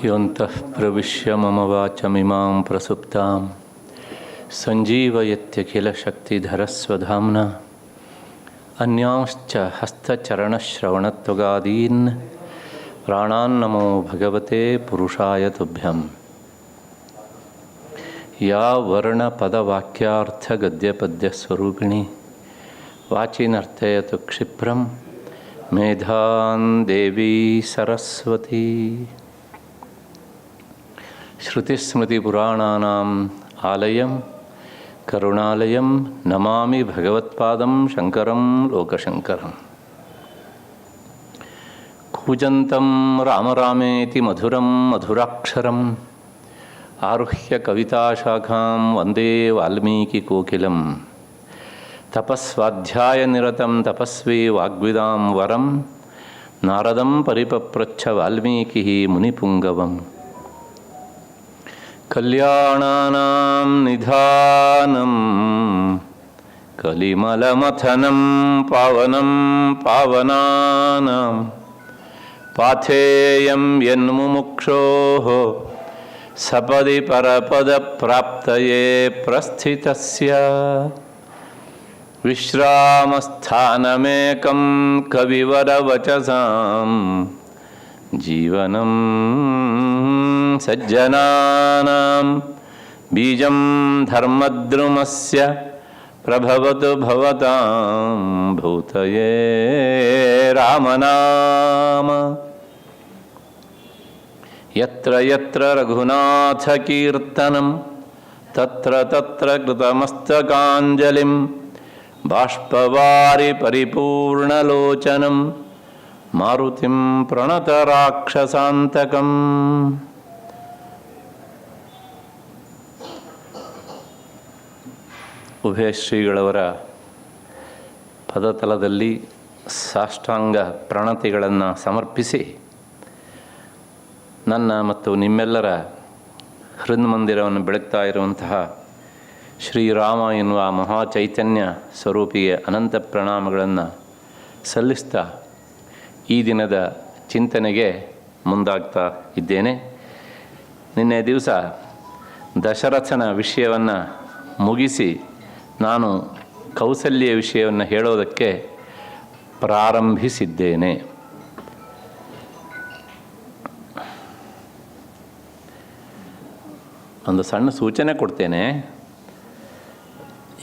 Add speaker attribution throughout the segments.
Speaker 1: ಯೋಂತಃ ಪ್ರವಿಶ್ಯ ಮಮ ವಾಚಮಿಮಾಂ ಪ್ರಸುಪ್ತಾಂ ಸಂಜೀವಯತ್ಯಖಿಲಶಕ್ತಿಧರಸ್ವಧಾಮ್ನ ಅನ್ಯಾಂಶ್ಚ ಹಸ್ತಚರಣಶ್ರವಣತ್ವಗಾದೀನ್ ಪ್ರಾಣಾನ್ನಮೋ ಭಗವತೆ ಪುರುಷಾಯ ತುಭ್ಯಂ. ಯಾ ವರ್ಣಪದವಾಕ್ಯಾರ್ಥಗದ್ಯಪದ್ಯಸ್ವರೂಪಿಣಿ ವಾಚಿನರ್ಥಯತು ಕ್ಷಿಪ್ರಂ ಮೇಧಾನ್ ದೇವಿ ಸರಸ್ವತಿ. ಶ್ರುತಿಸ್ಮೃತಿಪುರಾಣಾನಾಂ ಆಲಯಂ ಕರುಣಾಲಯಂ ನಮಾಮಿ ಭಗವತ್ಪಾದಂ ಶಂಕರಂ ಲೋಕಶಂಕರಂ. ಕೂಜಂತಂ ರಾಮ ರಾಮೇತಿ ಮಧುರಂ ಮಧುರಾಕ್ಷರಂ ಆರುಹ್ಯ ಕವಿತಾಶಾಖಾಂ ವಂದೇ ವಾಲ್ಮೀಕಿಕೋಕಿಲಂ. ತಪಸ್ವಾಧ್ಯಾಯನಿರತಂ ತಪಸ್ವಿ ವಾಗ್ವಿದಾಂ ವರಂ ನಾರದಂ ಪರಿಪಪ್ರಚ್ಛ ವಾಲ್ಮೀಕಿ ಮುನಿಪುಂಗವಂ. ಕಲ್ಯಾಣಾನಾಂ ನಿಧಾನಂ ಕಲಿಮಲಮಥನಂ ಪಾವನಂ ಪಾವನಾನಾಂ ಪಾಥೇಯಂ ಯನ್ಮುಮುಕ್ಷೋಃ ಸಪದಿ ಪರಪದಪ್ರಾಪ್ತಯೇ ಪ್ರಸ್ಥಿತಸ್ಯ ವಿಶ್ರಾಮಸ್ಥಾನಮೇಕಂ ಕವಿವರವಚಸಾಂ ಜೀವನಂ ಸಜ್ಜನಾನಾಂ ಬೀಜಂ ಧರ್ಮದ್ರುಮಸ್ಯ ಪ್ರಭವತು ಭವತಾಂ ಭೂತಯೇ ರಾಮನಾಮ. ಯತ್ರ ಯತ್ರ ರಘುನಾಥಕೀರ್ತನಂ ತತ್ರ ತತ್ರ ಕೃತಮಸ್ತಕಾಂಜಲಿಂ ಬಾಷ್ಪವಾರಿ ಪರಿಪೂರ್ಣಲೋಚನಂ ಮಾರುತಿಂ ಪ್ರಣತರಾಕ್ಷಸಾಂತಕಂ. ಉಭಯ ಶ್ರೀಗಳವರ ಪದತಲದಲ್ಲಿ ಸಾಷ್ಟಾಂಗ ಪ್ರಣತಿಗಳನ್ನು ಸಮರ್ಪಿಸಿ ನನ್ನ ಮತ್ತು ನಿಮ್ಮೆಲ್ಲರ ಹೃನ್ಮಂದಿರವನ್ನು ಬೆಳಗ್ತಾ ಇರುವಂತಹ ಶ್ರೀರಾಮ ಎನ್ನುವ ಮಹಾಚೈತನ್ಯ ಸ್ವರೂಪಿಗೆ ಅನಂತ ಪ್ರಣಾಮಗಳನ್ನು ಸಲ್ಲಿಸ್ತಾ ಈ ದಿನದ ಚಿಂತನೆಗೆ ಮುಂದಾಗ್ತಾ ಇದ್ದೇನೆ. ನಿನ್ನೆ ದಿವಸ ದಶರಥನ ವಿಷಯವನ್ನು ಮುಗಿಸಿ ನಾನು ಕೌಸಲ್ಯ ವಿಷಯವನ್ನು ಹೇಳೋದಕ್ಕೆ ಪ್ರಾರಂಭಿಸಿದ್ದೇನೆ. ಒಂದು ಸಣ್ಣ ಸೂಚನೆ ಕೊಡ್ತೇನೆ.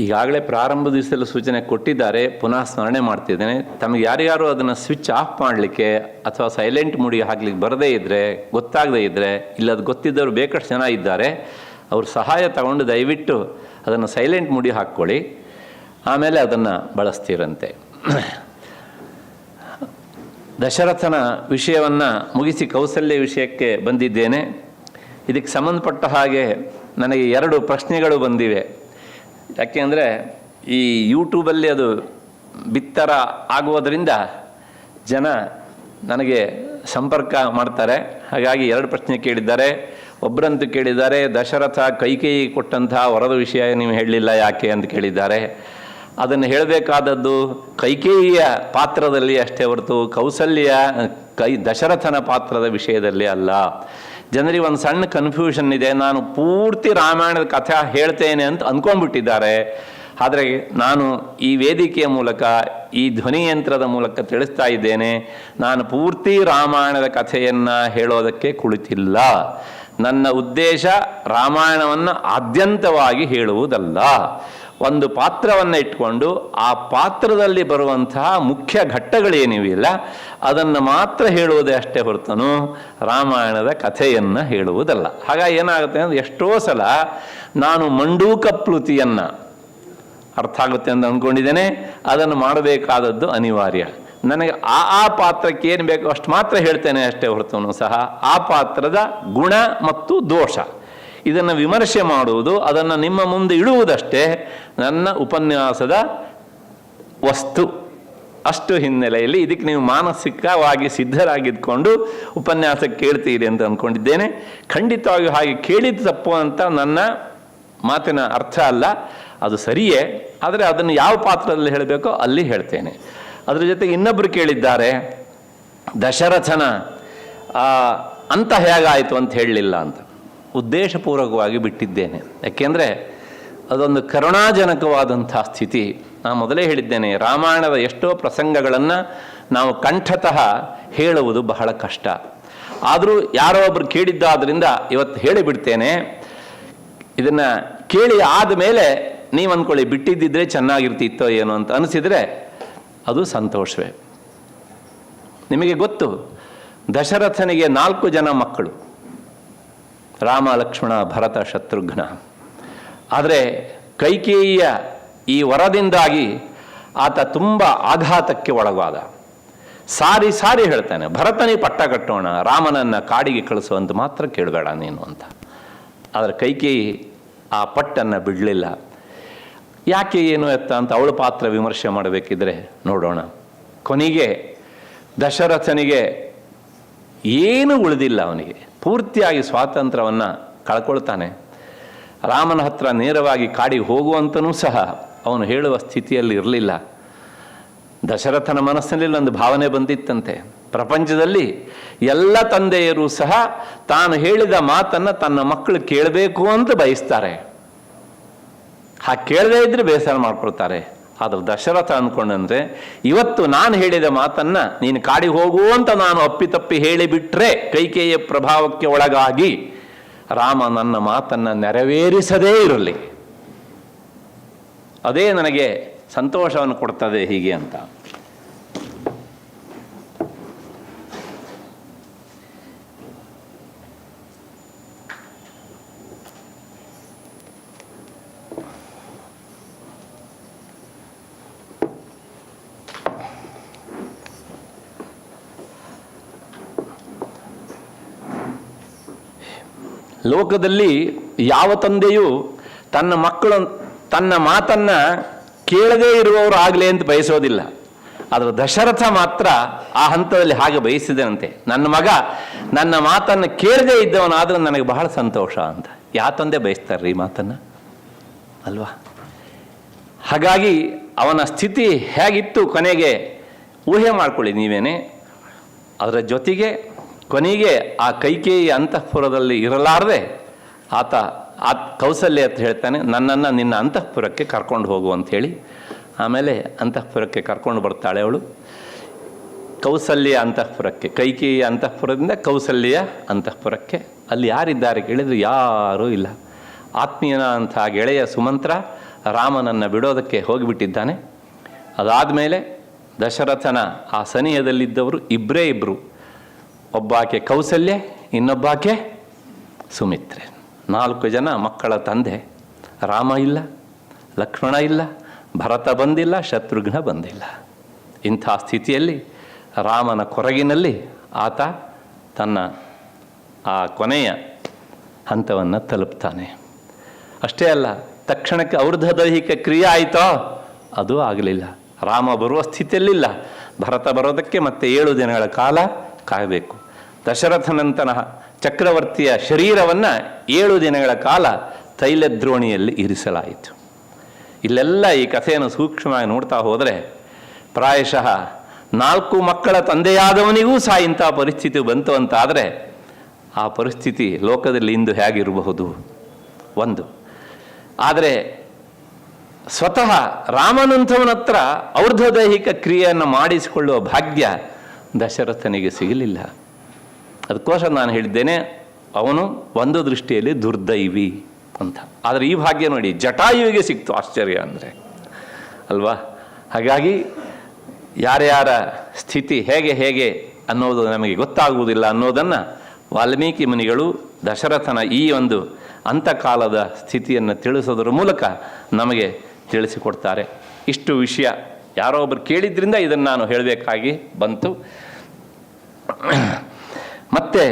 Speaker 1: ಈಗಾಗಲೇ ಪ್ರಾರಂಭ ದಿವಸದಲ್ಲಿ ಸೂಚನೆ ಕೊಟ್ಟಿದ್ದಾರೆ, ಪುನಃ ಸ್ಮರಣೆ ಮಾಡ್ತಿದ್ದೇನೆ. ತಮಗೆ ಯಾರ್ಯಾರು ಅದನ್ನು ಸ್ವಿಚ್ ಆಫ್ ಮಾಡಲಿಕ್ಕೆ ಅಥವಾ ಸೈಲೆಂಟ್ ಮೂಡಿಗೆ ಹಾಕ್ಲಿಕ್ಕೆ ಬರದೇ ಇದ್ದರೆ, ಗೊತ್ತಾಗದೇ ಇದ್ದರೆ, ಇಲ್ಲ ಅದು ಗೊತ್ತಿದ್ದವರು ಬೇಕಷ್ಟು ಜನ ಇದ್ದಾರೆ, ಅವ್ರ ಸಹಾಯ ತಗೊಂಡು ದಯವಿಟ್ಟು ಅದನ್ನು ಸೈಲೆಂಟ್ ಮೂಡಿ ಹಾಕ್ಕೊಳ್ಳಿ, ಆಮೇಲೆ ಅದನ್ನು ಬಳಸ್ತೀರಂತೆ. ದಶರಥನ ವಿಷಯವನ್ನು ಮುಗಿಸಿ ಕೌಸಲ್ಯ ವಿಷಯಕ್ಕೆ ಬಂದಿದ್ದೇನೆ. ಇದಕ್ಕೆ ಸಂಬಂಧಪಟ್ಟ ಹಾಗೆ ನನಗೆ 2 ಪ್ರಶ್ನೆಗಳು ಬಂದಿವೆ. ಯಾಕೆಂದರೆ ಈ ಯೂಟ್ಯೂಬಲ್ಲಿ ಅದು ಬಿತ್ತರ ಆಗುವುದರಿಂದ ಜನ ನನಗೆ ಸಂಪರ್ಕ ಮಾಡ್ತಾರೆ. ಹಾಗಾಗಿ 2 ಪ್ರಶ್ನೆ ಕೇಳಿದ್ದಾರೆ. ಒಬ್ಬರಂತೂ ಕೇಳಿದ್ದಾರೆ, ದಶರಥ ಕೈಕೇಯಿ ಕೊಟ್ಟಂತಹ ವರದ ವಿಷಯ ನೀವು ಹೇಳಲಿಲ್ಲ ಯಾಕೆ ಅಂತ ಕೇಳಿದ್ದಾರೆ. ಅದನ್ನು ಹೇಳಬೇಕಾದದ್ದು ಕೈಕೇಯಿಯ ಪಾತ್ರದಲ್ಲಿ ಅಷ್ಟೇ ಹೊರತು ಕೌಸಲ್ಯ ದಶರಥನ ಪಾತ್ರದ ವಿಷಯದಲ್ಲಿ ಅಲ್ಲ. ಜನರಿಗೆ ಒಂದು ಸಣ್ಣ ಕನ್ಫ್ಯೂಷನ್ ಇದೆ. ನಾನು ಪೂರ್ತಿ ರಾಮಾಯಣದ ಕಥೆ ಹೇಳ್ತೇನೆ ಅಂತ ಅಂದ್ಕೊಂಡ್ಬಿಟ್ಟಿದ್ದಾರೆ. ಆದರೆ ನಾನು ಈ ವೇದಿಕೆಯ ಮೂಲಕ, ಈ ಧ್ವನಿಯಂತ್ರದ ಮೂಲಕ ತಿಳಿಸ್ತಾ ಇದ್ದೇನೆ, ನಾನು ಪೂರ್ತಿ ರಾಮಾಯಣದ ಕಥೆಯನ್ನು ಹೇಳೋದಕ್ಕೆ ಕುಳಿತಿಲ್ಲ. ನನ್ನ ಉದ್ದೇಶ ರಾಮಾಯಣವನ್ನು ಆದ್ಯಂತವಾಗಿ ಹೇಳುವುದಲ್ಲ. ಒಂದು ಪಾತ್ರವನ್ನು ಇಟ್ಕೊಂಡು ಆ ಪಾತ್ರದಲ್ಲಿ ಬರುವಂತಹ ಮುಖ್ಯ ಘಟ್ಟಗಳೇನಿವಿಲ್ಲ ಅದನ್ನು ಮಾತ್ರ ಹೇಳುವುದೇ ಅಷ್ಟೇ ಹೊರತನು ರಾಮಾಯಣದ ಕಥೆಯನ್ನು ಹೇಳುವುದಲ್ಲ. ಹಾಗಾಗಿ ಏನಾಗುತ್ತೆ ಅಂದರೆ, ಎಷ್ಟೋ ಸಲ ನಾನು ಮಂಡೂಕಪ್ಲುತಿಯನ್ನು ಅರ್ಥ ಆಗುತ್ತೆ ಅಂತ ಅಂದ್ಕೊಂಡಿದ್ದೇನೆ, ಅದನ್ನು ಮಾಡಬೇಕಾದದ್ದು ಅನಿವಾರ್ಯ. ನನಗೆ ಆ ಪಾತ್ರಕ್ಕೆ ಏನು ಬೇಕೋ ಅಷ್ಟು ಮಾತ್ರ ಹೇಳ್ತೇನೆ ಅಷ್ಟೇ ಹೊರತನು ಸಹ ಆ ಪಾತ್ರದ ಗುಣ ಮತ್ತು ದೋಷ ಇದನ್ನು ವಿಮರ್ಶೆ ಮಾಡುವುದು, ಅದನ್ನು ನಿಮ್ಮ ಮುಂದೆ ಇಡುವುದಷ್ಟೇ ನನ್ನ ಉಪನ್ಯಾಸದ ವಸ್ತು. ಅಷ್ಟು ಹಿನ್ನೆಲೆಯಲ್ಲಿ ಇದಕ್ಕೆ ನೀವು ಮಾನಸಿಕವಾಗಿ ಸಿದ್ಧರಾಗಿದ್ಕೊಂಡು ಉಪನ್ಯಾಸ ಕೇಳ್ತೀರಿ ಅಂತ ಅಂದ್ಕೊಂಡಿದ್ದೇನೆ. ಖಂಡಿತವಾಗಿಯೂ ಹಾಗೆ ಕೇಳಿದ ತಪ್ಪು ಅಂತ ನನ್ನ ಮಾತಿನ ಅರ್ಥ ಅಲ್ಲ, ಅದು ಸರಿಯೇ. ಆದರೆ ಅದನ್ನು ಯಾವ ಪಾತ್ರದಲ್ಲಿ ಹೇಳಬೇಕೋ ಅಲ್ಲಿ ಹೇಳ್ತೇನೆ. ಅದರ ಜೊತೆಗೆ ಇನ್ನೊಬ್ಬರು ಕೇಳಿದ್ದಾರೆ, ದಶರಥನ ಅಂತ ಹೇಗಾಯಿತು ಅಂತ ಹೇಳಲಿಲ್ಲ ಅಂತ ಉದ್ದೇಶಪೂರ್ವಕವಾಗಿ ಬಿಟ್ಟಿದ್ದೇನೆ. ಯಾಕೆಂದರೆ ಅದೊಂದು ಕರುಣಾಜನಕವಾದಂಥ ಸ್ಥಿತಿ. ನಾನು ಮೊದಲೇ ಹೇಳಿದ್ದೇನೆ, ರಾಮಾಯಣದ ಎಷ್ಟೋ ಪ್ರಸಂಗಗಳನ್ನು ನಾವು ಕಂಠತಃ ಹೇಳುವುದು ಬಹಳ ಕಷ್ಟ. ಆದರೂ ಯಾರೋ ಒಬ್ಬರು ಕೇಳಿದ್ದಾದ್ರಿಂದ ಇವತ್ತು ಹೇಳಿಬಿಡ್ತೇನೆ. ಇದನ್ನು ಕೇಳಿ ಆದಮೇಲೆ ನೀವು ಅಂದ್ಕೊಳ್ಳಿ, ಬಿಟ್ಟಿದ್ದಿದ್ರೆ ಚೆನ್ನಾಗಿರ್ತಿತ್ತೋ ಏನೋ ಅಂತ ಅನಿಸಿದರೆ ಅದು ಸಂತೋಷವೇ. ನಿಮಗೆ ಗೊತ್ತು, ದಶರಥನಿಗೆ 4 ಜನ ಮಕ್ಕಳು, ರಾಮ, ಲಕ್ಷ್ಮಣ, ಭರತ, ಶತ್ರುಘ್ನ. ಆದರೆ ಕೈಕೇಯಿಯ ಈ ವರದಿಂದಾಗಿ ಆತ ತುಂಬ ಆಘಾತಕ್ಕೆ ಒಳಗಾದ. ಸಾರಿ ಸಾರಿ ಹೇಳ್ತಾನೆ, ಭರತನಿಗೆ ಪಟ್ಟ ಕಟ್ಟೋಣ, ರಾಮನನ್ನು ಕಾಡಿಗೆ ಕಳಿಸುವಂತ ಮಾತ್ರ ಕೇಳಬೇಡ ನೀನು ಅಂತ. ಆದರೆ ಕೈಕೇಯಿ ಆ ಪಟ್ಟನ್ನು ಬಿಡಲಿಲ್ಲ. ಯಾಕೆ ಏನು ಎತ್ತ ಅಂತ ಅವಳ ಪಾತ್ರ ವಿಮರ್ಶೆ ಮಾಡಬೇಕಿದ್ರೆ ನೋಡೋಣ. ಕೊನೆಗೆ ದಶರಥನಿಗೆ ಏನೂ ಉಳಿದಿಲ್ಲ, ಅವನಿಗೆ ಪೂರ್ತಿಯಾಗಿ ಸ್ವಾತಂತ್ರ್ಯವನ್ನು ಕಳ್ಕೊಳ್ತಾನೆ. ರಾಮನ ಹತ್ರ ನೇರವಾಗಿ ಕಾಡಿಗೆ ಹೋಗುವಂತನೂ ಸಹ ಅವನು ಹೇಳುವ ಸ್ಥಿತಿಯಲ್ಲಿ ಇರಲಿಲ್ಲ. ದಶರಥನ ಮನಸ್ಸಿನಲ್ಲಿ ಒಂದು ಭಾವನೆ ಬಂದಿತ್ತಂತೆ, ಪ್ರಪಂಚದಲ್ಲಿ ಎಲ್ಲ ತಂದೆಯರು ಸಹ ತಾನು ಹೇಳಿದ ಮಾತನ್ನು ತನ್ನ ಮಕ್ಕಳು ಕೇಳಬೇಕು ಅಂತ ಬಯಸ್ತಾರೆ. ಹಾಗೆ ಕೇಳದೇ ಇದ್ರೆ ಬೇಸರ ಮಾಡ್ಕೊಳ್ತಾರೆ. ಆದ್ರೆ ದಶರಥ ಅಂದ್ಕೊಂಡಂದ್ರೆ, ಇವತ್ತು ನಾನು ಹೇಳಿದ ಮಾತನ್ನು ನೀನು ಕಾಡಿಗೆ ಹೋಗು ಅಂತ ನಾನು ಅಪ್ಪಿತಪ್ಪಿ ಹೇಳಿಬಿಟ್ರೆ ಕೈಕೇಯಿಯ ಪ್ರಭಾವಕ್ಕೆ ಒಳಗಾಗಿ ರಾಮ ನನ್ನ ಮಾತನ್ನು ನೆರವೇರಿಸದೇ ಇರಲಿ, ಅದೇ ನನಗೆ ಸಂತೋಷವನ್ನು ಕೊಡ್ತದೆ ಹೀಗೆ ಅಂತ. ಲೋಕದಲ್ಲಿ ಯಾವ ತಂದೆಯೂ ತನ್ನ ಮಕ್ಕಳು ತನ್ನ ಮಾತನ್ನು ಕೇಳದೇ ಇರುವವರು ಆಗಲಿ ಅಂತ ಬಯಸೋದಿಲ್ಲ. ಆದರೆ ದಶರಥ ಮಾತ್ರ ಆ ಹಂತದಲ್ಲಿ ಹಾಗೆ ಬಯಸಿದನಂತೆ, ನನ್ನ ಮಗ ನನ್ನ ಮಾತನ್ನು ಕೇಳದೇ ಇದ್ದವನಾದರೂ ನನಗೆ ಬಹಳ ಸಂತೋಷ ಅಂತ. ಯಾವ ತಂದೆ ಬಯಸ್ತಾರ್ರಿ ಈ ಮಾತನ್ನು ಅಲ್ವಾ? ಹಾಗಾಗಿ ಅವನ ಸ್ಥಿತಿ ಹೇಗಿತ್ತು ಕೊನೆಗೆ ಊಹೆ ಮಾಡ್ಕೊಳ್ಳಿ ನೀವೇನೆ. ಅದರ ಜೊತೆಗೆ ಕೊನೆಗೆ ಆ ಕೈಕೇಯಿ ಅಂತಃಪುರದಲ್ಲಿ ಇರಲಾರದೆ ಆತ ಕೌಸಲ್ಯ ಅಂತ ಹೇಳ್ತಾನೆ, ನನ್ನನ್ನು ನಿನ್ನ ಅಂತಃಪುರಕ್ಕೆ ಕರ್ಕೊಂಡು ಹೋಗು ಅಂಥೇಳಿ. ಆಮೇಲೆ ಅಂತಃಪುರಕ್ಕೆ ಕರ್ಕೊಂಡು ಬರ್ತಾಳೆ ಅವಳು, ಕೌಸಲ್ಯ ಅಂತಃಪುರಕ್ಕೆ. ಕೈಕೇಯಿಯ ಅಂತಃಪುರದಿಂದ ಕೌಸಲ್ಯ ಅಂತಃಪುರಕ್ಕೆ. ಅಲ್ಲಿ ಯಾರಿದ್ದಾರೆ ಕೇಳಿದ್ರು ಯಾರೂ ಇಲ್ಲ. ಆತ್ಮೀಯನ ಅಂಥ ಗೆಳೆಯ ಸುಮಂತ್ರ ರಾಮನನ್ನು ಬಿಡೋದಕ್ಕೆ ಹೋಗಿಬಿಟ್ಟಿದ್ದಾನೆ. ಅದಾದಮೇಲೆ ದಶರಥನ ಆ ಸನಿಹದಲ್ಲಿದ್ದವರು ಇಬ್ಬರು, ಒಬ್ಬಾಕೆ ಕೌಸಲ್ಯ, ಇನ್ನೊಬ್ಬಾಕೆ ಸುಮಿತ್ರೆ. 4 ಜನ ಮಕ್ಕಳ ತಂದೆ. ರಾಮ ಇಲ್ಲ, ಲಕ್ಷ್ಮಣ ಇಲ್ಲ, ಭರತ ಬಂದಿಲ್ಲ, ಶತ್ರುಘ್ನ ಬಂದಿಲ್ಲ. ಇಂಥ ಸ್ಥಿತಿಯಲ್ಲಿ ರಾಮನ ಕೊರಗಿನಲ್ಲಿ ಆತ ತನ್ನ ಆ ಕೊನೆಯ ಹಂತವನ್ನು ತಲುಪ್ತಾನೆ. ಅಷ್ಟೇ ಅಲ್ಲ, ತಕ್ಷಣಕ್ಕೆ ಔರ್ಧ್ವದೈಹಿಕ ಕ್ರಿಯೆ ಆಯಿತೋ ಅದು ಆಗಲಿಲ್ಲ. ರಾಮ ಬರುವ ಸ್ಥಿತಿಯಲ್ಲಿಲ್ಲ. ಭರತ ಬರೋದಕ್ಕೆ ಮತ್ತೆ 7 ದಿನಗಳ ಕಾಲ ಕಾಯಬೇಕು. ದಶರಥನಂತನ ಚಕ್ರವರ್ತಿಯ ಶರೀರವನ್ನು 7 ದಿನಗಳ ಕಾಲ ತೈಲದ್ರೋಣಿಯಲ್ಲಿ ಇರಿಸಲಾಯಿತು. ಇಲ್ಲೆಲ್ಲ ಈ ಕಥೆಯನ್ನು ಸೂಕ್ಷ್ಮವಾಗಿ ನೋಡ್ತಾ ಹೋದರೆ ಪ್ರಾಯಶಃ 4 ಮಕ್ಕಳ ತಂದೆಯಾದವನಿಗೂ ಸಹ ಇಂಥ ಪರಿಸ್ಥಿತಿ ಬಂತು ಅಂತಾದರೆ ಆ ಪರಿಸ್ಥಿತಿ ಲೋಕದಲ್ಲಿ ಇಂದು ಹೇಗಿರಬಹುದು ಒಂದು. ಆದರೆ ಸ್ವತಃ ರಾಮನಂಥವನ ಹತ್ರ ಔರ್ಧ್ವದೈಹಿಕ ಕ್ರಿಯೆಯನ್ನು ಮಾಡಿಸಿಕೊಳ್ಳುವ ಭಾಗ್ಯ ದಶರಥನಿಗೆ ಸಿಗಲಿಲ್ಲ. ಅದಕ್ಕೋಸ್ಕರ ನಾನು ಹೇಳಿದ್ದೇನೆ, ಅವನು ಒಂದು ದೃಷ್ಟಿಯಲ್ಲಿ ದುರ್ದೈವಿ ಅಂತ. ಆದರೆ ಈ ಭಾಗ್ಯ ನೋಡಿ ಜಟಾಯುವಿಗೆ ಸಿಕ್ತು. ಆಶ್ಚರ್ಯ ಅಂದರೆ ಅಲ್ವಾ? ಹಾಗಾಗಿ ಯಾರ್ಯಾರ ಸ್ಥಿತಿ ಹೇಗೆ ಅನ್ನೋದು ನಮಗೆ ಗೊತ್ತಾಗುವುದಿಲ್ಲ ಅನ್ನೋದನ್ನು ವಾಲ್ಮೀಕಿ ಮುನಿಗಳು ದಶರಥನ ಈ ಒಂದು ಅಂತಕಾಲದ ಸ್ಥಿತಿಯನ್ನು ತಿಳಿಸೋದ್ರ ಮೂಲಕ ನಮಗೆ ತಿಳಿಸಿಕೊಡ್ತಾರೆ. ಇಷ್ಟು ವಿಷಯ ಯಾರೋ ಒಬ್ಬರು ಕೇಳಿದ್ರಿಂದ ಇದನ್ನು ನಾನು ಹೇಳಬೇಕಾಗಿ ಬಂತು. ಮತ್ತೆ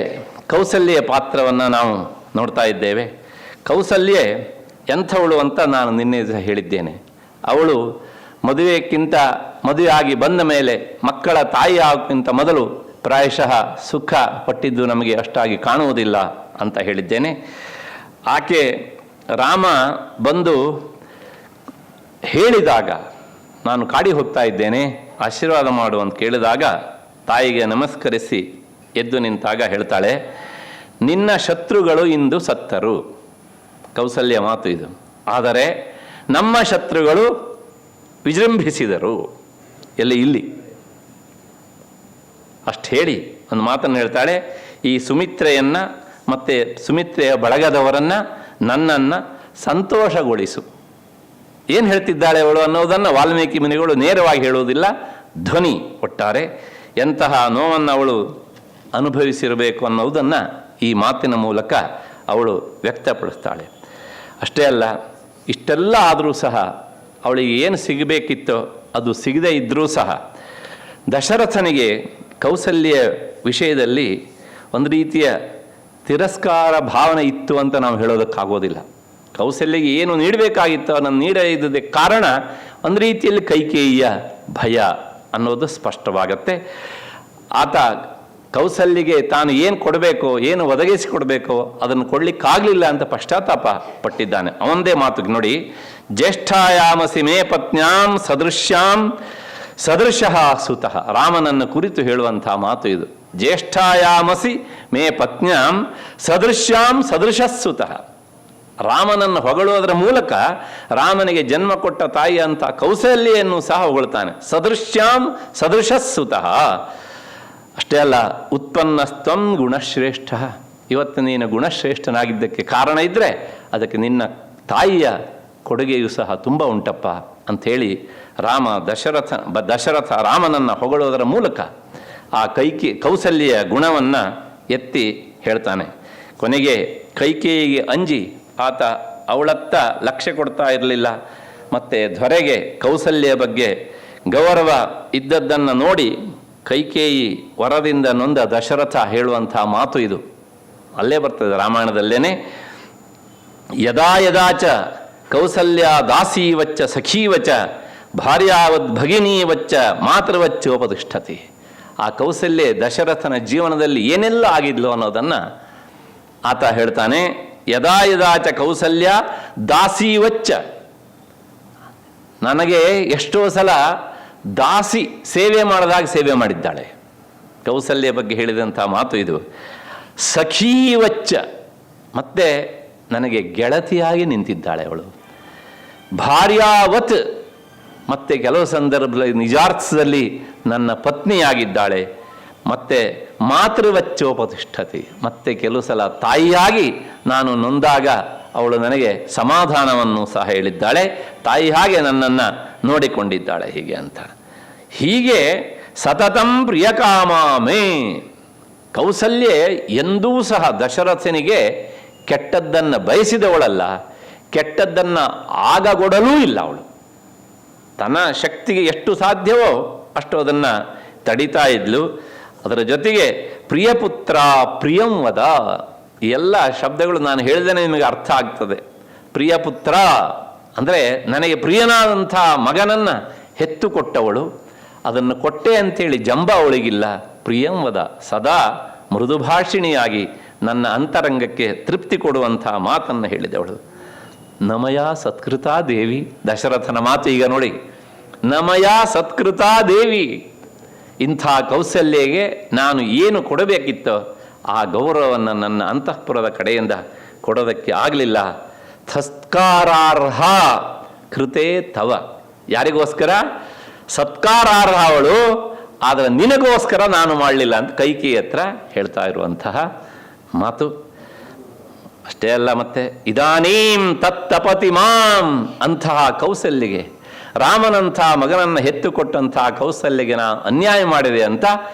Speaker 1: ಕೌಸಲ್ಯ ಪಾತ್ರವನ್ನು ನಾವು ನೋಡ್ತಾ ಇದ್ದೇವೆ. ಕೌಸಲ್ಯೆ ಎಂಥವಳು ಅಂತ ನಾನು ನಿನ್ನೆ ಹೇಳಿದ್ದೇನೆ. ಅವಳು ಮದುವೆ ಆಗಿ ಬಂದ ಮೇಲೆ ಮಕ್ಕಳ ತಾಯಿ ಆಗೋಕ್ಕಿಂತ ಮೊದಲು ಪ್ರಾಯಶಃ ಸುಖ ಪಟ್ಟಿದ್ದು ನಮಗೆ ಅಷ್ಟಾಗಿ ಕಾಣುವುದಿಲ್ಲ ಅಂತ ಹೇಳಿದ್ದೇನೆ. ಆಕೆ ರಾಮ ಬಂದು ಹೇಳಿದಾಗ, ನಾನು ಕಾಡಿಗೆ ಹೋಗ್ತಾ ಇದ್ದೇನೆ, ಆಶೀರ್ವಾದ ಮಾಡು ಅಂತ ಕೇಳಿದಾಗ ತಾಯಿಗೆ ನಮಸ್ಕರಿಸಿ ಎದ್ದು ನಿಂತಾಗ ಹೇಳ್ತಾಳೆ, ನಿನ್ನ ಶತ್ರುಗಳು ಇಂದು ಸತ್ತರು. ಕೌಸಲ್ಯ ಮಾತು ಇದು. ಆದರೆ ನಮ್ಮ ಶತ್ರುಗಳು ವಿಜೃಂಭಿಸಿದರು. ಇಲ್ಲಿ ಅಷ್ಟು ಹೇಳಿ ಒಂದು ಮಾತನ್ನು ಹೇಳ್ತಾಳೆ, ಈ ಸುಮಿತ್ರೆಯನ್ನು ಮತ್ತು ಸುಮಿತ್ರೆಯ ಬಳಗದವರನ್ನು ನನ್ನನ್ನು ಸಂತೋಷಗೊಳಿಸು. ಏನು ಹೇಳ್ತಿದ್ದಾಳೆ ಅವಳು ಅನ್ನೋದನ್ನು ವಾಲ್ಮೀಕಿ ಮುನಿಗಳು ನೇರವಾಗಿ ಹೇಳುವುದಿಲ್ಲ, ಧ್ವನಿ ಒಟ್ಟಾರೆ ಎಂತಹ ನೋವನ್ನು ಅವಳು ಅನುಭವಿಸಿರಬೇಕು ಅನ್ನೋದನ್ನು ಈ ಮಾತಿನ ಮೂಲಕ ಅವಳು ವ್ಯಕ್ತಪಡಿಸ್ತಾಳೆ. ಅಷ್ಟೇ ಅಲ್ಲ, ಇಷ್ಟೆಲ್ಲ ಆದರೂ ಸಹ ಅವಳಿಗೆ ಏನು ಸಿಗಬೇಕಿತ್ತೋ ಅದು ಸಿಗದೇ ಇದ್ದರೂ ಸಹ ದಶರಥನಿಗೆ ಕೌಸಲ್ಯ ವಿಷಯದಲ್ಲಿ ಒಂದು ರೀತಿಯ ತಿರಸ್ಕಾರ ಭಾವನೆ ಇತ್ತು ಅಂತ ನಾವು ಹೇಳೋದಕ್ಕಾಗೋದಿಲ್ಲ. ಕೌಸಲ್ಯಗೆ ಏನು ನೀಡಬೇಕಾಗಿತ್ತು ಅದನ್ನು ನೀಡದಿದ್ದ ಕಾರಣ ಒಂದು ರೀತಿಯಲ್ಲಿ ಕೈಕೇಯಿಯ ಭಯ ಅನ್ನೋದು ಸ್ಪಷ್ಟವಾಗತ್ತೆ. ಆತ ಕೌಸಲ್ಯಗೆ ತಾನು ಏನು ಕೊಡಬೇಕೋ, ಏನು ಒದಗಿಸಿಕೊಡ್ಬೇಕೋ ಅದನ್ನು ಕೊಡಲಿಕ್ಕಾಗಲಿಲ್ಲ ಅಂತ ಪಶ್ಚಾತ್ತಾಪ ಪಟ್ಟಿದ್ದಾನೆ. ಅವನದೇ ಮಾತು ನೋಡಿ, ಜ್ಯೇಷ್ಠಾಯಾಮಸಿ ಮೇ ಪತ್ನ್ಯಾಂ ಸದೃಶ್ಯಾಂ ಸದೃಶಃ ಸುತಃ. ರಾಮನನ್ನು ಕುರಿತು ಹೇಳುವಂಥ ಮಾತು ಇದು. ಜ್ಯೇಷ್ಠಾಯಾಮಸಿ ಮೇ ಪತ್ನ್ಯಾಂ ಸದೃಶ್ಯಾಂ ಸದೃಶಸ್ಸುತಃ. ರಾಮನನ್ನು ಹೊಗಳುವುದರ ಮೂಲಕ ರಾಮನಿಗೆ ಜನ್ಮ ಕೊಟ್ಟ ತಾಯಿ ಅಂತ ಕೌಸಲ್ಯನ್ನು ಸಹ ಹೊಗಳ್ತಾನೆ. ಸದೃಶ್ಯಾಂ ಸದೃಶಸ್ಸುತಃ. ಅಷ್ಟೇ ಅಲ್ಲ, ಉತ್ಪನ್ನಸ್ತ್ವಂ ಗುಣಶ್ರೇಷ್ಠ. ಇವತ್ತು ನೀನು ಗುಣಶ್ರೇಷ್ಠನಾಗಿದ್ದಕ್ಕೆ ಕಾರಣ ಇದ್ದರೆ ಅದಕ್ಕೆ ನಿನ್ನ ತಾಯಿಯ ಕೊಡುಗೆಯೂ ಸಹ ತುಂಬ ಉಂಟಪ್ಪ ಅಂಥೇಳಿ ದಶರಥ ರಾಮನನ್ನು ಹೊಗಳುವುದರ ಮೂಲಕ ಆ ಕೌಸಲ್ಯ ಗುಣವನ್ನು ಎತ್ತಿ ಹೇಳ್ತಾನೆ. ಕೊನೆಗೆ ಕೈಕೇಯಿಗೆ ಅಂಜಿ ಆತ ಅವಳತ್ತ ಲಕ್ಷ್ಯ ಕೊಡ್ತಾ ಇರಲಿಲ್ಲ. ಮತ್ತು ದೊರೆಗೆ ಕೌಸಲ್ಯ ಬಗ್ಗೆ ಗೌರವ ಇದ್ದದ್ದನ್ನು ನೋಡಿ ಕೈಕೇಯಿ ವರದಿಂದ ನೊಂದ ದಶರಥ ಹೇಳುವಂಥ ಮಾತು ಇದು. ಅಲ್ಲೇ ಬರ್ತದೆ ರಾಮಾಯಣದಲ್ಲೇನೆ, ಯದಾ ಯದಾಚ ಕೌಸಲ್ಯ ದಾಸೀವಚ್ಚ ಸಖೀವಚ ಭಾರ್ಯಾವದ್ ಭಗಿನೀವಚ್ಚ ಮಾತೃವಚ್ಚೋಪತಿಷ್ಠತಿ. ಆ ಕೌಸಲ್ಯ ದಶರಥನ ಜೀವನದಲ್ಲಿ ಏನೆಲ್ಲ ಆಗಿದ್ಲು ಅನ್ನೋದನ್ನು ಆತ ಹೇಳ್ತಾನೆ. ಯದಾ ಯದಾಚ ಕೌಸಲ್ಯ ದಾಸೀವಚ್ಚ. ನನಗೆ ಎಷ್ಟೋ ಸಲ ದಾಸಿ ಸೇವೆ ಮಾಡಿದಾಗ ಸೇವೆ ಮಾಡಿದ್ದಾಳೆ. ಕೌಸಲ್ಯ ಬಗ್ಗೆ ಹೇಳಿದಂಥ ಮಾತು ಇದು. ಸಖೀವಚ್ಚ, ಮತ್ತೆ ನನಗೆ ಗೆಳತಿಯಾಗಿ ನಿಂತಿದ್ದಾಳೆ ಅವಳು. ಭಾರ್ಯಾವತ್, ಮತ್ತೆ ಕೆಲವು ಸಂದರ್ಭದಲ್ಲಿ ನಿಜಾರ್ಥದಲ್ಲಿ ನನ್ನ ಪತ್ನಿಯಾಗಿದ್ದಾಳೆ. ಮತ್ತೆ ಮಾತೃವಚ್ಚೋಪತಿಷ್ಠತಿ, ಮತ್ತೆ ಕೆಲವು ಸಲ ತಾಯಿಯಾಗಿ ನಾನು ನೊಂದಾಗ ಅವಳು ನನಗೆ ಸಮಾಧಾನವನ್ನು ಸಹ ಹೇಳಿದ್ದಾಳೆ. ತಾಯಿ ಹಾಗೆ ನನ್ನನ್ನು ನೋಡಿಕೊಂಡಿದ್ದಾಳೆ ಹೀಗೆ ಅಂತ. ಹೀಗೆ ಸತತಂ ಪ್ರಿಯಕಾಮಾಮೇ. ಕೌಸಲ್ಯೆ ಎಂದೂ ಸಹ ದಶರಥನಿಗೆ ಕೆಟ್ಟದ್ದನ್ನು ಬಯಸಿದವಳಲ್ಲ, ಕೆಟ್ಟದ್ದನ್ನು ಆಗಗೊಡಲೂ ಇಲ್ಲ. ಅವಳು ತನ್ನ ಶಕ್ತಿಗೆ ಎಷ್ಟು ಸಾಧ್ಯವೋ ಅಷ್ಟು ಅದನ್ನು ತಡಿತಾ ಇದ್ಲು. ಅದರ ಜೊತೆಗೆ ಪ್ರಿಯಪುತ್ರ ಪ್ರಿಯಂ ವದ, ಈ ಎಲ್ಲ ಶಬ್ದಗಳು ನಾನು ಹೇಳಿದೇನೆ ನಿಮಗೆ ಅರ್ಥ ಆಗ್ತದೆ. ಪ್ರಿಯಪುತ್ರ ಅಂದರೆ ನನಗೆ ಪ್ರಿಯನಾದಂಥ ಮಗನನ್ನು ಹೆತ್ತು ಕೊಟ್ಟವಳು. ಅದನ್ನು ಕೊಟ್ಟೆ ಅಂಥೇಳಿ ಜಂಬ ಅವಳಿಗಿಲ್ಲ. ಪ್ರಿಯಂ ವದ, ಸದಾ ಮೃದುಭಾಷಿಣಿಯಾಗಿ ನನ್ನ ಅಂತರಂಗಕ್ಕೆ ತೃಪ್ತಿ ಕೊಡುವಂಥ ಮಾತನ್ನು ಹೇಳಿದವಳು. ನಮಯ ಸತ್ಕೃತಾ ದೇವಿ. ದಶರಥನ ಮಾತು ಈಗ ನೋಡಿ, ನಮಯ ಸತ್ಕೃತಾ ದೇವಿ. ಇಂಥ ಕೌಸಲ್ಯಗೆ ನಾನು ಏನು ಕೊಡಬೇಕಿತ್ತೋ ಆ ಗೌರವವನ್ನು ನನ್ನ ಅಂತಃಪುರದ ಕಡೆಯಿಂದ ಕೊಡೋದಕ್ಕೆ ಆಗಲಿಲ್ಲ. ಸತ್ಕಾರಾರ್ಹ ಕೃತೆ ತವ. ಯಾರಿಗೋಸ್ಕರ? ಸತ್ಕಾರಾರ್ಹ ಅವಳು, ಆದರೆ ನಿನಗೋಸ್ಕರ ನಾನು ಮಾಡಲಿಲ್ಲ ಅಂತ ಕೈಕೇಯಿ ಹತ್ರ ಹೇಳ್ತಾ ಇರುವಂತಹ ಮಾತು. ಅಷ್ಟೇ ಅಲ್ಲ, ಮತ್ತೆ ಇದಾನೀಂ ತತ್ತಪತಿ ಮಾಂ. ಅಂತಹ ಕೌಸಲ್ಯಗೆ, ರಾಮನಂಥ ಮಗನನ್ನು ಹೆತ್ತುಕೊಟ್ಟಂತಹ ಕೌಸಲ್ಯಗೆ ನಾ ಅನ್ಯಾಯ ಮಾಡಿದೆ ಅಂತ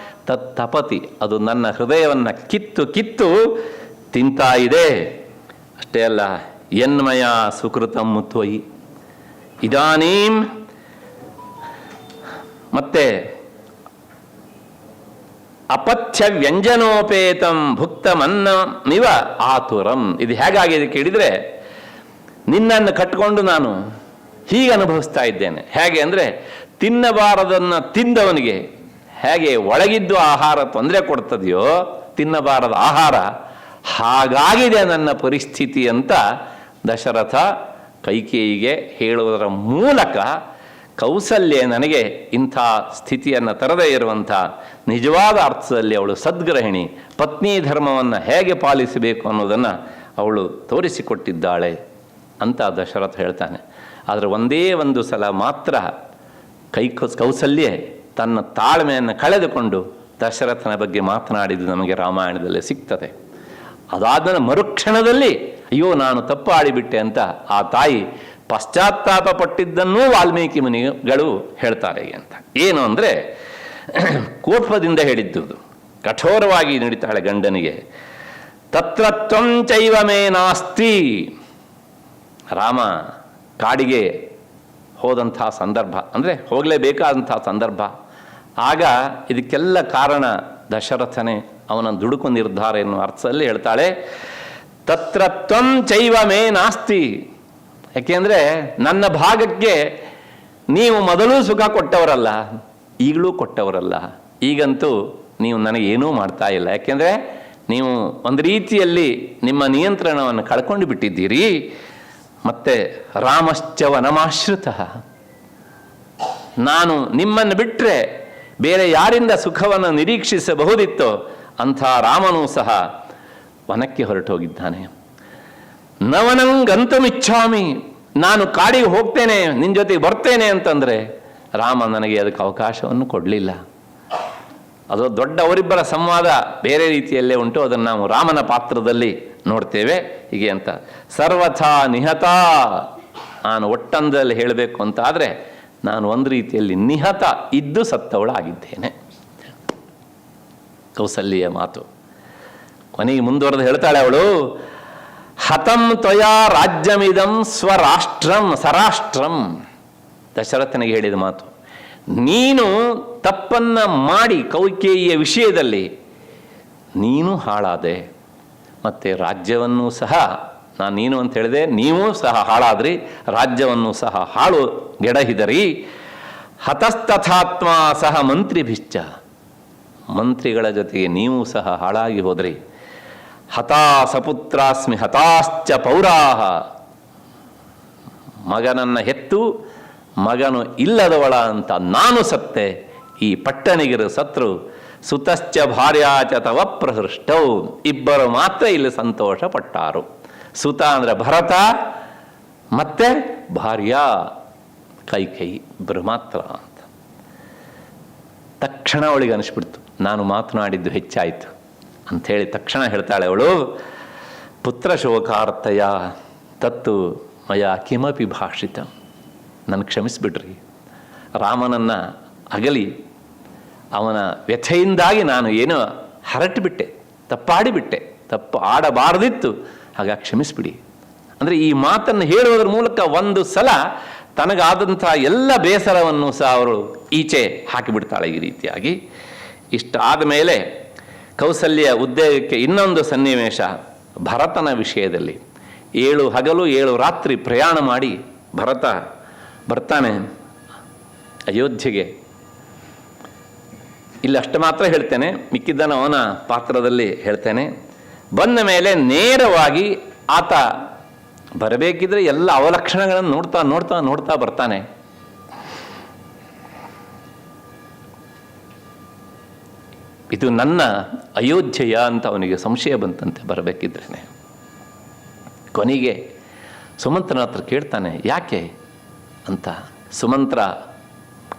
Speaker 1: ತತ್ತಪತಿ, ಅದು ನನ್ನ ಹೃದಯವನ್ನು ಕಿತ್ತು ಕಿತ್ತು ತಿಂತಾ ಇದೆ. ಅಷ್ಟೇ ಅಲ್ಲ, ಯನ್ಮಯ ಸುಕೃತಂ ತ್ವಯಿ ಇದಾನೀಂ. ಮತ್ತೆ ಅಪಥ್ಯ ವ್ಯಂಜನೋಪೇತಂ ಭುಕ್ತಮನ್ನಮಿವ ಆತುರಂ. ಇದು ಹೇಗಾಗಿದೆ ಕೇಳಿದರೆ, ನಿನ್ನನ್ನು ಕಟ್ಟಿಕೊಂಡು ನಾನು ಹೀಗೆ ಅನುಭವಿಸ್ತಾ ಇದ್ದೇನೆ. ಹೇಗೆ ಅಂದರೆ, ತಿನ್ನಬಾರದನ್ನು ತಿಂದವನಿಗೆ ಹೇಗೆ ಒಳಗಿದ್ದು ಆಹಾರ ತೊಂದರೆ ಕೊಡ್ತದೆಯೋ, ತಿನ್ನಬಾರದ ಆಹಾರ, ಹಾಗಾಗಿದೆ ನನ್ನ ಪರಿಸ್ಥಿತಿ ಅಂತ ದಶರಥ ಕೈಕೇಯಿಗೆ ಹೇಳುವುದರ ಮೂಲಕ ಕೌಸಲ್ಯ ನನಗೆ ಇಂಥ ಸ್ಥಿತಿಯನ್ನು ತರದೇ ಇರುವಂಥ ನಿಜವಾದ ಅರ್ಥದಲ್ಲಿ ಅವಳು ಸದ್ಗ್ರಹಿಣಿ, ಪತ್ನಿ ಧರ್ಮವನ್ನು ಹೇಗೆ ಪಾಲಿಸಬೇಕು ಅನ್ನೋದನ್ನು ಅವಳು ತೋರಿಸಿಕೊಟ್ಟಿದ್ದಾಳೆ ಅಂತ ದಶರಥ ಹೇಳ್ತಾನೆ. ಆದರೆ ಒಂದೇ ಒಂದು ಸಲ ಮಾತ್ರ ಕೌಸಲ್ಯೆ ತನ್ನ ತಾಳ್ಮೆಯನ್ನು ಕಳೆದುಕೊಂಡು ದಶರಥನ ಬಗ್ಗೆ ಮಾತನಾಡಿದ್ದು ನಮಗೆ ರಾಮಾಯಣದಲ್ಲಿ ಸಿಗ್ತದೆ. ಅದಾದ ಮರುಕ್ಷಣದಲ್ಲಿ ಅಯ್ಯೋ ನಾನು ತಪ್ಪು ಆಡಿಬಿಟ್ಟೆ ಅಂತ ಆ ತಾಯಿ ಪಶ್ಚಾತ್ತಾಪ ಪಟ್ಟಿದ್ದನ್ನೂ ವಾಲ್ಮೀಕಿ ಮುನಿಗಳು ಹೇಳ್ತಾರೆ ಅಂತ. ಏನು ಅಂದರೆ ಕೋಪದಿಂದ ಹೇಳಿದ್ದು, ಕಠೋರವಾಗಿ ನುಡಿತಾಳೆ ಗಂಡನಿಗೆ. ತತ್ರ ತ್ವಂ ಚೈವ ಮೇ ನಾಸ್ತಿ. ರಾಮ ಕಾಡಿಗೆ ಹೋದಂಥ ಸಂದರ್ಭ, ಅಂದರೆ ಹೋಗಲೇಬೇಕಾದಂಥ ಸಂದರ್ಭ. ಆಗ ಇದಕ್ಕೆಲ್ಲ ಕಾರಣ ದಶರಥನೇ, ಅವನ ದುಡುಕು ನಿರ್ಧಾರ ಎನ್ನುವ ಅರ್ಥದಲ್ಲಿ ಹೇಳ್ತಾಳೆ, ತತ್ರ ತ್ವಂ ಚೈವ ಮೇ ನಾಸ್ತಿ. ಯಾಕೆಂದರೆ ನನ್ನ ಭಾಗಕ್ಕೆ ನೀವು ಮೊದಲೂ ಸುಖ ಕೊಟ್ಟವರಲ್ಲ, ಈಗಲೂ ಕೊಟ್ಟವರಲ್ಲ. ಈಗಂತೂ ನೀವು ನನಗೇನೂ ಮಾಡ್ತಾ ಇಲ್ಲ. ಯಾಕೆಂದರೆ ನೀವು ಒಂದು ರೀತಿಯಲ್ಲಿ ನಿಮ್ಮ ನಿಯಂತ್ರಣವನ್ನು ಕಳ್ಕೊಂಡು ಬಿಟ್ಟಿದ್ದೀರಿ. ಮತ್ತು ರಾಮಶ್ಚ ವನಮಾಶ್ರಿತ, ನಾನು ನಿಮ್ಮನ್ನು ಬಿಟ್ಟರೆ ಬೇರೆ ಯಾರಿಂದ ಸುಖವನ್ನು ನಿರೀಕ್ಷಿಸಬಹುದಿತ್ತೋ ಅಂಥ ರಾಮನೂ ಸಹ ವನಕ್ಕೆ ಹೊರಟೋಗಿದ್ದಾನೆ. ನವನಂಗಂತಮಿಚ್ಛಾಮಿ, ನಾನು ಕಾಡಿಗೆ ಹೋಗ್ತೇನೆ, ನಿನ್ನ ಜೊತೆಗೆ ಬರ್ತೇನೆ ಅಂತಂದರೆ ರಾಮ ನನಗೆ ಅದಕ್ಕೆ ಅವಕಾಶವನ್ನು ಕೊಡಲಿಲ್ಲ. ಅದು ದೊಡ್ಡ ಅವರಿಬ್ಬರ ಸಂವಾದ ಬೇರೆ ರೀತಿಯಲ್ಲೇ ಉಂಟು, ಅದನ್ನು ನಾವು ರಾಮನ ಪಾತ್ರದಲ್ಲಿ ನೋಡ್ತೇವೆ. ಹೀಗೆ ಅಂತ ಸರ್ವಥಾ ನಿಹತ, ನಾನು ಒಟ್ಟಂದಲ್ಲಿ ಹೇಳಬೇಕು ಅಂತ ಆದರೆ ನಾನು ಒಂದು ರೀತಿಯಲ್ಲಿ ನಿಹತ ಇದ್ದು ಸತ್ತವಳಾಗಿದ್ದೇನೆ. ಕೌಸಲ್ಯ ಮಾತು ಕೊನೆಗೆ ಮುಂದುವರೆದು ಹೇಳ್ತಾಳೆ ಅವಳು, ಹತಂ ತ್ವಯಾ ರಾಜ್ಯಮಿದಂ ಸ್ವರಾಷ್ಟ್ರಂ ಸರಾಷ್ಟ್ರಂ. ದಶರಥನಿಗೆ ಹೇಳಿದ ಮಾತು, ನೀನು ತಪ್ಪನ್ನ ಮಾಡಿ ಕೌಕೇಯಿಯ ವಿಷಯದಲ್ಲಿ ನೀನು ಹಾಳಾದೆ, ಮತ್ತು ರಾಜ್ಯವನ್ನು ಸಹ ನೀನು ಅಂತ ಹೇಳಿದೆ, ನೀವು ಸಹ ಹಾಳಾದ್ರಿ, ರಾಜ್ಯವನ್ನು ಸಹ ಹಾಳು ಗೆಡಹಿದರಿ. ಹತಸ್ತಥಾತ್ಮ ಸಹ ಮಂತ್ರಿಭಿಶ್ಚ, ಮಂತ್ರಿಗಳ ಜೊತೆಗೆ ನೀವು ಸಹ ಹಾಳಾಗಿ ಹೋದ್ರಿ. ಹತಾ ಸಪುತ್ರಾಸ್ಮಿ ಹತಾಶ್ಚ ಪೌರಾಹ, ಮಗನನ್ನು ಹೆತ್ತು ಮಗನು ಇಲ್ಲದವಳ ಅಂತ ನಾನು ಸತ್ತೆ, ಈ ಪಟ್ಟಣಿಗರು ಸತ್ರು. ಸುತಶ್ಚ ಭಾರ್ಯಾಚ ತವ ಪ್ರಹೃಷ್ಟೌ, ಇಬ್ಬರು ಮಾತ್ರ ಇಲ್ಲಿ ಸಂತೋಷ ಪಟ್ಟಾರು. ಸುತ ಅಂದರೆ ಭರತ, ಮತ್ತೆ ಭಾರ್ಯ ಕೈಕೇಯಿ, ಇಬ್ಬರು ಮಾತ್ರ ಅಂತ. ತಕ್ಷಣ ಅವಳಿಗೆ ಅನಿಸ್ಬಿಡ್ತು, ನಾನು ಮಾತನಾಡಿದ್ದು ಹೆಚ್ಚಾಯಿತು ಅಂಥೇಳಿ ತಕ್ಷಣ ಹೇಳ್ತಾಳೆ ಅವಳು, ಪುತ್ರ ಶೋಕಾರ್ಥಯ ತತ್ತು ಮಯ ಕಿಮಪಿ ಭಾಷಿತ, ನನ್ನ ಕ್ಷಮಿಸ್ಬಿಡ್ರಿ, ರಾಮನನ್ನು ಅಗಲಿ ಅವನ ವ್ಯಥೆಯಿಂದಾಗಿ ನಾನು ಏನೋ ಹರಟುಬಿಟ್ಟೆ, ತಪ್ಪಾಡಿಬಿಟ್ಟೆ, ತಪ್ಪು ಆಡಬಾರದಿತ್ತು, ಹಾಗಾಗಿ ಕ್ಷಮಿಸ್ಬಿಡಿ. ಅಂದರೆ ಈ ಮಾತನ್ನು ಹೇಳುವುದರ ಮೂಲಕ ಒಂದು ಸಲ ತನಗಾದಂಥ ಎಲ್ಲ ಬೇಸರವನ್ನು ಸಹ ಅವರು ಈಚೆ ಹಾಕಿಬಿಡ್ತಾಳೆ ಈ ರೀತಿಯಾಗಿ. ಇಷ್ಟಾದ ಮೇಲೆ ಕೌಸಲ್ಯ ಉದ್ಯೋಗಕ್ಕೆ ಇನ್ನೊಂದು ಸನ್ನಿವೇಶ ಭರತನ ವಿಷಯದಲ್ಲಿ. 7 ಹಗಲು 7 ರಾತ್ರಿ ಪ್ರಯಾಣ ಮಾಡಿ ಭರತ ಬರ್ತಾನೆ ಅಯೋಧ್ಯೆಗೆ. ಇಲ್ಲಿ ಅಷ್ಟು ಮಾತ್ರ ಹೇಳ್ತೇನೆ, ಮಿಕ್ಕಿದ್ದನ್ನು ಅವನ ಪಾತ್ರದಲ್ಲಿ ಹೇಳ್ತೇನೆ. ಬಂದ ಮೇಲೆ ನೇರವಾಗಿ ಆತ ಬರಬೇಕಿದ್ರೆ ಎಲ್ಲ ಅವಲಕ್ಷಣಗಳನ್ನು ನೋಡ್ತಾ ನೋಡ್ತಾ ನೋಡ್ತಾ ಬರ್ತಾನೆ. ಇದು ನನ್ನ ಅಯೋಧ್ಯೆಯ ಅಂತ ಅವನಿಗೆ ಸಂಶಯ ಬಂತಂತೆ ಬರಬೇಕಿದ್ರೇನೆ. ಕೊನೆಗೆ ಸುಮಂತ್ರನ ಹತ್ರ ಕೇಳ್ತಾನೆ ಯಾಕೆ ಅಂತ. ಸುಮಂತ್ರ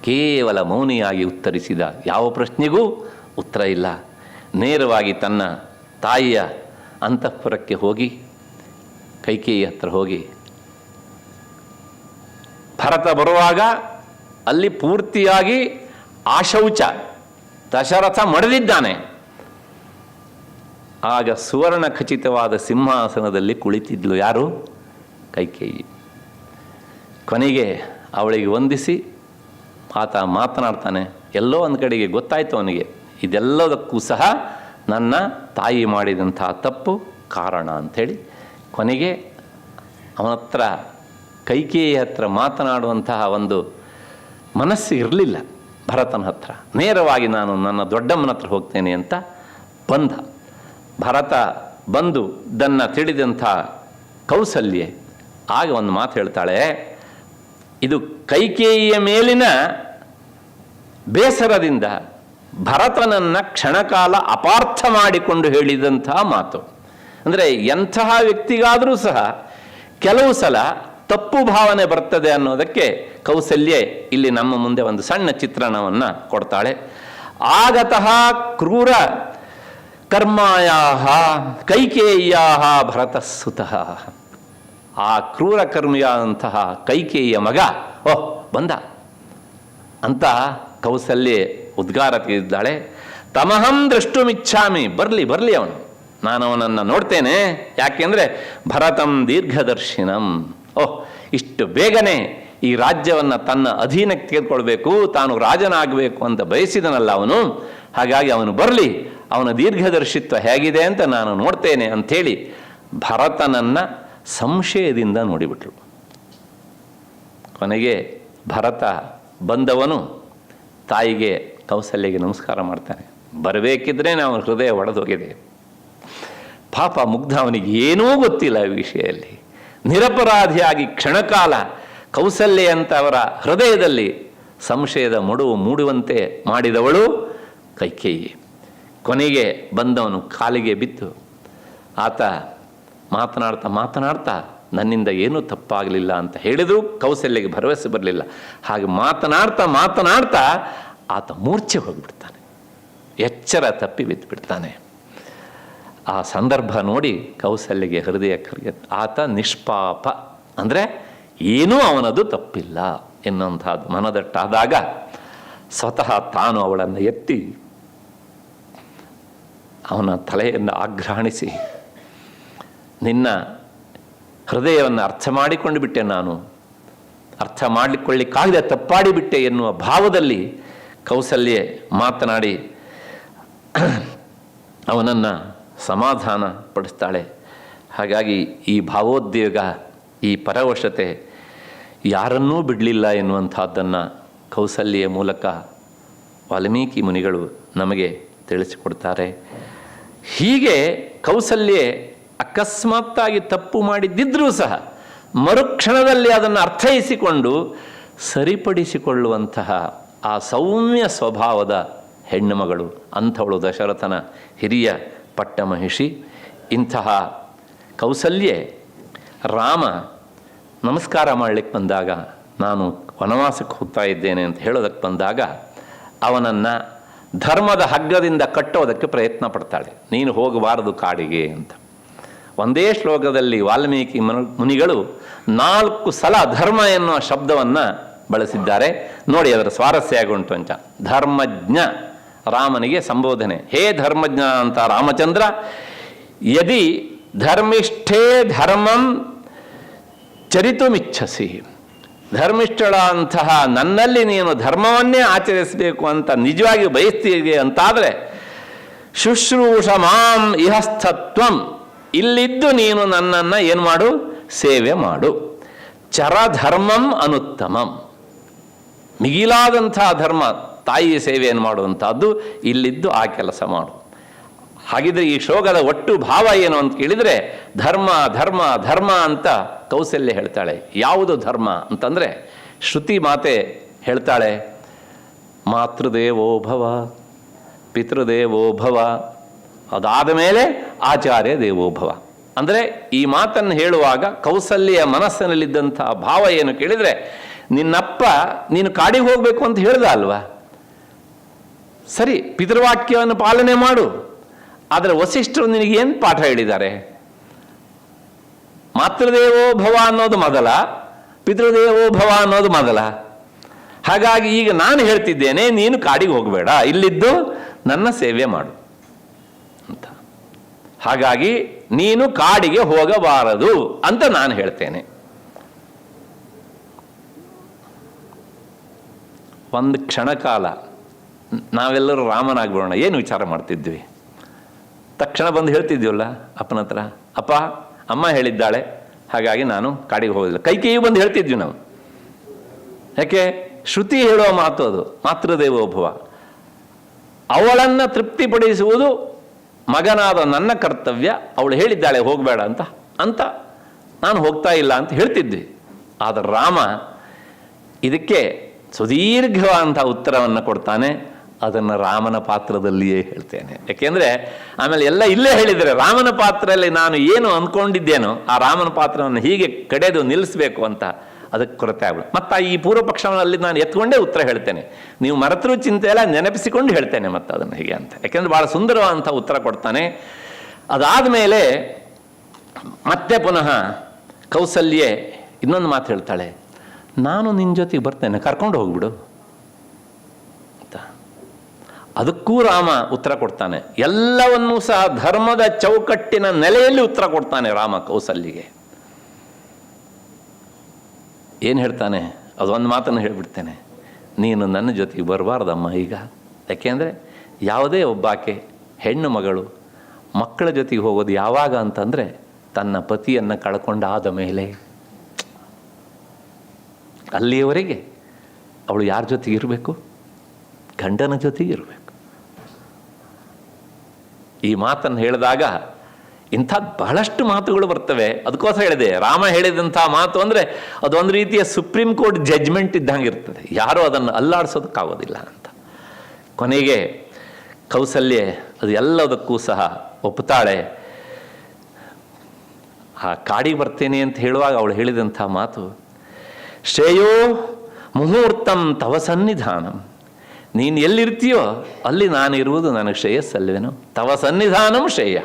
Speaker 1: ಕೇವಲ ಮೌನಿಯಾಗಿ ಉತ್ತರಿಸಿದ, ಯಾವ ಪ್ರಶ್ನೆಗೂ ಉತ್ತರ ಇಲ್ಲ. ನೇರವಾಗಿ ತನ್ನ ತಾಯಿಯ ಅಂತಃಪುರಕ್ಕೆ ಹೋಗಿ ಕೈಕೇಯಿ ಹತ್ರ ಹೋಗಿ, ಭರತ ಬರುವಾಗ ಅಲ್ಲಿ ಪೂರ್ತಿಯಾಗಿ ಆಶೌಚ ದಶರಥ ಮಡದಿದ್ದಾನೆ. ಆಗ ಸುವರ್ಣ ಖಚಿತವಾದ ಸಿಂಹಾಸನದಲ್ಲಿ ಕುಳಿತಿದ್ಲು ಯಾರು? ಕೈಕೇಯಿ. ಕೊನೆಗೆ ಅವಳಿಗೆ ವಂದಿಸಿ ಆತ ಮಾತನಾಡ್ತಾನೆ. ಎಲ್ಲೋ ಒಂದು ಕಡೆಗೆ ಗೊತ್ತಾಯಿತು ಅವನಿಗೆ, ಇದೆಲ್ಲದಕ್ಕೂ ಸಹ ನನ್ನ ತಾಯಿ ಮಾಡಿದಂಥ ತಪ್ಪು ಕಾರಣ ಅಂಥೇಳಿ. ಕೊನೆಗೆ ಅವನ ಹತ್ರ ಕೈಕೇಯಿ ಹತ್ರ ಮಾತನಾಡುವಂತಹ ಒಂದು ಮನಸ್ಸು ಇರಲಿಲ್ಲ ಭರತನ ಹತ್ರ. ನೇರವಾಗಿ ನಾನು ನನ್ನ ದೊಡ್ಡಮ್ಮನ ಹತ್ರ ಹೋಗ್ತೇನೆ ಅಂತ ಬಂದ. ಭರತ ಬಂದು ಇದನ್ನು ತಿಳಿದಂಥ ಕೌಸಲ್ಯೆ ಆಗ ಒಂದು ಮಾತು ಹೇಳ್ತಾಳೆ, ಇದು ಕೈಕೇಯಿಯ ಮೇಲಿನ ಬೇಸರದಿಂದ ಭರತನನ್ನು ಕ್ಷಣಕಾಲ ಅಪಾರ್ಥ ಮಾಡಿಕೊಂಡು ಹೇಳಿದಂತಹ ಮಾತು. ಅಂದರೆ ಎಂತಹ ವ್ಯಕ್ತಿಗಾದರೂ ಸಹ ಕೆಲವು ಸಲ ತಪ್ಪು ಭಾವನೆ ಬರ್ತದೆ ಅನ್ನೋದಕ್ಕೆ ಕೌಸಲ್ಯೆ ಇಲ್ಲಿ ನಮ್ಮ ಮುಂದೆ ಒಂದು ಸಣ್ಣ ಚಿತ್ರಣವನ್ನು ಕೊಡ್ತಾಳೆ. ಆಗತಃ ಕ್ರೂರ ಕರ್ಮಾಯಾಹ ಕೈಕೇಯ್ಯಾಹ ಭರತಸುತಃ. ಆ ಕ್ರೂರ ಕರ್ಮಿಯಾದಂತಹ ಕೈಕೇಯಿಯ ಮಗ ಬಂದ ಅಂತ ಕೌಸಲ್ಯೆ ಉದ್ಗಾರ ತೆಗೆದಿದ್ದಾಳೆ. ತಮಹಂ ದ್ರಷ್ಟುಮಿಚ್ಛಾಮಿ, ಬರಲಿ ಅವನು, ನಾನು ಅವನನ್ನು ನೋಡ್ತೇನೆ. ಯಾಕೆಂದರೆ ಭರತಂ ದೀರ್ಘದರ್ಶಿನಂ, ಇಷ್ಟು ಬೇಗನೆ ಈ ರಾಜ್ಯವನ್ನು ತನ್ನ ಅಧೀನಕ್ಕೆ ತೆಗೆದುಕೊಳ್ಬೇಕು, ತಾನು ರಾಜನಾಗಬೇಕು ಅಂತ ಬಯಸಿದನಲ್ಲ ಅವನು. ಹಾಗಾಗಿ ಅವನು ಬರಲಿ, ಅವನ ದೀರ್ಘದರ್ಶಿತ್ವ ಹೇಗಿದೆ ಅಂತ ನಾನು ನೋಡ್ತೇನೆ ಅಂಥೇಳಿ ಭರತನನ್ನು ಸಂಶಯದಿಂದ ನೋಡಿಬಿಟ್ರು. ಕೊನೆಗೆ ಭರತ ಬಂದವನು ತಾಯಿಗೆ ಕೌಸಲ್ಯಗೆ ನಮಸ್ಕಾರ ಮಾಡ್ತಾನೆ. ಬರಬೇಕಿದ್ರೆ ಅವನ ಹೃದಯ ಒಡೆದೋಗಿದೆ. ಪಾಪ ಮುಗ್ಧ, ಅವನಿಗೆ ಏನೂ ಗೊತ್ತಿಲ್ಲ ಈ ವಿಷಯದಲ್ಲಿ. ನಿರಪರಾಧಿಯಾಗಿ ಕ್ಷಣಕಾಲ ಕೌಸಲ್ಯ ಅಂತ ಅವರ ಹೃದಯದಲ್ಲಿ ಸಂಶಯದ ಮಡುವು ಮೂಡುವಂತೆ ಮಾಡಿದವಳು ಕೈಕೇಯಿ. ಕೊನೆಗೆ ಬಂದವನು ಕಾಲಿಗೆ ಬಿದ್ದು ಆತ ಮಾತನಾಡ್ತಾ ನನ್ನಿಂದ ಏನೂ ತಪ್ಪಾಗಲಿಲ್ಲ ಅಂತ ಹೇಳಿದರೂ ಕೌಸಲ್ಯಗೆ ಭರವಸೆ ಬರಲಿಲ್ಲ. ಹಾಗೆ ಮಾತನಾಡ್ತಾ ಆತ ಮೂರ್ಛೆ ಹೋಗಿಬಿಡ್ತಾನೆ, ಎಚ್ಚರ ತಪ್ಪಿ ಬಿದ್ದುಬಿಡ್ತಾನೆ. ಆ ಸಂದರ್ಭ ನೋಡಿ ಕೌಸಲ್ಯಗೆ ಹೃದಯ ಆತ ನಿಷ್ಪಾಪ, ಅಂದರೆ ಏನೂ ಅವನದು ತಪ್ಪಿಲ್ಲ ಎನ್ನುವಂಥದ್ದು ಮನದಟ್ಟಾದಾಗ ಸ್ವತಃ ತಾನು ಅವಳನ್ನು ಎತ್ತಿ ಅವನ ತಲೆಯನ್ನು ಆಗ್ರಹಣಿಸಿ, ನಿನ್ನ ಹೃದಯವನ್ನು ಅರ್ಥ ಮಾಡಿಕೊಂಡು ಬಿಟ್ಟೆ, ನಾನು ಅರ್ಥ ಮಾಡಿಕೊಳ್ಳಿಕ್ಕಾಗದೆ ತಪ್ಪಾಡಿಬಿಟ್ಟೆ ಎನ್ನುವ ಭಾವದಲ್ಲಿ ಕೌಸಲ್ಯೆ ಮಾತನಾಡಿ ಅವನನ್ನು ಸಮಾಧಾನ ಪಡಿಸ್ತಾಳೆ. ಹಾಗಾಗಿ ಈ ಭಾವೋದ್ವೇಗ, ಈ ಪರವಶತೆ ಯಾರನ್ನೂ ಬಿಡಲಿಲ್ಲ ಎನ್ನುವಂಥದ್ದನ್ನು ಕೌಸಲ್ಯೆಯ ಮೂಲಕ ವಾಲ್ಮೀಕಿ ಮುನಿಗಳು ನಮಗೆ ತಿಳಿಸಿಕೊಡ್ತಾರೆ. ಹೀಗೆ ಕೌಸಲ್ಯೆ ಅಕಸ್ಮಾತ್ತಾಗಿ ತಪ್ಪು ಮಾಡಿದ್ದಿದ್ರೂ ಸಹ ಮರುಕ್ಷಣದಲ್ಲಿ ಅದನ್ನು ಅರ್ಥೈಸಿಕೊಂಡು ಸರಿಪಡಿಸಿಕೊಳ್ಳುವಂತಹ ಆ ಸೌಮ್ಯ ಸ್ವಭಾವದ ಹೆಣ್ಣು ಮಗಳು ಅಂಥವಳು ದಶರಥನ ಹಿರಿಯ ಪಟ್ಟಮಹಿಷಿ. ಇಂತಹ ಕೌಸಲ್ಯೆ ರಾಮ ನಮಸ್ಕಾರ ಮಾಡಲಿಕ್ಕೆ ಬಂದಾಗ, ನಾನು ವನವಾಸಕ್ಕೆ ಹೋಗ್ತಾ ಇದ್ದೇನೆ ಅಂತ ಹೇಳೋದಕ್ಕೆ ಬಂದಾಗ ಅವನನ್ನು ಧರ್ಮದ ಹಗ್ಗದಿಂದ ಕಟ್ಟೋದಕ್ಕೆ ಪ್ರಯತ್ನ ಪಡ್ತಾಳೆ. ನೀನು ಹೋಗಬಾರದು ಕಾಡಿಗೆ ಅಂತ. ಒಂದೇ ಶ್ಲೋಕದಲ್ಲಿ ವಾಲ್ಮೀಕಿ ಮುನಿಗಳು 4 ಸಲ ಧರ್ಮ ಎನ್ನುವ ಶಬ್ದವನ್ನು ಬಳಸಿದ್ದಾರೆ. ನೋಡಿ ಅದರ ಸ್ವಾರಸ್ಯ ಆಗುಂಟು ಅಂತ. ಧರ್ಮಜ್ಞ ರಾಮನಿಗೆ ಸಂಬೋಧನೆ. ಹೇ ಧರ್ಮಜ್ಞ ಅಂತ ರಾಮಚಂದ್ರ, ಯದಿ ಧರ್ಮಿಷ್ಠೇ ಧರ್ಮಂ ಚರಿತುಮಿಚ್ಛಸಿ, ಧರ್ಮಿಷ್ಠಳ ಅಂತಹ ನನ್ನಲ್ಲಿ ನೀನು ಧರ್ಮವನ್ನೇ ಆಚರಿಸಬೇಕು ಅಂತ ನಿಜವಾಗಿ ಬಯಸ್ತೀವಿ ಅಂತಾದರೆ ಶುಶ್ರೂಷ ಮಾಂ ಇಹಸ್ಥತ್ವಂ, ಇಲ್ಲಿದ್ದು ನೀನು ನನ್ನನ್ನು ಏನು ಮಾಡು, ಸೇವೆ ಮಾಡು. ಚರಧರ್ಮಂ ಅನುತ್ತಮಂ, ಮಿಗಿಲಾದಂತಹ ಧರ್ಮ ತಾಯಿಯ ಸೇವೆಯನ್ನು ಮಾಡುವಂಥದ್ದು, ಇಲ್ಲಿದ್ದು ಆ ಕೆಲಸ ಮಾಡು. ಹಾಗಿದ್ರೆ ಈ ಶ್ಲೋಕದ ಒಟ್ಟು ಭಾವ ಏನು ಅಂತ ಕೇಳಿದರೆ ಧರ್ಮ ಧರ್ಮ ಧರ್ಮ ಅಂತ ಕೌಸಲ್ಯ ಹೇಳ್ತಾಳೆ. ಯಾವುದು ಧರ್ಮ ಅಂತಂದರೆ ಶ್ರುತಿ ಮಾತೆ ಹೇಳ್ತಾಳೆ, ಮಾತೃದೇವೋ ಭವ ಪಿತೃದೇವೋ ಭವ, ಅದಾದ ಮೇಲೆ ಆಚಾರ್ಯ ದೇವೋಭವ. ಅಂದರೆ ಈ ಮಾತನ್ನು ಹೇಳುವಾಗ ಕೌಸಲ್ಯ ಮನಸ್ಸಿನಲ್ಲಿದ್ದಂಥ ಭಾವ ಏನು ಕೇಳಿದರೆ, ನಿನ್ನಪ್ಪ ನೀನು ಕಾಡಿಗೆ ಹೋಗಬೇಕು ಅಂತ ಹೇಳ್ದ ಅಲ್ವಾ, ಸರಿ ಪಿತೃವಾಕ್ಯವನ್ನು ಪಾಲನೆ ಮಾಡು. ಆದರೆ ವಸಿಷ್ಠರು ನಿನಗೇನು ಪಾಠ ಹೇಳಿದ್ದಾರೆ? ಮಾತೃದೇವೋ ಭವ ಅನ್ನೋದು ಮೊದಲ, ಪಿತೃದೇವೋ ಭವ ಅನ್ನೋದು ಮೊದಲ. ಹಾಗಾಗಿ ಈಗ ನಾನು ಹೇಳ್ತಿದ್ದೇನೆ, ನೀನು ಕಾಡಿಗೆ ಹೋಗಬೇಡ, ಇಲ್ಲಿದ್ದು ನನ್ನ ಸೇವೆ ಮಾಡು ಅಂತ. ಹಾಗಾಗಿ ನೀನು ಕಾಡಿಗೆ ಹೋಗಬಾರದು ಅಂತ ನಾನು ಹೇಳ್ತೇನೆ. ಒಂದು ಕ್ಷಣಕಾಲ ನಾವೆಲ್ಲರೂ ರಾಮನಾಗ್ಬಿಡೋಣ ಏನು ವಿಚಾರ ಮಾಡ್ತಿದ್ವಿ? ತಕ್ಷಣ ಬಂದು ಹೇಳ್ತಿದ್ವಲ್ಲ ಅಪ್ಪನ ಹತ್ರ, ಅಪ್ಪ ಅಮ್ಮ ಹೇಳಿದ್ದಾಳೆ ಹಾಗಾಗಿ ನಾನು ಕಾಡಿಗೆ ಹೋಗೋದಿಲ್ಲ. ಕೈಕೇಯಿ ಬಂದು ಹೇಳ್ತಿದ್ವಿ ನಾವು. ಯಾಕೆ? ಶ್ರುತಿ ಹೇಳುವ ಮಾತು ಅದು, ಮಾತೃದೇವೋಭವ. ಅವಳನ್ನು ತೃಪ್ತಿಪಡಿಸುವುದು ಮಗನಾದ ನನ್ನ ಕರ್ತವ್ಯ. ಅವಳು ಹೇಳಿದ್ದಾಳೆ ಹೋಗಬೇಡ ಅಂತ ನಾನು ಹೋಗ್ತಾ ಇಲ್ಲ ಅಂತ ಹೇಳ್ತಿದ್ವಿ. ಆದರೆ ರಾಮ ಇದಕ್ಕೆ ಸುದೀರ್ಘವಾದಂಥ ಉತ್ತರವನ್ನು ಕೊಡ್ತಾನೆ. ಅದನ್ನು ರಾಮನ ಪಾತ್ರದಲ್ಲಿಯೇ ಹೇಳ್ತೇನೆ. ಯಾಕೆಂದರೆ ಆಮೇಲೆ ಎಲ್ಲ ಇಲ್ಲೇ ಹೇಳಿದರೆ ರಾಮನ ಪಾತ್ರದಲ್ಲಿ ನಾನು ಏನು ಅಂದ್ಕೊಂಡಿದ್ದೇನೋ ಆ ರಾಮನ ಪಾತ್ರವನ್ನು ಹೀಗೆ ಕಡೆದು ನಿಲ್ಲಿಸಬೇಕು ಅಂತ ಅದಕ್ಕೆ ಕೊರತೆ ಆಗ್ಬಿಡು. ಮತ್ತು ಈ ಪೂರ್ವ ಪಕ್ಷದಲ್ಲಿ ನಾನು ಎತ್ಕೊಂಡೇ ಉತ್ತರ ಹೇಳ್ತೇನೆ. ನೀವು ಮರೆತರೂ ಚಿಂತೆ ಎಲ್ಲ ನೆನಪಿಸಿಕೊಂಡು ಹೇಳ್ತೇನೆ ಮತ್ತು ಅದನ್ನು ಹೀಗೆ ಅಂತ. ಯಾಕೆಂದರೆ ಭಾಳ ಸುಂದರವಾದಂಥ ಉತ್ತರ ಕೊಡ್ತಾನೆ. ಅದಾದ ಮೇಲೆ ಮತ್ತೆ ಪುನಃ ಕೌಸಲ್ಯೆ ಇನ್ನೊಂದು ಮಾತು ಹೇಳ್ತಾಳೆ, ನಾನು ನಿನ್ನ ಜೊತೆಗೆ ಬರ್ತೇನೆ, ಕರ್ಕೊಂಡು ಹೋಗ್ಬಿಡು ಅಂತ. ಅದಕ್ಕೂ ರಾಮ ಉತ್ತರ ಕೊಡ್ತಾನೆ. ಎಲ್ಲವನ್ನೂ ಸಹ ಧರ್ಮದ ಚೌಕಟ್ಟಿನ ನೆಲೆಯಲ್ಲಿ ಉತ್ತರ ಕೊಡ್ತಾನೆ ರಾಮ ಕೌಸಲ್ಯಗೆ. ಏನು ಹೇಳ್ತಾನೆ? ಅದೊಂದು ಮಾತನ್ನು ಹೇಳಿಬಿಡ್ತೇನೆ, ನೀನು ನನ್ನ ಜೊತೆಗೆ ಬರಬಾರ್ದಮ್ಮ ಈಗ. ಯಾಕೆಂದರೆ ಯಾವುದೇ ಒಬ್ಬಾಕೆ ಹೆಣ್ಣು ಮಗಳು ಮಕ್ಕಳ ಜೊತೆಗೆ ಹೋಗೋದು ಯಾವಾಗ ಅಂತಂದರೆ ತನ್ನ ಪತಿಯನ್ನು ಕಳ್ಕೊಂಡಾದ ಮೇಲೆ. ಅಲ್ಲಿಯವರೆಗೆ ಅವಳು ಯಾರ ಜೊತೆಗೆ ಇರಬೇಕು? ಗಂಡನ ಜೊತೆಗೆ ಇರಬೇಕು. ಈ ಮಾತನ್ನು ಹೇಳಿದಾಗ ಇಂಥ ಬಹಳಷ್ಟು ಮಾತುಗಳು ಬರ್ತವೆ. ಅದಕ್ಕೋಸ್ಕರ ಹೇಳಿದೆ, ರಾಮ ಹೇಳಿದಂಥ ಮಾತು ಅಂದರೆ ಅದೊಂದು ರೀತಿಯ ಸುಪ್ರೀಂ ಕೋರ್ಟ್ ಜಡ್ಜ್ಮೆಂಟ್ ಇದ್ದಂಗೆ ಇರ್ತದೆ. ಯಾರೂ ಅದನ್ನು ಅಲ್ಲಾಡಿಸೋದಕ್ಕಾಗೋದಿಲ್ಲ ಅಂತ. ಕೊನೆಗೆ ಕೌಸಲ್ಯೆ ಅದು ಎಲ್ಲದಕ್ಕೂ ಸಹ ಒಪ್ಪುತ್ತಾಳೆ. ಆ ಕಾಡಿಗೆ ಬರ್ತೇನೆ ಅಂತ ಹೇಳುವಾಗ ಅವಳು ಹೇಳಿದಂಥ ಮಾತು, ಶ್ರೇಯೋ ಮುಹೂರ್ತಂ ತವ ಸನ್ನಿಧಾನಂ. ನೀನು ಎಲ್ಲಿರ್ತೀಯೋ ಅಲ್ಲಿ ನಾನಿರುವುದು ನನಗೆ ಶ್ರೇಯಸ್ಸಲ್ವೇನೋ. ತವ ಸನ್ನಿಧಾನಂ ಶ್ರೇಯ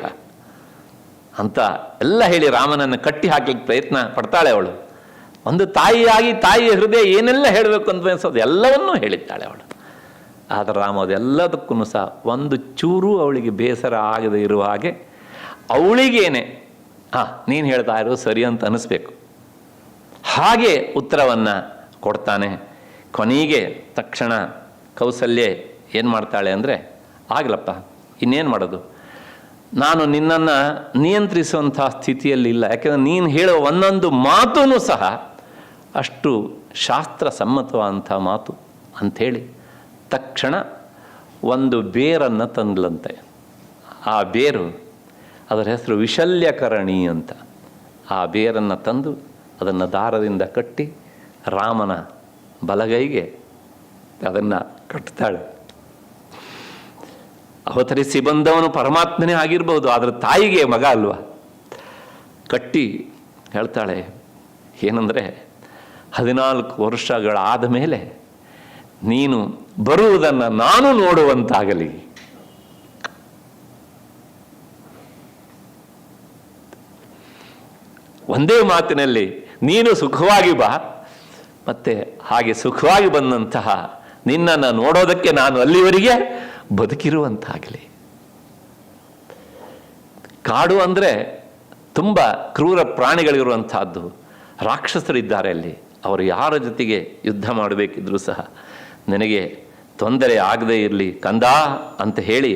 Speaker 1: ಅಂತ ಎಲ್ಲ ಹೇಳಿ ರಾಮನನ್ನು ಕಟ್ಟಿ ಹಾಕಲಿಕ್ಕೆ ಪ್ರಯತ್ನ ಪಡ್ತಾಳೆ ಅವಳು. ಒಂದು ತಾಯಿಯಾಗಿ ತಾಯಿಯ ಹೃದಯ ಏನೆಲ್ಲ ಹೇಳಬೇಕು ಅಂತ ಅನಿಸೋದು ಎಲ್ಲವನ್ನೂ ಹೇಳಿದ್ದಾಳೆ ಅವಳು. ಆದರೆ ರಾಮ ಅದೆಲ್ಲದಕ್ಕೂ ಸಹ ಒಂದು ಚೂರು ಅವಳಿಗೆ ಬೇಸರ ಆಗದೆ ಇರುವ ಹಾಗೆ ಅವಳಿಗೇನೆ ನೀನು ಹೇಳ್ತಾ ಇರೋ ಸರಿ ಅಂತ ಅನ್ನಿಸ್ಬೇಕು ಹಾಗೆ ಉತ್ತರವನ್ನು ಕೊಡ್ತಾನೆ. ಕೊನೆಗೆ ತಕ್ಷಣ ಕೌಸಲ್ಯೆ ಏನು ಮಾಡ್ತಾಳೆ ಅಂದರೆ, ಆಗಲಪ್ಪ ಇನ್ನೇನು ಮಾಡೋದು, ನಾನು ನಿನ್ನನ್ನು ನಿಯಂತ್ರಿಸುವಂಥ ಸ್ಥಿತಿಯಲ್ಲಿ ಇಲ್ಲ. ಯಾಕೆಂದರೆ ನೀನು ಹೇಳೋ ಒಂದೊಂದು ಮಾತೂ ಸಹ ಅಷ್ಟು ಶಾಸ್ತ್ರ ಸಮ್ಮತವಾದಂಥ ಮಾತು ಅಂಥೇಳಿ ತಕ್ಷಣ ಒಂದು ಬೇರನ್ನು ತಂದ್ಲಂತೆ. ಆ ಬೇರು ಅದರ ಹೆಸರು ವಿಶಲ್ಯಕರಣಿ ಅಂತ. ಆ ಬೇರನ್ನು ತಂದು ಅದನ್ನು ದಾರದಿಂದ ಕಟ್ಟಿ ರಾಮನ ಬಲಗೈಗೆ ಅದನ್ನು ಕಟ್ತಾಳೆ. ಅವತರಿಸಿ ಬಂದವನು ಪರಮಾತ್ಮನೇ ಆಗಿರ್ಬೋದು, ಆದರೆ ತಾಯಿಗೆ ಮಗ ಅಲ್ವಾ. ಕಟ್ಟಿ ಹೇಳ್ತಾಳೆ ಏನಂದರೆ, 14 ವರ್ಷಗಳಾದ ಮೇಲೆ ನೀನು ಬರುವುದನ್ನು ನಾನು ನೋಡುವಂತಾಗಲಿ. ಒಂದೇ ಮಾತಿನಲ್ಲಿ ನೀನು ಸುಖವಾಗಿ ಬಾ, ಮತ್ತೆ ಹಾಗೆ ಸುಖವಾಗಿ ಬಂದಂತಹ ನಿನ್ನನ್ನು ನೋಡೋದಕ್ಕೆ ನಾನು ಅಲ್ಲಿವರೆಗೆ ಬದುಕಿರುವಂತಾಗಲಿ. ಕಾಡು ಅಂದರೆ ತುಂಬ ಕ್ರೂರ ಪ್ರಾಣಿಗಳಿರುವಂತಹದ್ದು. ರಾಕ್ಷಸರಿದ್ದಾರೆ ಅಲ್ಲಿ. ಅವರು ಯಾರ ಜೊತೆಗೆ ಯುದ್ಧ ಮಾಡಬೇಕಿದ್ರೂ ಸಹ ನನಗೆ ತೊಂದರೆ ಆಗದೇ ಇರಲಿ ಕಂದ ಅಂತ ಹೇಳಿ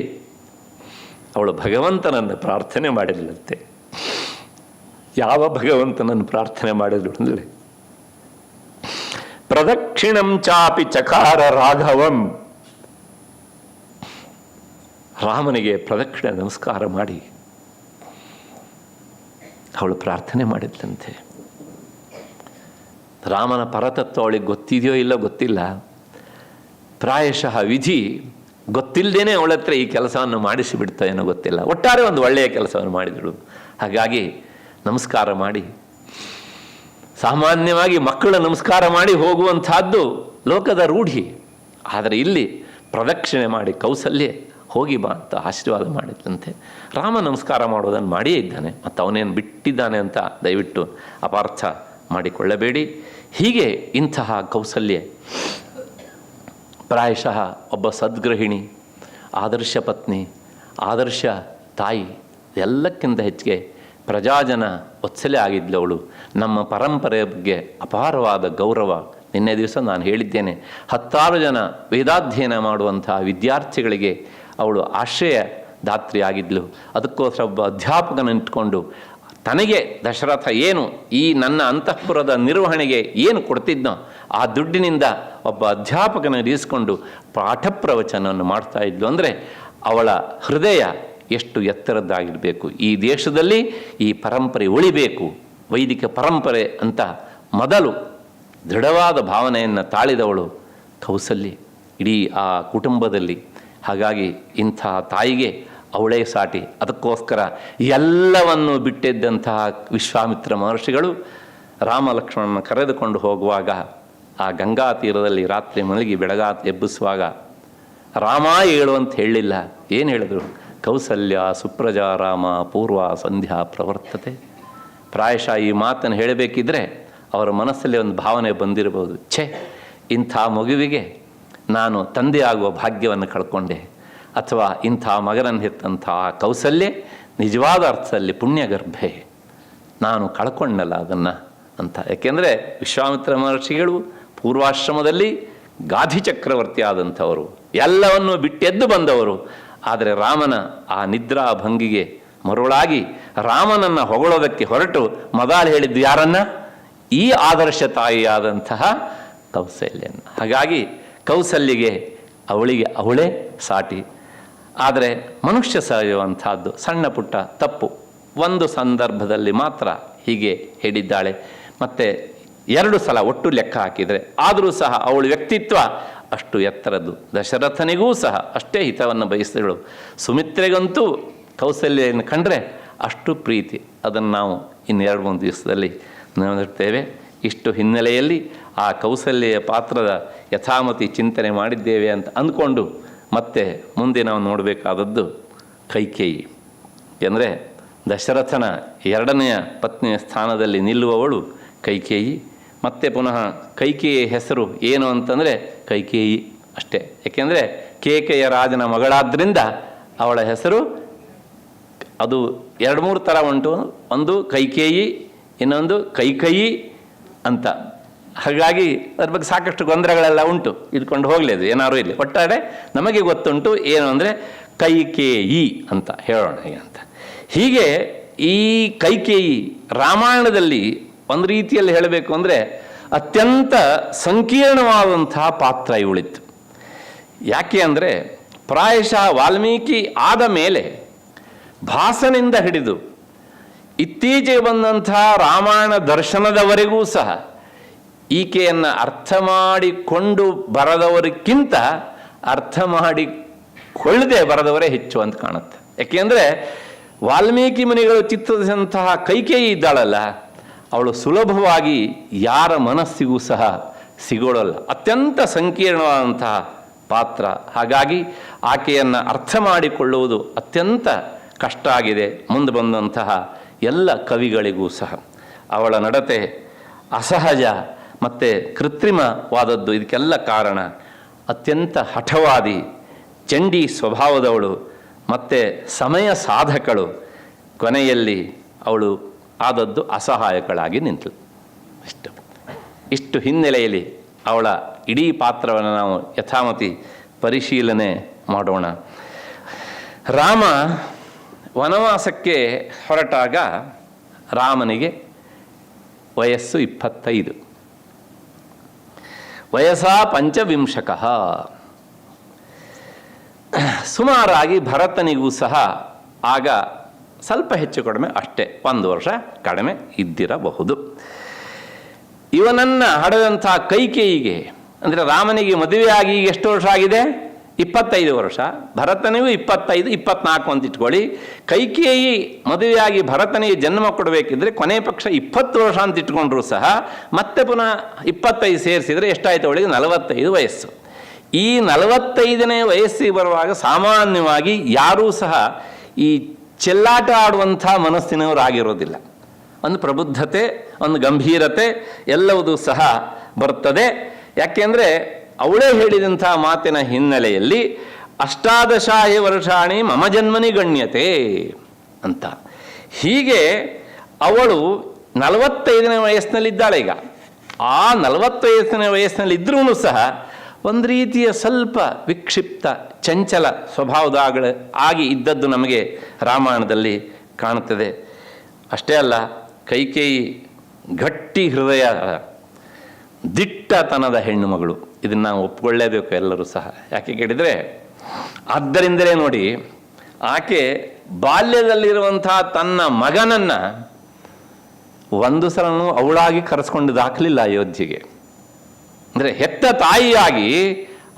Speaker 1: ಅವಳು ಭಗವಂತನನ್ನು ಪ್ರಾರ್ಥನೆ ಮಾಡಿರಲಂತೆ. ಯಾವ ಭಗವಂತನನ್ನು ಪ್ರಾರ್ಥನೆ ಮಾಡಿದ್ರು ಅಂದರೆ, ಪ್ರದಕ್ಷಿಣಂ ಚಾಪಿ ಚಕಾರ ರಾಘವಂ. ರಾಮನಿಗೆ ಪ್ರದಕ್ಷಿಣೆ ನಮಸ್ಕಾರ ಮಾಡಿ ಅವಳು ಪ್ರಾರ್ಥನೆ ಮಾಡಿದ್ಲಂತೆ. ರಾಮನ ಪರತತ್ವ ಅವಳಿಗೆ ಗೊತ್ತಿದೆಯೋ ಇಲ್ಲೋ ಗೊತ್ತಿಲ್ಲ. ಪ್ರಾಯಶಃ ವಿಧಿ ಗೊತ್ತಿಲ್ಲದೇನೆ ಅವಳ ಹತ್ರ ಈ ಕೆಲಸವನ್ನು ಮಾಡಿಸಿಬಿಡ್ತಾ ಏನೋ ಗೊತ್ತಿಲ್ಲ. ಒಟ್ಟಾರೆ ಒಂದು ಒಳ್ಳೆಯ ಕೆಲಸವನ್ನು ಮಾಡಿದಳು. ಹಾಗಾಗಿ ನಮಸ್ಕಾರ ಮಾಡಿ, ಸಾಮಾನ್ಯವಾಗಿ ಮಕ್ಕಳು ನಮಸ್ಕಾರ ಮಾಡಿ ಹೋಗುವಂತಹದ್ದು ಲೋಕದ ರೂಢಿ. ಆದರೆ ಇಲ್ಲಿ ಪ್ರದಕ್ಷಿಣೆ ಮಾಡಿ ಕೌಸಲ್ಯೆ ಹೋಗಿ ಬಾ ಅಂತ ಆಶೀರ್ವಾದ ಮಾಡಿದ್ದಂತೆ. ರಾಮ ನಮಸ್ಕಾರ ಮಾಡೋದನ್ನು ಮಾಡಿಯೇ ಇದ್ದಾನೆ, ಮತ್ತು ಅವನೇನು ಬಿಟ್ಟಿದ್ದಾನೆ ಅಂತ ದಯವಿಟ್ಟು ಅಪಾರ್ಥ ಮಾಡಿಕೊಳ್ಳಬೇಡಿ. ಹೀಗೆ ಇಂತಹ ಕೌಸಲ್ಯೆ ಪ್ರಾಯಶಃ ಒಬ್ಬ ಸದ್ಗೃಹಿಣಿ, ಆದರ್ಶ ಪತ್ನಿ, ಆದರ್ಶ ತಾಯಿ, ಎಲ್ಲಕ್ಕಿಂತ ಹೆಚ್ಚಿಗೆ ಪ್ರಜಾಜನ ಒತ್ಸಲೆ ಆಗಿದ್ಲು ಅವಳು. ನಮ್ಮ ಪರಂಪರೆಯ ಬಗ್ಗೆ ಅಪಾರವಾದ ಗೌರವ. ನಿನ್ನೆ ದಿವಸ ನಾನು ಹೇಳಿದ್ದೇನೆ, 10 ಜನ ವೇದಾಧ್ಯಯನ ಮಾಡುವಂತಹ ವಿದ್ಯಾರ್ಥಿಗಳಿಗೆ ಅವಳು ಆಶ್ರಯ ದಾತ್ರಿ ಆಗಿದ್ಲು. ಅದಕ್ಕೋಸ್ಕರ ಒಬ್ಬ ಅಧ್ಯಾಪಕನಿಟ್ಕೊಂಡು ತನಗೆ ದಶರಥ ಏನು ಈ ನನ್ನ ಅಂತಃಪುರದ ನಿರ್ವಹಣೆಗೆ ಏನು ಕೊಡ್ತಿದ್ನೋ ಆ ದುಡ್ಡಿನಿಂದ ಒಬ್ಬ ಅಧ್ಯಾಪಕನ ಇರಿಸಿಕೊಂಡು ಪಾಠ ಪ್ರವಚನವನ್ನು ಮಾಡ್ತಾ ಇದ್ಲು. ಅಂದರೆ ಅವಳ ಹೃದಯ ಎಷ್ಟು ಎತ್ತರದ್ದಾಗಿರಬೇಕು. ಈ ದೇಶದಲ್ಲಿ ಈ ಪರಂಪರೆ ಉಳಿಬೇಕು, ವೈದಿಕ ಪರಂಪರೆ ಅಂತ ಮೊದಲು ದೃಢವಾದ ಭಾವನೆಯನ್ನು ತಾಳಿದವಳು ಕೌಸಲ್ಯೆ ಇಡೀ ಆ ಕುಟುಂಬದಲ್ಲಿ. ಹಾಗಾಗಿ ಇಂಥ ತಾಯಿಗೆ ಅವಳೇ ಸಾಟಿ. ಅದಕ್ಕೋಸ್ಕರ ಎಲ್ಲವನ್ನು ಬಿಟ್ಟಿದ್ದಂತಹ ವಿಶ್ವಾಮಿತ್ರ ಮಹರ್ಷಿಗಳು ರಾಮ ಲಕ್ಷ್ಮಣನ ಕರೆದುಕೊಂಡು ಹೋಗುವಾಗ ಆ ಗಂಗಾ ತೀರದಲ್ಲಿ ರಾತ್ರಿ ಮಲಗಿ ಬೆಳಗಾತ್ ಎಬ್ಬಿಸುವಾಗ ರಾಮ ಹೇಳು ಅಂತ ಹೇಳಲಿಲ್ಲ. ಏನು ಹೇಳಿದ್ರು? ಕೌಸಲ್ಯ ಸುಪ್ರಜಾ ರಾಮ ಪೂರ್ವ ಸಂಧ್ಯಾ ಪ್ರವರ್ತತೆ. ಪ್ರಾಯಶಃ ಈ ಮಾತನ್ನು ಹೇಳಬೇಕಿದ್ರೆ ಅವರ ಮನಸ್ಸಲ್ಲಿ ಒಂದು ಭಾವನೆ ಬಂದಿರಬಹುದು, ಛೇ ಇಂಥ ಮಗುವಿಗೆ ನಾನು ತಂದೆ ಆಗುವ ಭಾಗ್ಯವನ್ನು ಕಳ್ಕೊಂಡೆ, ಅಥವಾ ಇಂಥ ಮಗನನ್ನು ಹೆತ್ತಂಥ ಕೌಸಲ್ಯೆ ನಿಜವಾದ ಅರ್ಥದಲ್ಲಿ ಪುಣ್ಯಗರ್ಭೆ, ನಾನು ಕಳ್ಕೊಂಡಲ್ಲ ಅದನ್ನು ಅಂತ. ಯಾಕೆಂದರೆ ವಿಶ್ವಾಮಿತ್ರ ಮಹರ್ಷಿಗಳು ಪೂರ್ವಾಶ್ರಮದಲ್ಲಿ ಗಾಧಿ ಚಕ್ರವರ್ತಿ ಆದಂಥವರು, ಎಲ್ಲವನ್ನು ಬಿಟ್ಟೆದ್ದು ಬಂದವರು. ಆದರೆ ರಾಮನ ಆ ನಿದ್ರಾ ಭಂಗಿಗೆ ಮರುಳಾಗಿ ರಾಮನನ್ನು ಹೊಗಳೋದಕ್ಕೆ ಹೊರಟು ಮೊದಲು ಹೇಳಿದ್ದು ಯಾರನ್ನ? ಈ ಆದರ್ಶ ತಾಯಿಯಾದಂತಹ ಕೌಸಲ್ಯನ. ಹಾಗಾಗಿ ಕೌಸಲ್ಯಗೆ ಅವಳಿಗೆ ಅವಳೇ ಸಾಟಿ. ಆದರೆ ಮನುಷ್ಯ ಸಹಜವಂಥದ್ದು ಸಣ್ಣ ಪುಟ್ಟ ತಪ್ಪು ಒಂದು ಸಂದರ್ಭದಲ್ಲಿ ಮಾತ್ರ ಹೀಗೆ ಹೇಳಿದ್ದಾಳೆ. ಮತ್ತು 2 ಸಲ ಒಟ್ಟು ಲೆಕ್ಕ ಹಾಕಿದರೆ ಆದರೂ ಸಹ ಅವಳ ವ್ಯಕ್ತಿತ್ವ ಅಷ್ಟು ಎತ್ತರದ್ದು. ದಶರಥನಿಗೂ ಸಹ ಅಷ್ಟೇ ಹಿತವನ್ನು ಬಯಸಿದಳು. ಸುಮಿತ್ರೆಗಂತೂ ಕೌಸಲ್ಯನ್ನು ಕಂಡ್ರೆ ಅಷ್ಟು ಪ್ರೀತಿ. ಅದನ್ನು ನಾವು ಇನ್ನು 2-3 ದಿವಸದಲ್ಲಿ ನೋಡುತ್ತೇವೆ. ಇಷ್ಟು ಹಿನ್ನೆಲೆಯಲ್ಲಿ ಆ ಕೌಸಲ್ಯೆಯ ಪಾತ್ರದ ಯಥಾಮತಿ ಚಿಂತನೆ ಮಾಡಿದ್ದೇವೆ ಅಂತ ಅಂದ್ಕೊಂಡು ಮತ್ತೆ ಮುಂದೆ ನಾವು ನೋಡಬೇಕಾದದ್ದು ಕೈಕೇಯಿ. ಏಕೆಂದರೆ ದಶರಥನ 2ನೆಯ ಪತ್ನಿಯ ಸ್ಥಾನದಲ್ಲಿ ನಿಲ್ಲುವವಳು ಕೈಕೇಯಿ. ಮತ್ತೆ ಪುನಃ ಕೈಕೇಯಿಯ ಹೆಸರು ಏನು ಅಂತಂದರೆ ಕೈಕೇಯಿ ಅಷ್ಟೇ. ಏಕೆಂದರೆ ಕೇಕೆಯ ರಾಜನ ಮಗಳಾದ್ದರಿಂದ ಅವಳ ಹೆಸರು ಅದು 2-3 ಥರ ಉಂಟು. ಒಂದು ಕೈಕೇಯಿ, ಇನ್ನೊಂದು ಕೈಕೇಯಿ ಅಂತ. ಹಾಗಾಗಿ ಅದ್ರ ಬಗ್ಗೆ ಸಾಕಷ್ಟು ಗೊಂದಲಗಳೆಲ್ಲ ಉಂಟು. ಇದ್ಕೊಂಡು ಹೋಗಲಿ, ಅದು ಏನಾರು ಇಲ್ಲಿ ಒಟ್ಟಾರೆ ನಮಗೆ ಗೊತ್ತುಂಟು ಏನು ಅಂದರೆ ಕೈಕೇಯಿ ಅಂತ ಹೇಳೋಣ ಅಂತ. ಹೀಗೆ ಈ ಕೈಕೇಯಿ ರಾಮಾಯಣದಲ್ಲಿ ಒಂದು ರೀತಿಯಲ್ಲಿ ಹೇಳಬೇಕು ಅಂದರೆ ಅತ್ಯಂತ ಸಂಕೀರ್ಣವಾದಂತಹ ಪಾತ್ರ ಇವಳಿತ್ತು. ಯಾಕೆ ಅಂದರೆ ಪ್ರಾಯಶಃ ವಾಲ್ಮೀಕಿ ಆದ ಮೇಲೆ ಭಾಸನಿಂದ ಹಿಡಿದು ಇತ್ತೀಚೆಗೆ ಬಂದಂತಹ ರಾಮಾಯಣ ದರ್ಶನದವರೆಗೂ ಸಹ ಈಕೆಯನ್ನು ಅರ್ಥ ಮಾಡಿಕೊಂಡು ಬರದವರಿಗಿಂತ ಅರ್ಥ ಮಾಡಿಕೊಳ್ಳದೆ ಬರದವರೇ ಹೆಚ್ಚು ಅಂತ ಕಾಣುತ್ತೆ. ಯಾಕೆಂದರೆ ವಾಲ್ಮೀಕಿ ಮುನಿಗಳು ಚಿತ್ರಿಸಿದಂತಹ ಕೈಕೇಯಿ ಇದ್ದಾಳಲ್ಲ, ಅವಳು ಸುಲಭವಾಗಿ ಯಾರ ಮನಸ್ಸಿಗೂ ಸಹ ಸಿಗೋಳಲ್ಲ. ಅತ್ಯಂತ ಸಂಕೀರ್ಣವಾದಂತಹ ಪಾತ್ರ. ಹಾಗಾಗಿ ಆಕೆಯನ್ನು ಅರ್ಥ ಮಾಡಿಕೊಳ್ಳುವುದು ಅತ್ಯಂತ ಕಷ್ಟ ಆಗಿದೆ ಮುಂದೆ ಬಂದಂತಹ ಎಲ್ಲ ಕವಿಗಳಿಗೂ ಸಹ. ಅವಳ ನಡತೆ ಅಸಹಜ ಮತ್ತು ಕೃತ್ರಿಮವಾದದ್ದು. ಇದಕ್ಕೆಲ್ಲ ಕಾರಣ ಅತ್ಯಂತ ಹಠವಾದಿ, ಚಂಡಿ ಸ್ವಭಾವದವಳು ಮತ್ತು ಸಮಯ ಸಾಧಕಳು. ಕೊನೆಯಲ್ಲಿ ಅವಳು ಆದದ್ದು ಅಸಹಾಯಕಳಾಗಿ ನಿಂತಳು. ಇಷ್ಟು ಹಿನ್ನೆಲೆಯಲ್ಲಿ ಅವಳ ಇಡೀ ಪಾತ್ರವನ್ನು ನಾವು ಯಥಾಮತಿ ಪರಿಶೀಲನೆ ಮಾಡೋಣ. ರಾಮ ವನವಾಸಕ್ಕೆ ಹೊರಟಾಗ ರಾಮನಿಗೆ ವಯಸ್ಸು 25, ವಯಸ್ಸಾ 25. ಸುಮಾರಾಗಿ ಭರತನಿಗೂ ಸಹ ಆಗ ಸ್ವಲ್ಪ ಹೆಚ್ಚು ಕಡಿಮೆ ಅಷ್ಟೇ, 1 ವರ್ಷ ಕಡಿಮೆ ಇದ್ದಿರಬಹುದು. ಇವನನ್ನು ಹಡೆದಂಥ ಕೈಕೇಯಿಗೆ ಅಂದರೆ ರಾಮನಿಗೆ ಮದುವೆಯಾಗಿ ಈಗ ಎಷ್ಟು ವರ್ಷ ಆಗಿದೆ? 25 ವರ್ಷ. ಭರತನಿಗೂ 25, 24 ಅಂತ ಇಟ್ಕೊಳ್ಳಿ. ಕೈಕೇಯಿ ಮದುವೆಯಾಗಿ ಭರತನಿಗೆ ಜನ್ಮ ಕೊಡಬೇಕಿದ್ರೆ ಕೊನೆ ಪಕ್ಷ 20 ವರ್ಷ ಅಂತ ಇಟ್ಕೊಂಡ್ರು ಸಹ ಮತ್ತೆ ಪುನಃ 25 ಸೇರಿಸಿದರೆ ಎಷ್ಟಾಯಿತು? ಅವಳಿಗೆ 45 ವಯಸ್ಸು. ಈ 45ನೇ ವಯಸ್ಸಿಗೆ ಬರುವಾಗ ಸಾಮಾನ್ಯವಾಗಿ ಯಾರೂ ಸಹ ಈ ಚೆಲ್ಲಾಟ ಆಡುವಂಥ ಮನಸ್ಸಿನವರಾಗಿರೋದಿಲ್ಲ. ಒಂದು ಪ್ರಬುದ್ಧತೆ, ಒಂದು ಗಂಭೀರತೆ ಎಲ್ಲವೂ ಸಹ ಬರ್ತದೆ. ಯಾಕೆಂದರೆ ಅವಳೇ ಹೇಳಿದಂಥ ಮಾತಿನ ಹಿನ್ನೆಲೆಯಲ್ಲಿ 18 ವರ್ಷಾಣಿ ಮಮ ಜನ್ಮನಿ ಗಣ್ಯತೆ ಅಂತ. ಹೀಗೆ ಅವಳು 45ನೇ ವಯಸ್ಸಿನಲ್ಲಿದ್ದಾಳೆ. ಈಗ ಆ 45ನೇ ವಯಸ್ಸಿನಲ್ಲಿದ್ದರೂ ಸಹ ಒಂದು ರೀತಿಯ ಸ್ವಲ್ಪ ವಿಕ್ಷಿಪ್ತ ಚಂಚಲ ಸ್ವಭಾವದ ಆಗಿ ಇದ್ದದ್ದು ನಮಗೆ ರಾಮಾಯಣದಲ್ಲಿ ಕಾಣುತ್ತದೆ. ಅಷ್ಟೇ ಅಲ್ಲ, ಕೈಕೇಯಿ ಗಟ್ಟಿ ಹೃದಯ, ದಿಟ್ಟತನದ ಹೆಣ್ಣು ಮಗಳು. ಇದನ್ನು ನಾವು ಒಪ್ಪಿಕೊಳ್ಳೇಬೇಕು ಎಲ್ಲರೂ ಸಹ. ಯಾಕೆ ಕೇಳಿದರೆ ಆದ್ದರಿಂದಲೇ ನೋಡಿ, ಆಕೆ ಬಾಲ್ಯದಲ್ಲಿರುವಂಥ ತನ್ನ ಮಗನನ್ನು ಒಂದು ಸಲನೂ ಅವಳಾಗಿ ಕರೆಸ್ಕೊಂಡು ದಾಖಲಿಲ್ಲ ಅಯೋಧ್ಯೆಗೆ. ಅಂದರೆ ಹೆತ್ತ ತಾಯಿಯಾಗಿ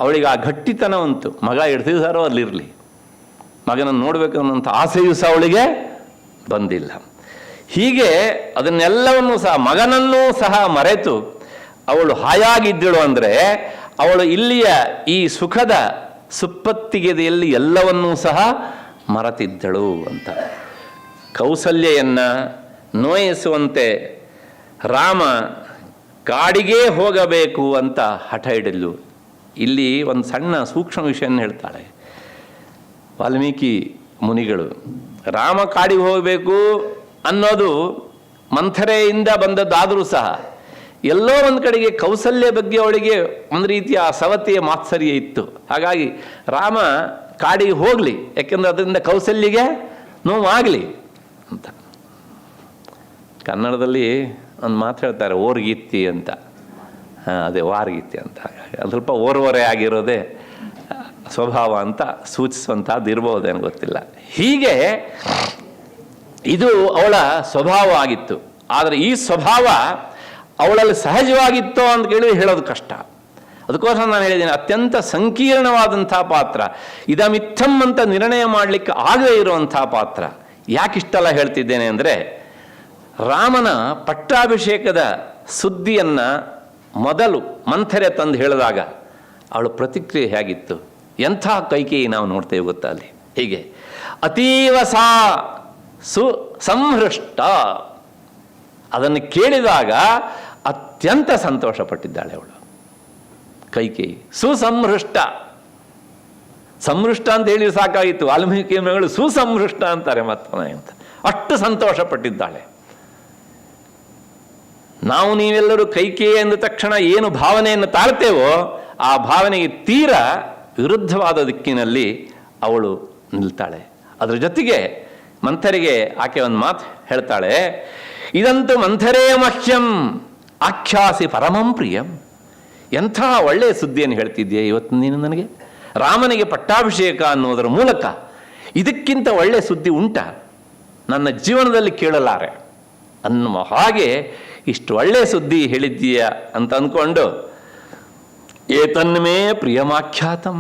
Speaker 1: ಅವಳಿಗೆ ಆ ಗಟ್ಟಿತನ ಉಂಟು. ಮಗ ಹಿಡ್ದಿದ್ದಾರೋ ಅಲ್ಲಿರಲಿ, ಮಗನನ್ನು ನೋಡಬೇಕು ಅನ್ನೋಂಥ ಆಸೆಯೂ ಸಹ ಅವಳಿಗೆ ಬಂದಿಲ್ಲ. ಹೀಗೆ ಅದನ್ನೆಲ್ಲವನ್ನೂ ಸಹ ಮಗನನ್ನೂ ಸಹ ಮರೆತು ಅವಳು ಹಾಯಾಗಿದ್ದಳು. ಅಂದರೆ ಅವಳು ಇಲ್ಲಿಯ ಈ ಸುಖದ ಸುಪ್ಪತ್ತಿಗೆದೆಯಲ್ಲಿ ಎಲ್ಲವನ್ನೂ ಸಹ ಮರೆತಿದ್ದಳು ಅಂತ. ಕೌಸಲ್ಯೆಯನ್ನು ನೋಯಿಸುವಂತೆ ರಾಮ ಕಾಡಿಗೆ ಹೋಗಬೇಕು ಅಂತ ಹಠ ಹಿಡಿದ್ಲು. ಇಲ್ಲಿ ಒಂದು ಸಣ್ಣ ಸೂಕ್ಷ್ಮ ವಿಷಯವನ್ನು ಹೇಳ್ತಾಳೆ ವಾಲ್ಮೀಕಿ ಮುನಿಗಳು. ರಾಮ ಕಾಡಿಗೆ ಹೋಗಬೇಕು ಅನ್ನೋದು ಮಂಥರೆಯಿಂದ ಬಂದದ್ದಾದರೂ ಸಹ ಎಲ್ಲೋ ಒಂದು ಕಡೆಗೆ ಕೌಸಲ್ಯ ಬಗ್ಗೆ ಅವಳಿಗೆ ಒಂದು ರೀತಿಯ ಸವತಿಯ ಮಾತ್ಸರ್ಯ ಇತ್ತು. ಹಾಗಾಗಿ ರಾಮ ಕಾಡಿಗೆ ಹೋಗಲಿ, ಯಾಕೆಂದರೆ ಅದರಿಂದ ಕೌಸಲ್ಯಗೆ ನೋವಾಗಲಿ ಅಂತ. ಕನ್ನಡದಲ್ಲಿ ಒಂದು ಮಾತು ಹೇಳ್ತಾರೆ, ಓರ್ಗೀತಿ ಅಂತ. ಅದೇ ವಾರ್ಗೀತಿ ಅಂತ. ಹಾಗಾಗಿ ಅದು ಸ್ವಲ್ಪ ಓರ್ವರೆ ಆಗಿರೋದೇ ಸ್ವಭಾವ ಅಂತ ಸೂಚಿಸುವಂಥದ್ದು ಇರ್ಬೋದೇನು ಗೊತ್ತಿಲ್ಲ. ಹೀಗೆ ಇದು ಅವಳ ಸ್ವಭಾವ ಆಗಿತ್ತು. ಆದರೆ ಈ ಸ್ವಭಾವ ಅವಳಲ್ಲಿ ಸಹಜವಾಗಿತ್ತೋ ಅಂತ ಕೇಳಿ ಹೇಳೋದು ಕಷ್ಟ. ಅದಕ್ಕೋಸ್ಕರ ನಾನು ಹೇಳಿದ್ದೀನಿ, ಅತ್ಯಂತ ಸಂಕೀರ್ಣವಾದಂಥ ಪಾತ್ರ, ಇದಮಿತ್ತಂ ಅಂತ ನಿರ್ಣಯ ಮಾಡಲಿಕ್ಕೆ ಆಗದೇ ಇರುವಂಥ ಪಾತ್ರ. ಯಾಕಿಷ್ಟೆಲ್ಲ ಹೇಳ್ತಿದ್ದೇನೆ ಅಂದರೆ, ರಾಮನ ಪಟ್ಟಾಭಿಷೇಕದ ಸುದ್ದಿಯನ್ನು ಮೊದಲು ಮಂಥರೆ ತಂದು ಹೇಳಿದಾಗ ಅವಳ ಪ್ರತಿಕ್ರಿಯೆ ಹೇಗಿತ್ತು, ಎಂಥ ಕೈಕೇಯಿ ನಾವು ನೋಡ್ತೇವೆ ಗೊತ್ತಾ ಅಲ್ಲಿ. ಹೀಗೆ ಅತೀವ ಸಾ ಸಂಹೃಷ್ಟ, ಅದನ್ನು ಕೇಳಿದಾಗ ಅತ್ಯಂತ ಸಂತೋಷಪಟ್ಟಿದ್ದಾಳೆ ಅವಳು ಕೈಕೇಯಿ. ಸುಸಂಹೃಷ್ಟ, ಸಂಹೃಷ್ಟ ಅಂತ ಹೇಳಿ ಸಾಕಾಗಿತ್ತು. ವಾಲ್ಮೀಕಿ ಮಗಳು ಸುಸಂಹೃಷ್ಟ ಅಂತಾರೆ ಮತ್ತೊಮ್ಮೆ ಅಂತ. ಅಷ್ಟು ಸಂತೋಷಪಟ್ಟಿದ್ದಾಳೆ. ನಾವು ನೀವೆಲ್ಲರೂ ಕೈಕೇಯಿ ಎಂದ ತಕ್ಷಣ ಏನು ಭಾವನೆಯನ್ನು ತಾಳ್ತೇವೋ ಆ ಭಾವನೆಗೆ ತೀರ ವಿರುದ್ಧವಾದ ದಿಕ್ಕಿನಲ್ಲಿ ಅವಳು ನಿಲ್ತಾಳೆ. ಅದರ ಜೊತೆಗೆ ಮಂಥರಿಗೆ ಆಕೆ ಒಂದು ಮಾತು ಹೇಳ್ತಾಳೆ, ಇದಂತೂ ಮಂಥರೇ ಮಹ್ಯಂ ಆಖ್ಯಾಸಿ ಪರಮಂ ಪ್ರಿಯಂ. ಎಂಥ ಒಳ್ಳೆಯ ಸುದ್ದಿಯನ್ನು ಹೇಳ್ತಿದ್ದೀಯ ಇವತ್ತು ನೀನು ನನಗೆ. ರಾಮನಿಗೆ ಪಟ್ಟಾಭಿಷೇಕ ಅನ್ನೋದರ ಮೂಲಕ ಇದಕ್ಕಿಂತ ಒಳ್ಳೆಯ ಸುದ್ದಿ ಉಂಟ? ನನ್ನ ಜೀವನದಲ್ಲಿ ಕೇಳಲಾರೆ ಅನ್ನುವ ಹಾಗೆ ಇಷ್ಟು ಒಳ್ಳೆಯ ಸುದ್ದಿ ಹೇಳಿದ್ದೀಯ ಅಂತ ಅಂದ್ಕೊಂಡು, ಏತನ್ಮೇ ಪ್ರಿಯಮಾಖ್ಯಾತಂ,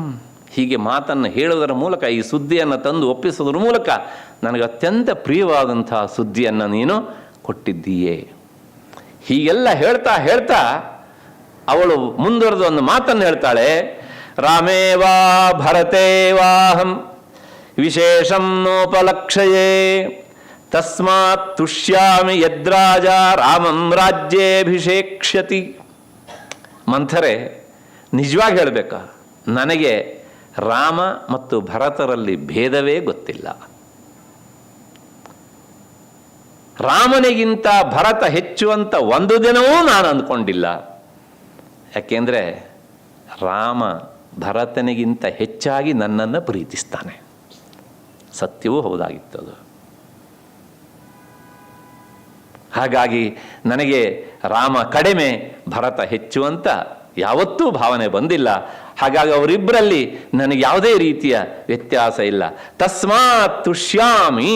Speaker 1: ಹೀಗೆ ಮಾತನ್ನು ಹೇಳುವುದರ ಮೂಲಕ, ಈ ಸುದ್ದಿಯನ್ನು ತಂದು ಒಪ್ಪಿಸೋದ್ರ ಮೂಲಕ ನನಗೆ ಅತ್ಯಂತ ಪ್ರಿಯವಾದಂಥ ಸುದ್ದಿಯನ್ನು ನೀನು ಕೊಟ್ಟಿದ್ದೀಯೇ. ಹೀಗೆಲ್ಲ ಹೇಳ್ತಾ ಹೇಳ್ತಾ ಅವಳು ಮುಂದುವರೆದು ಒಂದು ಮಾತನ್ನು ಹೇಳ್ತಾಳೆ, ರಾಮೇವಾ ಭರತೇವಾಹಂ ವಿಶೇಷಂ ನೋಪಲಕ್ಷಯೇ ತಸ್ಮಾತ್ ತುಷ್ಯಾಮಿ ಯದ್ರಾಜ ರಾಮಂ ರಾಜ್ಯೇಭಿಷೇಕ್ಷ್ಯತಿ. ಮಂಥರೆ, ನಿಜವಾಗಿ ಹೇಳಬೇಕಾ, ನನಗೆ ರಾಮ ಮತ್ತು ಭರತರಲ್ಲಿ ಭೇದವೇ ಗೊತ್ತಿಲ್ಲ. ರಾಮನಿಗಿಂತ ಭರತ ಹೆಚ್ಚು ಅಂತ ಒಂದು ದಿನವೂ ನಾನು ಅಂದ್ಕೊಂಡಿಲ್ಲ. ಯಾಕೆಂದರೆ ರಾಮ ಭರತನಿಗಿಂತ ಹೆಚ್ಚಾಗಿ ನನ್ನನ್ನು ಪ್ರೀತಿಸ್ತಾನೆ. ಸತ್ಯವೂ ಹೌದಾಗಿತ್ತು ಅದು. ಹಾಗಾಗಿ ನನಗೆ ರಾಮ ಕಡಿಮೆ ಭರತ ಹೆಚ್ಚು ಅಂತ ಯಾವತ್ತೂ ಭಾವನೆ ಬಂದಿಲ್ಲ. ಹಾಗಾಗಿ ಅವರಿಬ್ಬರಲ್ಲಿ ನನಗೆ ಯಾವುದೇ ರೀತಿಯ ವ್ಯತ್ಯಾಸ ಇಲ್ಲ. ತಸ್ಮಾತ್ ತುಷ್ಯಾಮಿ,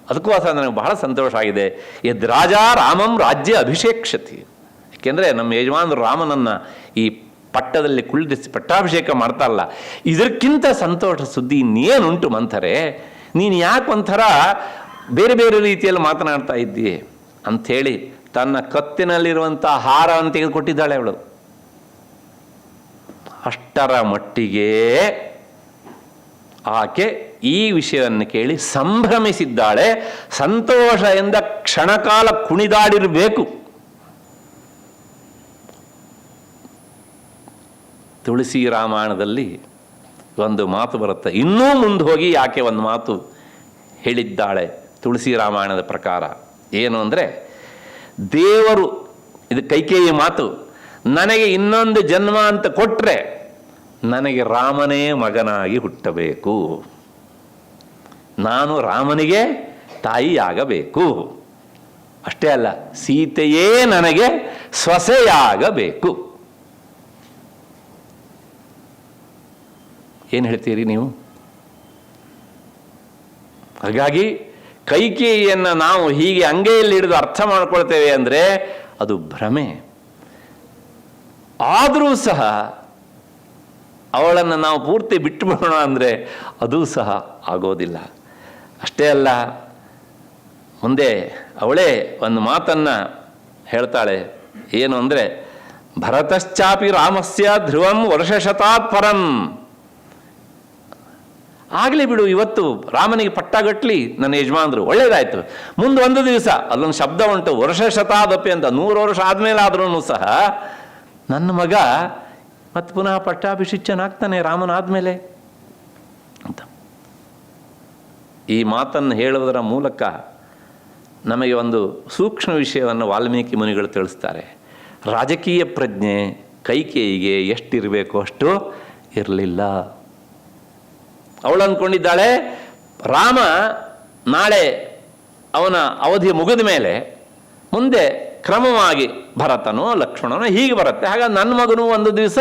Speaker 1: ಅದಕ್ಕೋಸ್ಕರ ನನಗೆ ಬಹಳ ಸಂತೋಷ ಆಗಿದೆ. ಯದ್ ರಾಜ ರಾಮಂ ರಾಜ್ಯ ಅಭಿಷೇಕ್ಷತಿ. ಏಕೆಂದರೆ ನಮ್ಮ ಯಜಮಾನರು ರಾಮನನ್ನು ಈ ಪಟ್ಟದಲ್ಲಿ ಕುಳ್ಳಿರಿಸಿ ಪಟ್ಟಾಭಿಷೇಕ ಮಾಡ್ತಾರಲ್ಲ, ಇದಕ್ಕಿಂತ ಸಂತೋಷ ಸುದ್ದಿ ಇನ್ನೇನುಂಟು ಮಂಥರೆ? ನೀನು ಯಾಕೆ ಒಂಥರ ಬೇರೆ ಬೇರೆ ರೀತಿಯಲ್ಲಿ ಮಾತನಾಡ್ತಾ ಇದ್ದೀಯೆ ಅಂಥೇಳಿ ತನ್ನ ಕತ್ತಿನಲ್ಲಿರುವಂಥ ಹಾರವನ್ನು ತೆಗೆದುಕೊಟ್ಟಿದ್ದಾಳೆ ಅವಳು. ಅಷ್ಟರ ಮಟ್ಟಿಗೆ ಆಕೆ ಈ ವಿಷಯವನ್ನು ಕೇಳಿ ಸಂಭ್ರಮಿಸಿದ್ದಾಳೆ. ಸಂತೋಷದಿಂದ ಕ್ಷಣಕಾಲ ಕುಣಿದಾಡಿರಬೇಕು. ತುಳಸಿ ರಾಮಾಯಣದಲ್ಲಿ ಒಂದು ಮಾತು ಬರುತ್ತೆ. ಇನ್ನೂ ಮುಂದೆ ಹೋಗಿ ಆಕೆ ಒಂದು ಮಾತು ಹೇಳಿದ್ದಾಳೆ ತುಳಸಿ ರಾಮಾಯಣದ ಪ್ರಕಾರ. ಏನು ಅಂದರೆ, ದೇವರು, ಇದು ಕೈಕೇಯಿ ಮಾತು, ನನಗೆ ಇನ್ನೊಂದು ಜನ್ಮ ಅಂತ ಕೊಟ್ಟರೆ ನನಗೆ ರಾಮನೇ ಮಗನಾಗಿ ಹುಟ್ಟಬೇಕು, ನಾನು ರಾಮನಿಗೆ ತಾಯಿಯಾಗಬೇಕು. ಅಷ್ಟೇ ಅಲ್ಲ, ಸೀತೆಯೇ ನನಗೆ ಸೊಸೆಯಾಗಬೇಕು. ಏನು ಹೇಳ್ತೀರಿ ನೀವು? ಹಾಗಾಗಿ ಕೈಕೇಯಿಯನ್ನು ನಾವು ಹೀಗೆ ಅಂಗೈಯಲ್ಲಿ ಹಿಡಿದು ಅರ್ಥ ಮಾಡ್ಕೊಳ್ತೇವೆ ಅಂದರೆ ಅದು ಭ್ರಮೆ. ಆದರೂ ಸಹ ಅವಳನ್ನು ನಾವು ಪೂರ್ತಿ ಬಿಟ್ಟು ಬಿಡೋಣ ಅಂದರೆ ಅದೂ ಸಹ ಆಗೋದಿಲ್ಲ. ಅಷ್ಟೇ ಅಲ್ಲ, ಮುಂದೆ ಅವಳೇ ಒಂದು ಮಾತನ್ನು ಹೇಳ್ತಾಳೆ. ಏನು ಅಂದರೆ, ಭರತಶ್ಚಾಪಿ ರಾಮಸ್ಯ ಧ್ರುವಂ ವರ್ಷಶತಾತ್ ಪರಂ. ಆಗಲಿ ಬಿಡು, ಇವತ್ತು ರಾಮನಿಗೆ ಪಟ್ಟಗಟ್ಲಿ ನನ್ನ ಯಜಮಾನರು, ಒಳ್ಳೇದಾಯ್ತು. ಮುಂದೆ ಒಂದು ದಿವಸ ಅಲ್ಲೊಂದು ಶಬ್ದ ಉಂಟು, ವರ್ಷಶತಾದಪಿ ಅಂತ, 100 ವರ್ಷ ಆದಮೇಲೆ ಆದ್ರೂ ಸಹ ನನ್ನ ಮಗ ಮತ್ತು ಪುನಃ ಪಟ್ಟಾಭಿಷಿಕ್ತನಾಗ್ತಾನೆ ರಾಮನಾದ್ಮೇಲೆ ಅಂತ. ಈ ಮಾತನ್ನು ಹೇಳುವುದರ ಮೂಲಕ ನಮಗೆ ಒಂದು ಸೂಕ್ಷ್ಮ ವಿಷಯವನ್ನು ವಾಲ್ಮೀಕಿ ಮುನಿಗಳು ತಿಳಿಸ್ತಾರೆ. ರಾಜಕೀಯ ಪ್ರಜ್ಞೆ ಕೈಕೇಯಿಗೆ ಎಷ್ಟಿರಬೇಕು ಅಷ್ಟು ಇರಲಿಲ್ಲ. ಅವಳು ಅಂದ್ಕೊಂಡಿದ್ದಾಳೆ, ರಾಮ ನಾಳೆ ಅವನ ಅವಧಿ ಮುಗಿದ ಮೇಲೆ ಮುಂದೆ ಕ್ರಮವಾಗಿ ಭರತನೋ ಲಕ್ಷ್ಮಣನೋ ಹೀಗೆ ಬರುತ್ತೆ, ಹಾಗಾಗಿ ನನ್ನ ಮಗನು ಒಂದು ದಿವಸ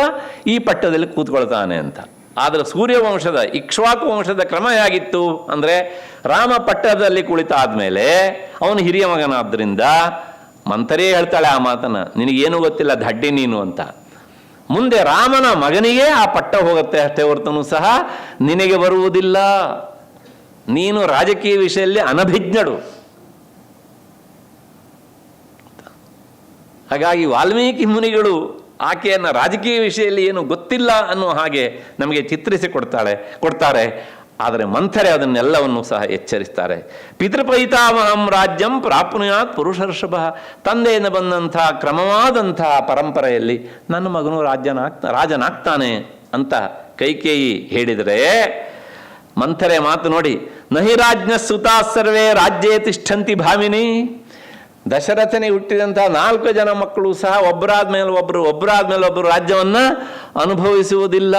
Speaker 1: ಈ ಪಟ್ಟದಲ್ಲಿ ಕೂತ್ಕೊಳ್ತಾನೆ ಅಂತ. ಆದರೆ ಸೂರ್ಯವಂಶದ ಇಕ್ಷ್ವಾಕು ವಂಶದ ಕ್ರಮ ಹೇಗಿತ್ತು ಅಂದರೆ, ರಾಮ ಪಟ್ಟದಲ್ಲಿ ಕುಳಿತಾದ್ಮೇಲೆ ಅವನು ಹಿರಿಯ ಮಗನಾದ್ದರಿಂದ ಮಂಥರೇ ಹೇಳ್ತಾಳೆ ಆ ಮಾತನ್ನು, ನಿನಗೇನು ಗೊತ್ತಿಲ್ಲ ದಡ್ಡಿ ನೀನು ಅಂತ. ಮುಂದೆ ರಾಮನ ಮಗನಿಗೆ ಆ ಪಟ್ಟ ಹೋಗುತ್ತೆ ಅಷ್ಟೇ ಹೊರತನೂ ಸಹ ನಿನಗೆ ಬರುವುದಿಲ್ಲ, ನೀನು ರಾಜಕೀಯ ವಿಷಯದಲ್ಲಿ ಅನಭಿಜ್ಞಳು. ಹಾಗಾಗಿ ವಾಲ್ಮೀಕಿ ಮುನಿಗಳು ಆಕೆಯನ್ನು ರಾಜಕೀಯ ವಿಷಯದಲ್ಲಿ ಏನು ಗೊತ್ತಿಲ್ಲ ಅನ್ನೋ ಹಾಗೆ ನಮಗೆ ಚಿತ್ರಿಸಿ ಕೊಡ್ತಾರೆ. ಆದರೆ ಮಂಥರೆ ಅದನ್ನೆಲ್ಲವನ್ನು ಸಹ ಎಚ್ಚರಿಸ್ತಾರೆ. ಪಿತೃಪೈತಾಮಹಂ ರಾಜ್ಯಂ ಪ್ರಾಪ್ನುಯಾತ್ ಪುರುಷರ್ಷಭ. ತಂದೆಯಿಂದ ಬಂದಂಥ ಕ್ರಮವಾದಂಥ ಪರಂಪರೆಯಲ್ಲಿ ನನ್ನ ಮಗನು ರಾಜನಾಗ್ತಾನೆ ಅಂತ ಕೈಕೇಯಿ ಹೇಳಿದರೆ, ಮಂಥರೆ ಮಾತು ನೋಡಿ, ನಹಿ ರಾಜ್ಞ ಸುತಾ ಸರ್ವೇ ರಾಜ್ಯೇ ತಿಷ್ಠಂತಿ ಭಾಮಿನಿ. ದಶರಥನಿಗೆ ಹುಟ್ಟಿದಂಥ 4 ಜನ ಮಕ್ಕಳು ಸಹ ಒಬ್ಬರಾದ್ಮೇಲೆ ಒಬ್ಬರು ರಾಜ್ಯವನ್ನು ಅನುಭವಿಸುವುದಿಲ್ಲ.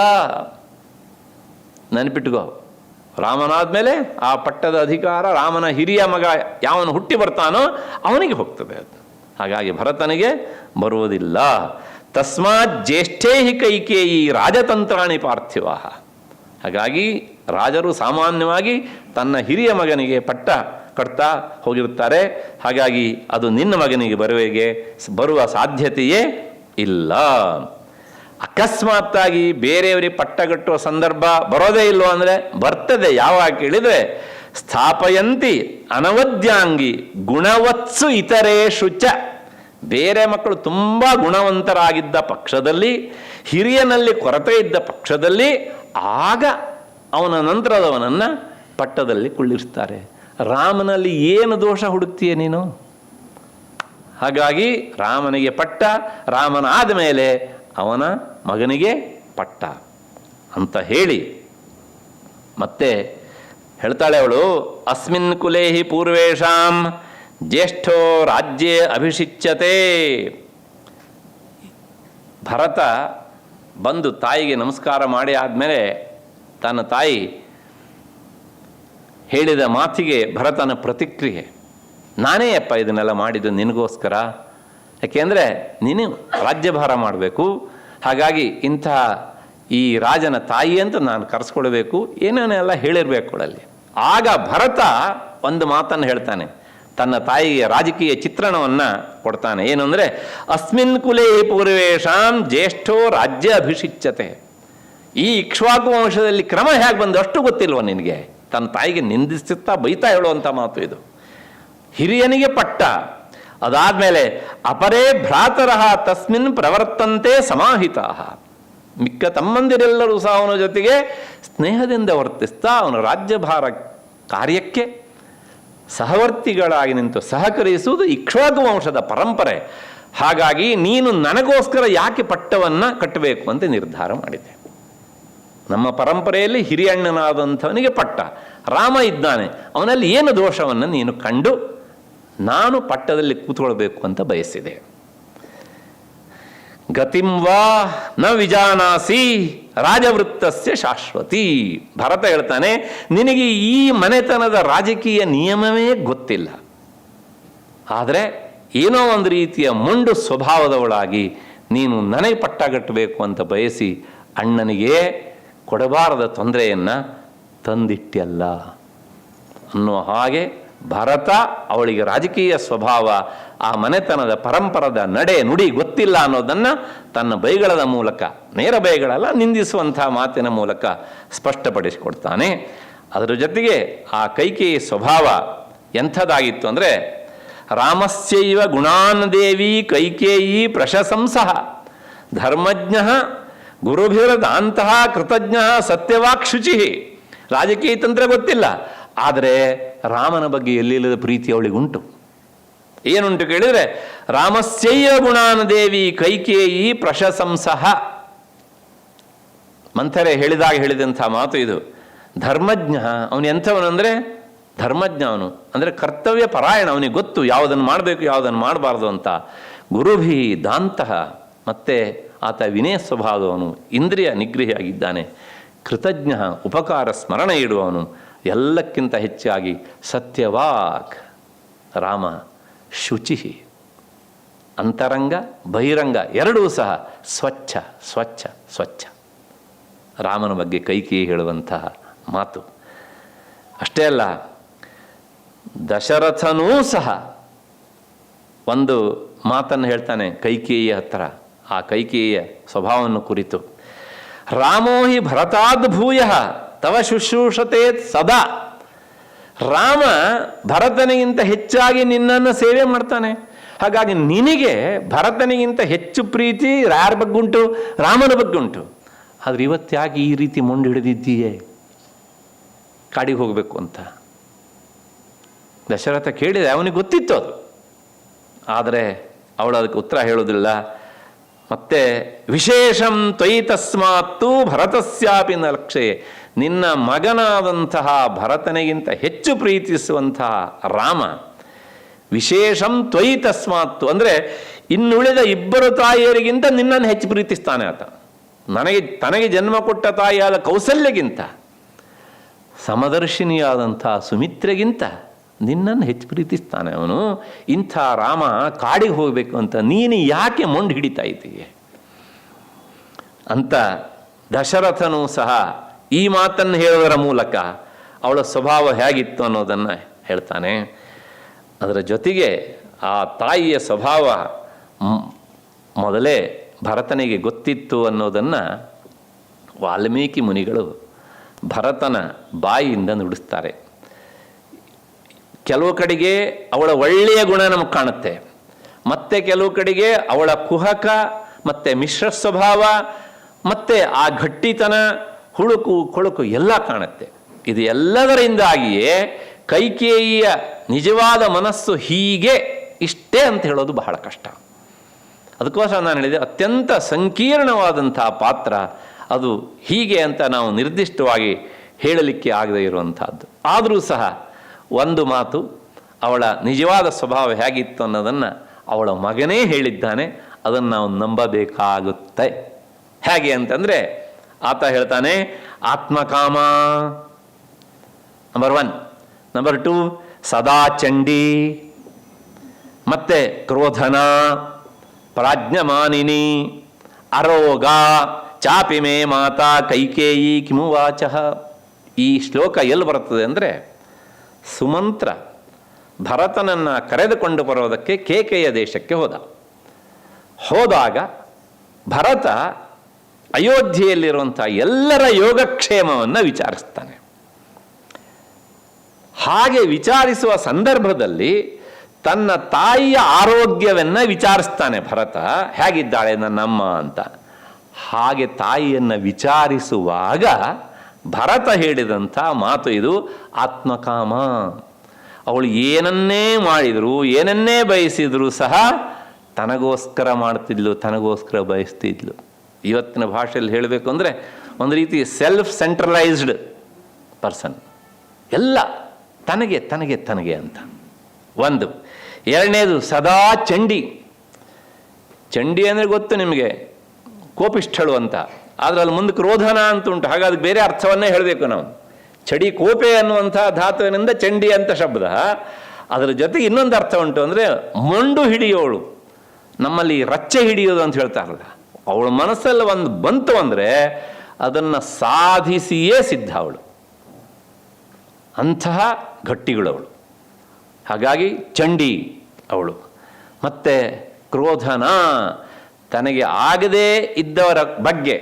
Speaker 1: ನೆನಪಿಟ್ಟುಕೋ, ರಾಮನಾದ್ಮೇಲೆ ಆ ಪಟ್ಟದ ಅಧಿಕಾರ ರಾಮನ ಹಿರಿಯ ಮಗ ಯಾವನು ಹುಟ್ಟಿ ಬರ್ತಾನೋ ಅವನಿಗೆ ಹೋಗ್ತದೆ ಅದು. ಹಾಗಾಗಿ ಭರತನಿಗೆ ಬರುವುದಿಲ್ಲ. ತಸ್ಮಾತ್ ಜ್ಯೇಷ್ಠೇ ಹಿ ಕೈಕೇಯಿ ರಾಜತಂತ್ರಾಣಿ ಪಾರ್ಥಿವ. ಹಾಗಾಗಿ ರಾಜರು ಸಾಮಾನ್ಯವಾಗಿ ತನ್ನ ಹಿರಿಯ ಮಗನಿಗೆ ಪಟ್ಟ ಕಟ್ತಾ ಹೋಗಿರುತ್ತಾರೆ. ಹಾಗಾಗಿ ಅದು ನಿನ್ನ ಮಗನಿಗೆ ಬರುವ ಸಾಧ್ಯತೆಯೇ ಇಲ್ಲ. ಅಕಸ್ಮಾತ್ತಾಗಿ ಬೇರೆಯವರಿಗೆ ಪಟ್ಟಗಟ್ಟುವ ಸಂದರ್ಭ ಬರೋದೇ ಇಲ್ವೋ ಅಂದರೆ ಬರ್ತದೆ. ಯಾವಾಗ ಕೇಳಿದರೆ, ಸ್ಥಾಪಯಂತಿ ಅನವದ್ಯಾಂಗಿ ಗುಣವತ್ಸು ಇತರೇಷು ಚ. ಬೇರೆ ಮಕ್ಕಳು ತುಂಬ ಗುಣವಂತರಾಗಿದ್ದ ಪಕ್ಷದಲ್ಲಿ, ಹಿರಿಯನಲ್ಲಿ ಕೊರತೆ ಇದ್ದ ಪಕ್ಷದಲ್ಲಿ, ಆಗ ಅವನ ನಂತರದವನನ್ನು ಪಟ್ಟದಲ್ಲಿ ಕುಳ್ಳಿರಿಸ್ತಾರೆ. ರಾಮನಲ್ಲಿ ಏನು ದೋಷ ಹುಡುಕ್ತೀಯ ನೀನು? ಹಾಗಾಗಿ ರಾಮನಿಗೆ ಪಟ್ಟ, ರಾಮನ ಆದಮೇಲೆ ಅವನ ಮಗನಿಗೆ ಪಟ್ಟ ಅಂತ ಹೇಳಿ ಮತ್ತೆ ಹೇಳ್ತಾಳೆ ಅವಳು, ಅಸ್ಮಿನ್ ಕುಲೇಹಿ ಪೂರ್ವೇಶಾಂ ಜ್ಯೇಷ್ಠೋ ರಾಜ್ಯೇ ಅಭಿಷಿಚ್ಯತೆ. ಭರತ ಬಂದು ತಾಯಿಗೆ ನಮಸ್ಕಾರ ಮಾಡಿ ಆದಮೇಲೆ ತನ್ನ ತಾಯಿ ಹೇಳಿದ ಮಾತಿಗೆ ಭರತನ ಪ್ರತಿಕ್ರಿಯೆ, ನಾನೇ ಅಪ್ಪ ಇದನ್ನೆಲ್ಲ ಮಾಡಿದ್ದು ನಿನಗೋಸ್ಕರ. ಯಾಕೆಂದರೆ ನೀನು ರಾಜ್ಯಭಾರ ಮಾಡಬೇಕು, ಹಾಗಾಗಿ ಇಂಥ ಈ ರಾಜನ ತಾಯಿ ಅಂತ ನಾನು ಕರೆಸ್ಕೊಳ್ಬೇಕು, ಏನೇನೆಲ್ಲ ಹೇಳಿರಬೇಕು ಅವಳಲ್ಲಿ. ಆಗ ಭರತ ಒಂದು ಮಾತನ್ನು ಹೇಳ್ತಾನೆ, ತನ್ನ ತಾಯಿಗೆ ರಾಜಕೀಯ ಚಿತ್ರಣವನ್ನು ಕೊಡ್ತಾನೆ. ಏನು ಅಂದರೆ, ಅಸ್ಮಿನ್ ಕುಲೇ ಪೂರ್ವೇಶಾಂ ಜ್ಯೇಷ್ಠೋ ರಾಜ್ಯ ಅಭಿಷಿಚ್ಯತೆ. ಈ ಇಕ್ಷ್ವಾಕು ವಂಶದಲ್ಲಿ ಕ್ರಮ ಹೇಗೆ ಬಂದು ಅಷ್ಟು ಗೊತ್ತಿಲ್ವ ನಿನಗೆ? ತನ್ನ ತಾಯಿಗೆ ನಿಂದಿಸುತ್ತಾ ಬೈತಾ ಹೇಳುವಂಥ ಮಾತು ಇದು. ಹಿರಿಯನಿಗೆ ಪಟ್ಟ, ಅದಾದಮೇಲೆ ಅಪರೇ ಭ್ರಾತರಃ ತಸ್ಮಿನ್ ಪ್ರವರ್ತಂತೆ ಸಮಾಹಿತಾಃ. ಮಿಕ್ಕ ತಮ್ಮಂದಿರೆಲ್ಲರೂ ಸಹ ಅವನ ಜೊತೆಗೆ ಸ್ನೇಹದಿಂದ ವರ್ತಿಸ್ತಾ ಅವನ ರಾಜ್ಯಭಾರ ಕಾರ್ಯಕ್ಕೆ ಸಹವರ್ತಿಗಳಾಗಿ ನಿಂತು ಸಹಕರಿಸುವುದು ಇಕ್ಷ್ವಾಕು ವಂಶದ ಪರಂಪರೆ. ಹಾಗಾಗಿ ನೀನು ನನಗೋಸ್ಕರ ಯಾಕೆ ಪಟ್ಟವನ್ನು ಕಟ್ಟಬೇಕು ಅಂತ ನಿರ್ಧಾರ ಮಾಡಿದೆ. ನಮ್ಮ ಪರಂಪರೆಯಲ್ಲಿ ಹಿರಿಯಣ್ಣನಾದಂಥವನಿಗೆ ಪಟ್ಟ, ರಾಮ ಇದ್ದಾನೆ, ಅವನಲ್ಲಿ ಏನು ದೋಷವನ್ನು ನೀನು ಕಂಡು ನಾನು ಪಟ್ಟದಲ್ಲಿ ಕೂತ್ಕೊಳ್ಬೇಕು ಅಂತ ಬಯಸಿದೆ. ಗತಿಂ ವಾ ನ ವಿಜಾನಾಸಿ ರಾಜವೃತ್ತಸ್ಯ ಶಾಶ್ವತಿ. ಭರತ ಹೇಳ್ತಾನೆ, ನಿನಗೆ ಈ ಮನೆತನದ ರಾಜಕೀಯ ನಿಯಮವೇ ಗೊತ್ತಿಲ್ಲ, ಆದರೆ ಏನೋ ಒಂದು ರೀತಿಯ ಮೊಂಡು ಸ್ವಭಾವದವಳಾಗಿ ನೀನು ನನಗೆ ಪಟ್ಟಗಟ್ಟಬೇಕು ಅಂತ ಬಯಸಿ ಅಣ್ಣನಿಗೆ ಕೊಡಬಾರದ ತೊಂದರೆಯನ್ನು ತಂದಿಟ್ಟಲ್ಲ ಅನ್ನೋ ಹಾಗೆ ಭರತ ಅವಳಿಗೆ ರಾಜಕೀಯ ಸ್ವಭಾವ ಆ ಮನೆತನದ ಪರಂಪರದ ನಡೆ ನುಡಿ ಗೊತ್ತಿಲ್ಲ ಅನ್ನೋದನ್ನು ತನ್ನ ಬೈಗಳದ ಮೂಲಕ, ನೇರ ಬೈಗಳಲ್ಲ, ನಿಂದಿಸುವಂಥ ಮಾತಿನ ಮೂಲಕ ಸ್ಪಷ್ಟಪಡಿಸಿಕೊಡ್ತಾನೆ. ಅದರ ಜೊತೆಗೆ ಆ ಕೈಕೇಯಿ ಸ್ವಭಾವ ಎಂಥದ್ದಾಗಿತ್ತು ಅಂದರೆ, ರಾಮಸ್ಯೈವ ಗುಣಾನ್ ದೇವಿ ಕೈಕೇಯಿ ಪ್ರಶಂಸಃ ಧರ್ಮಜ್ಞ ಗುರುಭಿರದಂತಹ ಕೃತಜ್ಞ ಸತ್ಯವಾಕ್ ಶುಚಿ. ರಾಜಕೀಯ ತಂತ್ರ ಗೊತ್ತಿಲ್ಲ, ಆದರೆ ರಾಮನ ಬಗ್ಗೆ ಎಲ್ಲಿಲ್ಲದ ಪ್ರೀತಿ ಅವಳಿಗುಂಟು. ಏನುಂಟು ಕೇಳಿದರೆ, ರಾಮಸ್ಯೈವ ಗುಣಾನ್ ದೇವಿ ಕೈಕೇಯಿ ಪ್ರಶಂಸಃ. ಮಂಥರೆ ಹೇಳಿದಾಗ ಹೇಳಿದಂಥ ಮಾತು ಇದು. ಧರ್ಮಜ್ಞ, ಅವನು ಎಂಥವನು ಅಂದರೆ ಧರ್ಮಜ್ಞ. ಅವನು ಅಂದರೆ ಕರ್ತವ್ಯ ಪರಾಯಣ, ಅವನಿಗೆ ಗೊತ್ತು ಯಾವುದನ್ನು ಮಾಡಬೇಕು ಯಾವುದನ್ನು ಮಾಡಬಾರ್ದು ಅಂತ. ಗುರುಭಿ ದಾಂತಹ, ಮತ್ತೆ ಆತ ವಿನಯ ಸ್ವಭಾವದವನು, ಇಂದ್ರಿಯ ನಿಗ್ರಹಿಯಾಗಿದ್ದಾನೆ. ಕೃತಜ್ಞ, ಉಪಕಾರ ಸ್ಮರಣೆ ಇಡುವವನು. ಎಲ್ಲಕ್ಕಿಂತ ಹೆಚ್ಚಾಗಿ ಸತ್ಯವಾಕ್ ರಾಮ. ಶುಚಿ, ಅಂತರಂಗ ಬಹಿರಂಗ ಎರಡೂ ಸಹ ಸ್ವಚ್ಛ ಸ್ವಚ್ಛ ಸ್ವಚ್ಛ. ರಾಮನ ಬಗ್ಗೆ ಕೈಕೇಯಿ ಹೇಳುವಂತಹ ಮಾತು ಅಷ್ಟೇ ಅಲ್ಲ, ದಶರಥನೂ ಸಹ ಒಂದು ಮಾತನ್ನು ಹೇಳ್ತಾನೆ ಕೈಕೇಯಿಯ ಹತ್ರ, ಆ ಕೈಕೇಯಿಯ ಸ್ವಭಾವವನ್ನು ಕುರಿತು. ರಾಮೋ ಹಿ ಭರತಾದ್ ಭೂಯ ತವ ಶುಶ್ರೂಷತೆ ಸದಾ. ರಾಮ ಭರತನಿಗಿಂತ ಹೆಚ್ಚಾಗಿ ನಿನ್ನನ್ನು ಸೇವೆ ಮಾಡ್ತಾನೆ. ಹಾಗಾಗಿ ನಿನಗೆ ಭರತನಿಗಿಂತ ಹೆಚ್ಚು ಪ್ರೀತಿ ಯಾರ ಬಗ್ಗುಂಟು? ರಾಮನ ಬಗ್ಗುಂಟು. ಆದರೆ ಇವತ್ತ್ಯಾಕೆ ಈ ರೀತಿ ಮೊಂಡು ಹಿಡಿದಿದ್ದೀಯೇ ಕಾಡಿಗೆ ಹೋಗಬೇಕು ಅಂತ? ದಶರಥ ಕೇಳಿದೆ, ಅವನಿಗೆ ಗೊತ್ತಿತ್ತು ಅದು, ಆದರೆ ಅವಳು ಅದಕ್ಕೆ ಉತ್ತರ ಹೇಳೋದಿಲ್ಲ. ಮತ್ತೆ ವಿಶೇಷಂ ತ್ವಯಿ ತಸ್ಮಾತ್ತು ಭರತಸ್ಯಾಪಿ ನ ಲಕ್ಷ್ಯೆ. ನಿನ್ನ ಮಗನಾದಂತಹ ಭರತನಿಗಿಂತ ಹೆಚ್ಚು ಪ್ರೀತಿಸುವಂತಹ ರಾಮ ವಿಶೇಷಂ ತ್ವಯಿ ತಸ್ಮಾತ್ತು ಅಂದರೆ ಇನ್ನುಳಿದ ಇಬ್ಬರು ತಾಯಿಯರಿಗಿಂತ ನಿನ್ನನ್ನು ಹೆಚ್ಚು ಪ್ರೀತಿಸ್ತಾನೆ ಆತ. ತನಗೆ ಜನ್ಮ ಕೊಟ್ಟ ತಾಯಿಯಾದ ಕೌಸಲ್ಯಗಿಂತ, ಸಮದರ್ಶಿನಿಯಾದಂಥ ಸುಮಿತ್ರೆಗಿಂತ ನಿನ್ನನ್ನು ಹೆಚ್ಚು ಪ್ರೀತಿಸ್ತಾನೆ ಅವನು. ಇಂಥ ರಾಮ ಕಾಡಿಗೆ ಹೋಗಬೇಕು ಅಂತ ನೀನು ಯಾಕೆ ಮೊಂಡು ಹಿಡಿತಾ ಇದ್ದೀಯೆ ಅಂತ ದಶರಥನೂ ಸಹ ಈ ಮಾತನ್ನು ಹೇಳುವುದರ ಮೂಲಕ ಅವಳ ಸ್ವಭಾವ ಹೇಗಿತ್ತು ಅನ್ನೋದನ್ನು ಹೇಳ್ತಾನೆ. ಅದರ ಜೊತೆಗೆ ಆ ತಾಯಿಯ ಸ್ವಭಾವ ಮೊದಲೇ ಭರತನಿಗೆ ಗೊತ್ತಿತ್ತು ಅನ್ನೋದನ್ನು ವಾಲ್ಮೀಕಿ ಮುನಿಗಳು ಭರತನ ಬಾಯಿಯಿಂದ ನುಡಿಸ್ತಾರೆ. ಕೆಲವು ಕಡೆಗೆ ಅವಳ ಒಳ್ಳೆಯ ಗುಣ ನಮಗೆ ಕಾಣುತ್ತೆ, ಮತ್ತೆ ಕೆಲವು ಕಡೆಗೆ ಅವಳ ಕುಹಕ ಮತ್ತು ಮಿಶ್ರ ಸ್ವಭಾವ ಮತ್ತು ಆ ಗಟ್ಟಿತನ, ಹುಳುಕು ಕೊಳುಕು ಎಲ್ಲ ಕಾಣುತ್ತೆ. ಇದು ಎಲ್ಲದರಿಂದಾಗಿಯೇ ಕೈಕೇಯಿಯ ನಿಜವಾದ ಮನಸ್ಸು ಹೀಗೆ ಇಷ್ಟೇ ಅಂತ ಹೇಳೋದು ಬಹಳ ಕಷ್ಟ. ಅದಕ್ಕೋಸ್ಕರ ನಾನು ಹೇಳಿದೆ, ಅತ್ಯಂತ ಸಂಕೀರ್ಣವಾದಂಥ ಪಾತ್ರ ಅದು. ಹೀಗೆ ಅಂತ ನಾವು ನಿರ್ದಿಷ್ಟವಾಗಿ ಹೇಳಲಿಕ್ಕೆ ಆಗದೇ ಇರುವಂಥದ್ದು. ಆದರೂ ಸಹ ಒಂದು ಮಾತು, ಅವಳ ನಿಜವಾದ ಸ್ವಭಾವ ಹೇಗಿತ್ತು ಅನ್ನೋದನ್ನು ಅವಳ ಮಗನೇ ಹೇಳಿದ್ದಾನೆ. ಅದನ್ನು ನಾವು ನಂಬಬೇಕಾಗುತ್ತೆ. ಹೇಗೆ ಅಂತಂದರೆ ಆತ ಹೇಳ್ತಾನೆ, ಆತ್ಮಕಾಮ ನಂಬರ್ 1, ನಂಬರ್ 2 ಸದಾ ಚಂಡಿ, ಮತ್ತೆ ಕ್ರೋಧನ, ಪ್ರಾಜ್ಞಮಾನಿನಿ, ಅರೋಗ, ಚಾಪಿ ಮೇ ಮಾತಾ ಕೈಕೇಯಿ ಕಿಮುವಾಚ. ಈ ಶ್ಲೋಕ ಎಲ್ಲಿ ಬರುತ್ತದೆ ಅಂದರೆ, ಸುಮಂತ್ರ ಭರತನನ್ನು ಕರೆದುಕೊಂಡು ಬರೋದಕ್ಕೆ ಕೇಕೆಯ ದೇಶಕ್ಕೆ ಹೋದಾಗ ಭರತ ಅಯೋಧ್ಯೆಯಲ್ಲಿರುವಂಥ ಎಲ್ಲರ ಯೋಗಕ್ಷೇಮವನ್ನು ವಿಚಾರಿಸ್ತಾನೆ. ಹಾಗೆ ವಿಚಾರಿಸುವ ಸಂದರ್ಭದಲ್ಲಿ ತನ್ನ ತಾಯಿಯ ಆರೋಗ್ಯವನ್ನು ವಿಚಾರಿಸ್ತಾನೆ ಭರತ, ಹೇಗಿದ್ದಾಳೆ ನನ್ನಮ್ಮ ಅಂತ. ಹಾಗೆ ತಾಯಿಯನ್ನು ವಿಚಾರಿಸುವಾಗ ಭರತ ಹೇಳಿದಂಥ ಮಾತು ಇದು, ಆತ್ಮಕಾಮ. ಅವಳು ಏನನ್ನೇ ಮಾಡಿದ್ರು, ಏನನ್ನೇ ಬಯಸಿದ್ರು ಸಹ ತನಗೋಸ್ಕರ ಮಾಡ್ತಿದ್ಲು, ತನಗೋಸ್ಕರ ಬಯಸ್ತಿದ್ಲು. ಇವತ್ತಿನ ಭಾಷೆಯಲ್ಲಿ ಹೇಳಬೇಕು ಅಂದರೆ ಒಂದು ರೀತಿ ಸೆಲ್ಫ್ ಸೆಂಟ್ರಲೈಸ್ಡ್ ಪರ್ಸನ್. ಎಲ್ಲ ತನಗೆ ತನಗೆ ತನಗೆ ಅಂತ ಒಂದು. ಎರಡನೇದು ಸದಾ ಚಂಡಿ. ಚಂಡಿ ಅಂದರೆ ಗೊತ್ತು ನಿಮಗೆ, ಕೋಪಿಷ್ಠಳು ಅಂತ. ಆದರೆ ಅಲ್ಲಿ ಮುಂದೆ ಕ್ರೋಧನ ಅಂತ ಉಂಟು, ಹಾಗೆ ಅದಕ್ಕೆ ಬೇರೆ ಅರ್ಥವನ್ನೇ ಹೇಳಬೇಕು ನಾವು. ಚಡಿ ಕೋಪೆ ಅನ್ನುವಂಥ ಧಾತುವಿನಿಂದ ಚಂಡಿ ಅಂತ ಶಬ್ದ. ಅದರ ಜೊತೆಗೆ ಇನ್ನೊಂದು ಅರ್ಥ ಉಂಟು ಅಂದರೆ ಮೊಂಡು ಹಿಡಿಯೋಳು. ನಮ್ಮಲ್ಲಿ ರಚ್ಚೆ ಹಿಡಿಯೋದು ಅಂತ ಹೇಳ್ತಾರಲ್ಲ, ಅವಳ ಮನಸ್ಸಲ್ಲಿ ಒಂದು ಬಂತು ಅಂದರೆ ಅದನ್ನು ಸಾಧಿಸಿಯೇ ಸಿದ್ಧ ಅವಳು. ಅಂತಹ ಗಟ್ಟಿಗಳವಳು. ಹಾಗಾಗಿ ಚಂಡಿ ಅವಳು. ಮತ್ತು ಕ್ರೋಧನ, ತನಗೆ ಆಗದೇ ಇದ್ದವರ ಬಗ್ಗೆ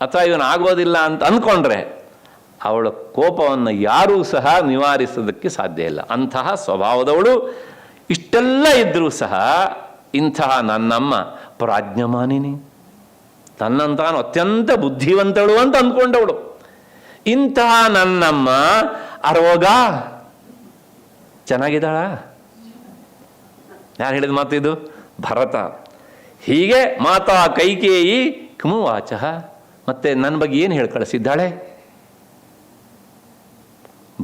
Speaker 1: ಅಥವಾ ಇವನು ಆಗೋದಿಲ್ಲ ಅಂತ ಅಂದ್ಕೊಂಡ್ರೆ ಅವಳ ಕೋಪವನ್ನು ಯಾರೂ ಸಹ ನಿವಾರಿಸೋದಕ್ಕೆ ಸಾಧ್ಯ ಇಲ್ಲ. ಅಂತಹ ಸ್ವಭಾವದವಳು. ಇಷ್ಟೆಲ್ಲ ಇದ್ದರೂ ಸಹ ಇಂತಹ ನನ್ನಮ್ಮ ಪ್ರಾಜ್ಞಮಾನಿನಿ, ತನ್ನಂತಾನು ಅತ್ಯಂತ ಬುದ್ಧಿವಂತಳು ಅಂತ ಅಂದ್ಕೊಂಡವಳು. ಇಂತಹ ನನ್ನಮ್ಮ ಅರೋಗ ಚೆನ್ನಾಗಿದ್ದಾಳ? ಯಾರು ಹೇಳಿದ ಮಾತು ಇದು? ಭರತ. ಹೀಗೆ ಮಾತಾ ಕೈಕೇಯಿ ಕಿಮುವಾಚ, ಮತ್ತೆ ನನ್ನ ಬಗ್ಗೆ ಏನು ಹೇಳಿ ಕಳಿಸಿದ್ದಾಳೆ?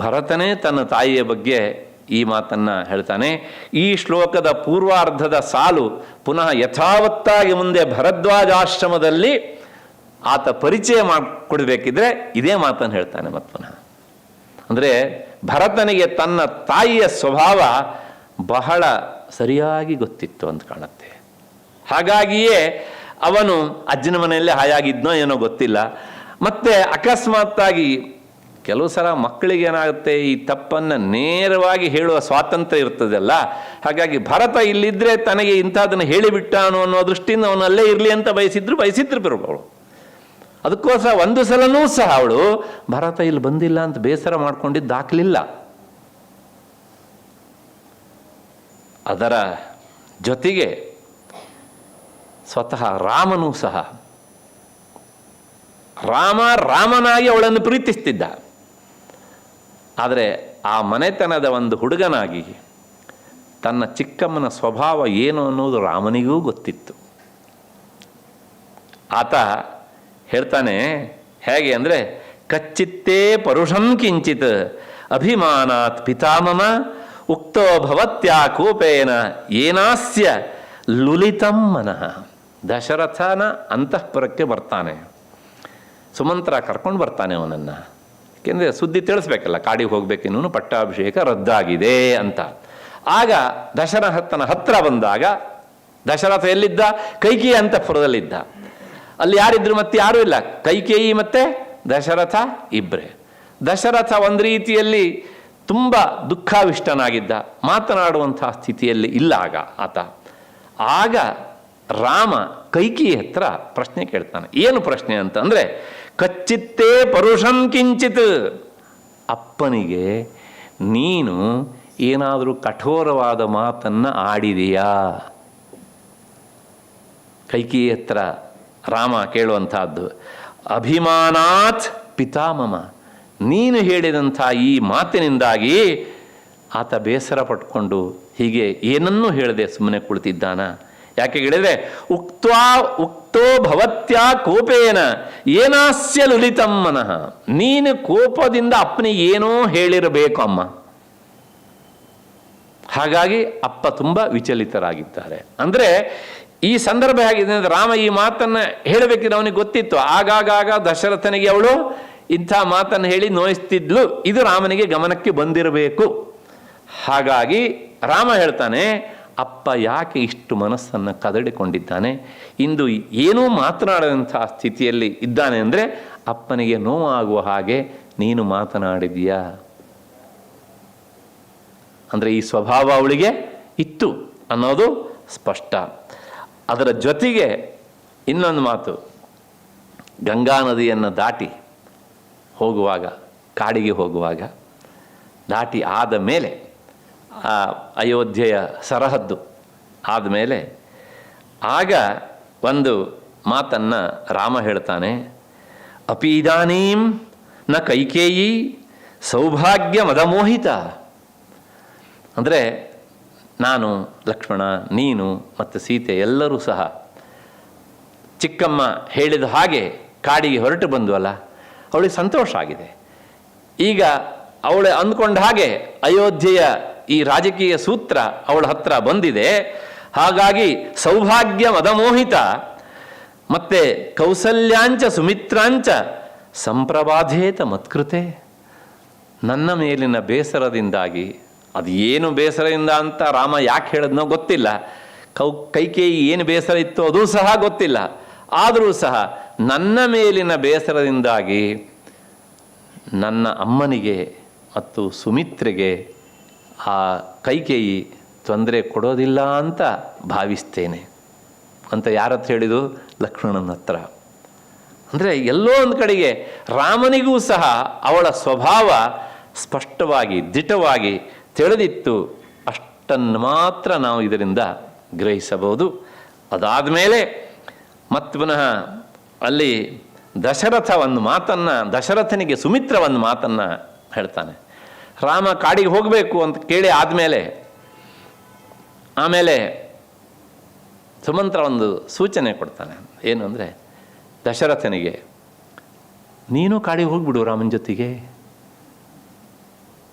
Speaker 1: ಭರತನೇ ತನ್ನ ತಾಯಿಯ ಬಗ್ಗೆ ಈ ಮಾತನ್ನು ಹೇಳ್ತಾನೆ. ಈ ಶ್ಲೋಕದ ಪೂರ್ವಾರ್ಧದ ಸಾಲು ಪುನಃ ಯಥಾವತ್ತಾಗಿ ಮುಂದೆ ಭರದ್ವಾಜಾಶ್ರಮದಲ್ಲಿ ಆತ ಪರಿಚಯ ಮಾಡಿಕೊಡ್ಬೇಕಿದ್ರೆ ಇದೇ ಮಾತನ್ನು ಹೇಳ್ತಾನೆ ಮತ್ತೆ ಪುನಃ. ಅಂದರೆ ಭರತನಿಗೆ ತನ್ನ ತಾಯಿಯ ಸ್ವಭಾವ ಬಹಳ ಸರಿಯಾಗಿ ಗೊತ್ತಿತ್ತು ಅಂತ ಕಾಣುತ್ತೆ. ಹಾಗಾಗಿಯೇ ಅವನು ಅಜ್ಜನ ಮನೆಯಲ್ಲೇ ಹಾಯಾಗಿದ್ನೋ ಏನೋ ಗೊತ್ತಿಲ್ಲ. ಮತ್ತೆ ಅಕಸ್ಮಾತ್ತಾಗಿ ಕೆಲವು ಸಲ ಮಕ್ಕಳಿಗೆ ಏನಾಗುತ್ತೆ, ಈ ತಪ್ಪನ್ನು ನೇರವಾಗಿ ಹೇಳುವ ಸ್ವಾತಂತ್ರ್ಯ ಇರ್ತದಲ್ಲ. ಹಾಗಾಗಿ ಭರತ ಇಲ್ಲಿದ್ದರೆ ತನಗೆ ಇಂಥದ್ದನ್ನು ಹೇಳಿಬಿಟ್ಟಾನು ಅನ್ನೋ ದೃಷ್ಟಿಯಿಂದ ಅವನು ಅಲ್ಲೇ ಇರಲಿ ಅಂತ ಬಯಸಿದ್ರು ಬರೋಳು. ಅದಕ್ಕೋಸ್ಕರ ಒಂದು ಸಲನೂ ಸಹ ಅವಳು ಭರತ ಇಲ್ಲಿ ಬಂದಿಲ್ಲ ಅಂತ ಬೇಸರ ಮಾಡ್ಕೊಂಡಿದ್ದು ದಾಖಲಿಲ್ಲ. ಅದರ ಜೊತೆಗೆ ಸ್ವತಃ ರಾಮನೂ ಸಹ ರಾಮನಾಗಿ ಅವಳನ್ನು ಪ್ರೀತಿಸ್ತಿದ್ದ. ಆದರೆ ಆ ಮನೆತನದ ಒಂದು ಹುಡುಗನಾಗಿ ತನ್ನ ಚಿಕ್ಕಮ್ಮನ ಸ್ವಭಾವ ಏನು ಅನ್ನೋದು ರಾಮನಿಗೂ ಗೊತ್ತಿತ್ತು. ಆತ ಹೇಳ್ತಾನೆ ಹೇಗೆ ಅಂದರೆ, ಕಚ್ಚಿತ್ತೇ ಪರುಷಂ ಕಿಂಚಿತ್ ಅಭಿಮಾನಾತ್ ಪಿತಾಮಮ ಉಕ್ತೋ ಭವತ್ಯಾ ಕೋಪೇನ ಏನಾಸ್ಯ ಲುಲಿತಂ ಮನಃ. ದಶರಥನ ಅಂತಃಪುರಕ್ಕೆ ಬರ್ತಾನೆ. ಸುಮಂತ್ರ ಕರ್ಕೊಂಡು ಬರ್ತಾನೆ ಅವನನ್ನು. ಏಕೆಂದರೆ ಸುದ್ದಿ ತಿಳಿಸ್ಬೇಕಲ್ಲ, ಕಾಡಿಗೆ ಹೋಗ್ಬೇಕಿನ್ನೂ ಪಟ್ಟಾಭಿಷೇಕ ರದ್ದಾಗಿದೆ ಅಂತ. ಆಗ ದಶರಥನ ಹತ್ರ ಬಂದಾಗ, ದಶರಥ ಎಲ್ಲಿದ್ದ? ಕೈಕೇಯಿ ಅಂತಃಪುರದಲ್ಲಿದ್ದ. ಅಲ್ಲಿ ಯಾರಿದ್ರು? ಮತ್ತೆ ಯಾರೂ ಇಲ್ಲ, ಕೈಕೇಯಿ ಮತ್ತೆ ದಶರಥ ಇಬ್ಬರೇ. ದಶರಥ ಒಂದು ರೀತಿಯಲ್ಲಿ ತುಂಬ ದುಃಖಾವಿಷ್ಟನಾಗಿದ್ದ, ಮಾತನಾಡುವಂತಹ ಸ್ಥಿತಿಯಲ್ಲಿ ಇಲ್ಲ ಆಗ ಆತ. ಆಗ ರಾಮ ಕೈಕೇಯಿ ಹತ್ರ ಪ್ರಶ್ನೆ ಕೇಳ್ತಾನೆ. ಏನು ಪ್ರಶ್ನೆ ಅಂತಂದರೆ, ಕಚ್ಚಿತ್ತೇ ಪರುಷಂ ಕಿಂಚಿತ್, ಅಪ್ಪನಿಗೆ ನೀನು ಏನಾದರೂ ಕಠೋರವಾದ ಮಾತನ್ನು ಆಡಿದೆಯಾ? ಕೈಕೇಯಿ ಹತ್ರ ರಾಮ ಕೇಳುವಂತಹದ್ದು. ಅಭಿಮಾನಾತ್ ಪಿತಾಮಮ, ನೀನು ಹೇಳಿದಂಥ ಈ ಮಾತಿನಿಂದಾಗಿ ಆತ ಬೇಸರ ಪಟ್ಕೊಂಡು ಹೀಗೆ ಏನನ್ನೂ ಹೇಳದೆ ಸುಮ್ಮನೆ ಕುಳಿತಿದ್ದಾನ. ಯಾಕೆ ಹೇಳಿದರೆ, ಉಕ್ತೋ ಭವತ್ಯಾ ಕೋಪೇನ ಏನಾಸ್ಯ ಲುಲಿತಂ ಮನಃ, ನೀನು ಕೋಪದಿಂದ ಅಪ್ಪನಿಗೆ ಏನೋ ಹೇಳಿರಬೇಕು ಅಮ್ಮ. ಹಾಗಾಗಿ ಅಪ್ಪ ತುಂಬ ವಿಚಲಿತರಾಗಿದ್ದಾರೆ. ಅಂದರೆ ಈ ಸಂದರ್ಭ ಹೇಗಿದೆ ಅಂದರೆ, ರಾಮ ಈ ಮಾತನ್ನು ಹೇಳಬೇಕಿದ್ರೆ ಅವನಿಗೆ ಗೊತ್ತಿತ್ತು. ಆಗಾಗ ದಶರಥನಿಗೆ ಅವಳು ಇಂಥ ಮಾತನ್ನು ಹೇಳಿ ನೋಯಿಸ್ತಿದ್ಲು, ಇದು ರಾಮನಿಗೆ ಗಮನಕ್ಕೆ ಬಂದಿರಬೇಕು. ಹಾಗಾಗಿ ರಾಮ ಹೇಳ್ತಾನೆ, ಅಪ್ಪ ಯಾಕೆ ಇಷ್ಟು ಮನಸ್ಸನ್ನು ಕದಡಿಕೊಂಡಿದ್ದಾನೆ, ಇಂದು ಏನೂ ಮಾತನಾಡದಂತಹ ಸ್ಥಿತಿಯಲ್ಲಿ ಇದ್ದಾನೆ ಅಂದರೆ ಅಪ್ಪನಿಗೆ ನೋವಾಗುವ ಹಾಗೆ ನೀನು ಮಾತನಾಡಿದೀಯಾ? ಅಂದರೆ ಈ ಸ್ವಭಾವ ಅವಳಿಗೆ ಇತ್ತು ಅನ್ನೋದು ಸ್ಪಷ್ಟ. ಅದರ ಜೊತೆಗೆ ಇನ್ನೊಂದು ಮಾತು, ಗಂಗಾ ನದಿಯನ್ನು ದಾಟಿ ಹೋಗುವಾಗ, ಕಾಡಿಗೆ ಹೋಗುವಾಗ, ದಾಟಿ ಆದ ಮೇಲೆ ಅಯೋಧ್ಯೆಯ ಸರಹದ್ದು ಆದಮೇಲೆ ಆಗ ಒಂದು ಮಾತನ್ನು ರಾಮ ಹೇಳ್ತಾನೆ. ಅಪೀದಾನೀಂ ನ ಕೈಕೇಯಿ ಸೌಭಾಗ್ಯ ಮದಮೋಹಿತ. ಅಂದರೆ ನಾನು, ಲಕ್ಷ್ಮಣ, ನೀನು ಮತ್ತು ಸೀತೆ ಎಲ್ಲರೂ ಸಹ ಚಿಕ್ಕಮ್ಮ ಹೇಳಿದ ಹಾಗೆ ಕಾಡಿಗೆ ಹೊರಟು ಬಂದ್ವಲ್ಲ, ಅವಳಿಗೆ ಸಂತೋಷ ಆಗಿದೆ. ಈಗ ಅವಳು ಅಂದ್ಕೊಂಡ ಹಾಗೆ ಅಯೋಧ್ಯೆಯ ಈ ರಾಜಕೀಯ ಸೂತ್ರ ಅವಳ ಹತ್ರ ಬಂದಿದೆ. ಹಾಗಾಗಿ ಸೌಭಾಗ್ಯ ಮದಮೋಹಿತ ಮತ್ತೆ ಕೌಸಲ್ಯಾಂಚ ಸುಮಿತ್ರಾಂಚ ಸಂಪ್ರಬಾಧೇತ ಮತ್ಕೃತೆ. ನನ್ನ ಮೇಲಿನ ಬೇಸರದಿಂದಾಗಿ, ಅದು ಏನು ಬೇಸರದಿಂದ ಅಂತ ರಾಮ ಯಾಕೆ ಹೇಳಿದ್ನೋ ಗೊತ್ತಿಲ್ಲ, ಕೈಕೇಯಿ ಏನು ಬೇಸರ ಇತ್ತು ಅದೂ ಸಹ ಗೊತ್ತಿಲ್ಲ. ಆದರೂ ಸಹ ನನ್ನ ಮೇಲಿನ ಬೇಸರದಿಂದಾಗಿ ನನ್ನ ಅಮ್ಮನಿಗೆ ಮತ್ತು ಸುಮಿತ್ರೆಗೆ ಆ ಕೈಕೇಯಿ ತೊಂದರೆ ಕೊಡೋದಿಲ್ಲ ಅಂತ ಭಾವಿಸ್ತೇನೆ ಅಂತ ಯಾರ ಹತ್ರ ಹೇಳಿದು? ಲಕ್ಷ್ಮಣನ ಹತ್ರ. ಅಂದರೆ ಎಲ್ಲೋ ಒಂದು ಕಡೆಗೆ ರಾಮನಿಗೂ ಸಹ ಅವಳ ಸ್ವಭಾವ ಸ್ಪಷ್ಟವಾಗಿ ದಿಟವಾಗಿ ತಿಳಿದಿತ್ತು. ಅಷ್ಟನ್ನು ಮಾತ್ರ ನಾವು ಇದರಿಂದ ಗ್ರಹಿಸಬಹುದು. ಅದಾದ ಮೇಲೆ ಮತ್ತು ಪುನಃ ಅಲ್ಲಿ ದಶರಥ ಒಂದು ಮಾತನ್ನು, ದಶರಥನಿಗೆ ಸುಮಿತ್ರ ಒಂದು ಮಾತನ್ನು ಹೇಳ್ತಾನೆ. ರಾಮ ಕಾಡಿಗೆ ಹೋಗಬೇಕು ಅಂತ ಕೇಳಿ ಆಮೇಲೆ ಸುಮಂತ್ರ ಒಂದು ಸೂಚನೆ ಕೊಡ್ತಾನೆ. ಏನು ಅಂದರೆ, ದಶರಥನಿಗೆ ನೀನು ಕಾಡಿಗೆ ಹೋಗ್ಬಿಡು ರಾಮನ ಜೊತೆಗೆ.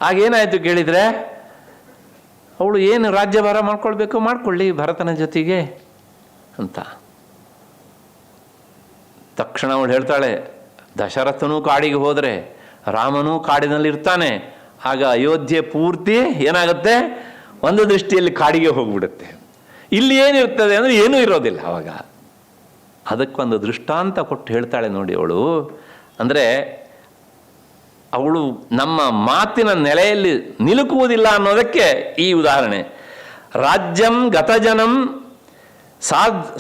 Speaker 1: ಆಗೇನಾಯಿತು ಕೇಳಿದರೆ, ಅವಳು ಏನು ರಾಜ್ಯಭಾರ ಮಾಡ್ಕೊಳ್ಬೇಕು ಮಾಡ್ಕೊಳ್ಳಿ ಭರತನ ಜೊತೆಗೆ ಅಂತ. ತಕ್ಷಣ ಅವಳು ಹೇಳ್ತಾಳೆ, ದಶರಥನೂ ಕಾಡಿಗೆ ಹೋದರೆ ರಾಮನೂ ಕಾಡಿನಲ್ಲಿರ್ತಾನೆ, ಆಗ ಅಯೋಧ್ಯೆ ಪೂರ್ತಿ ಏನಾಗುತ್ತೆ, ಒಂದು ದೃಷ್ಟಿಯಲ್ಲಿ ಕಾಡಿಗೆ ಹೋಗ್ಬಿಡುತ್ತೆ. ಇಲ್ಲಿ ಏನಿರ್ತದೆ ಅಂದರೆ ಏನೂ ಇರೋದಿಲ್ಲ ಆವಾಗ. ಅದಕ್ಕೊಂದು ದೃಷ್ಟಾಂತ ಕೊಟ್ಟು ಹೇಳ್ತಾಳೆ ನೋಡಿ ಅವಳು. ಅಂದರೆ ಅವಳು ನಮ್ಮ ಮಾತಿನ ನೆಲೆಯಲ್ಲಿ ನಿಲುಕುವುದಿಲ್ಲ ಅನ್ನೋದಕ್ಕೆ ಈ ಉದಾಹರಣೆ. ರಾಜ್ಯಂ ಗತಜನಂ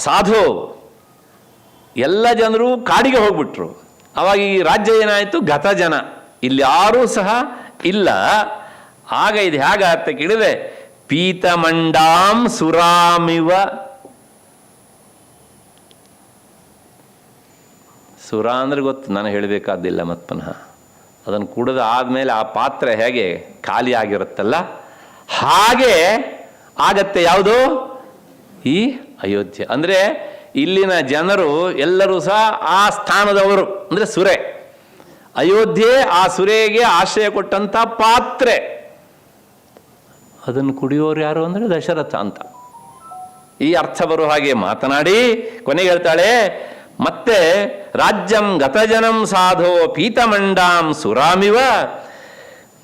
Speaker 1: ಸಾಧೋ, ಎಲ್ಲ ಜನರು ಕಾಡಿಗೆ ಹೋಗ್ಬಿಟ್ರು. ಅವಾಗ ಈ ರಾಜ್ಯ ಏನಾಯಿತು, ಗತಜನ, ಇಲ್ಲಿ ಯಾರೂ ಸಹ ಇಲ್ಲ. ಆಗ ಇದು ಹೇಗಾತ ಕೇಳಿದ್ರೆ, ಪೀತಮಂಡಾಂ ಸುರಾಮಿವ. ಸುರ ಅಂದ್ರೆ ಗೊತ್ತು, ನಾನು ಹೇಳಬೇಕಾದಿಲ್ಲ ಮತ್ತೆ ಪುನಃ. ಅದನ್ನು ಕುಡಿದ ಆದಮೇಲೆ ಆ ಪಾತ್ರೆ ಹೇಗೆ ಖಾಲಿ ಆಗಿರುತ್ತಲ್ಲ, ಹಾಗೆ ಆಗತ್ತೆ ಯಾವುದು, ಈ ಅಯೋಧ್ಯೆ. ಅಂದರೆ ಇಲ್ಲಿನ ಜನರು ಎಲ್ಲರೂ ಸಹ ಆ ಸ್ಥಾನದವರು, ಅಂದರೆ ಸುರೆ. ಅಯೋಧ್ಯೆ ಆ ಸುರೆಗೆ ಆಶ್ರಯ ಕೊಟ್ಟಂಥ ಪಾತ್ರೆ. ಅದನ್ನು ಕುಡಿಯೋರು ಯಾರು ಅಂದರೆ ದಶರಥ ಅಂತ. ಈ ಅರ್ಥ ಬರುವ ಹಾಗೆ ಮಾತನಾಡಿ ಕೊನೆಗೆ ಹೇಳ್ತಾಳೆ, ಮತ್ತೆ ರಾಜ್ಯಂ ಗತಜನಂ ಸಾಧೋ ಪೀತಮಂಡಾಂ ಸುರಾಮಿವ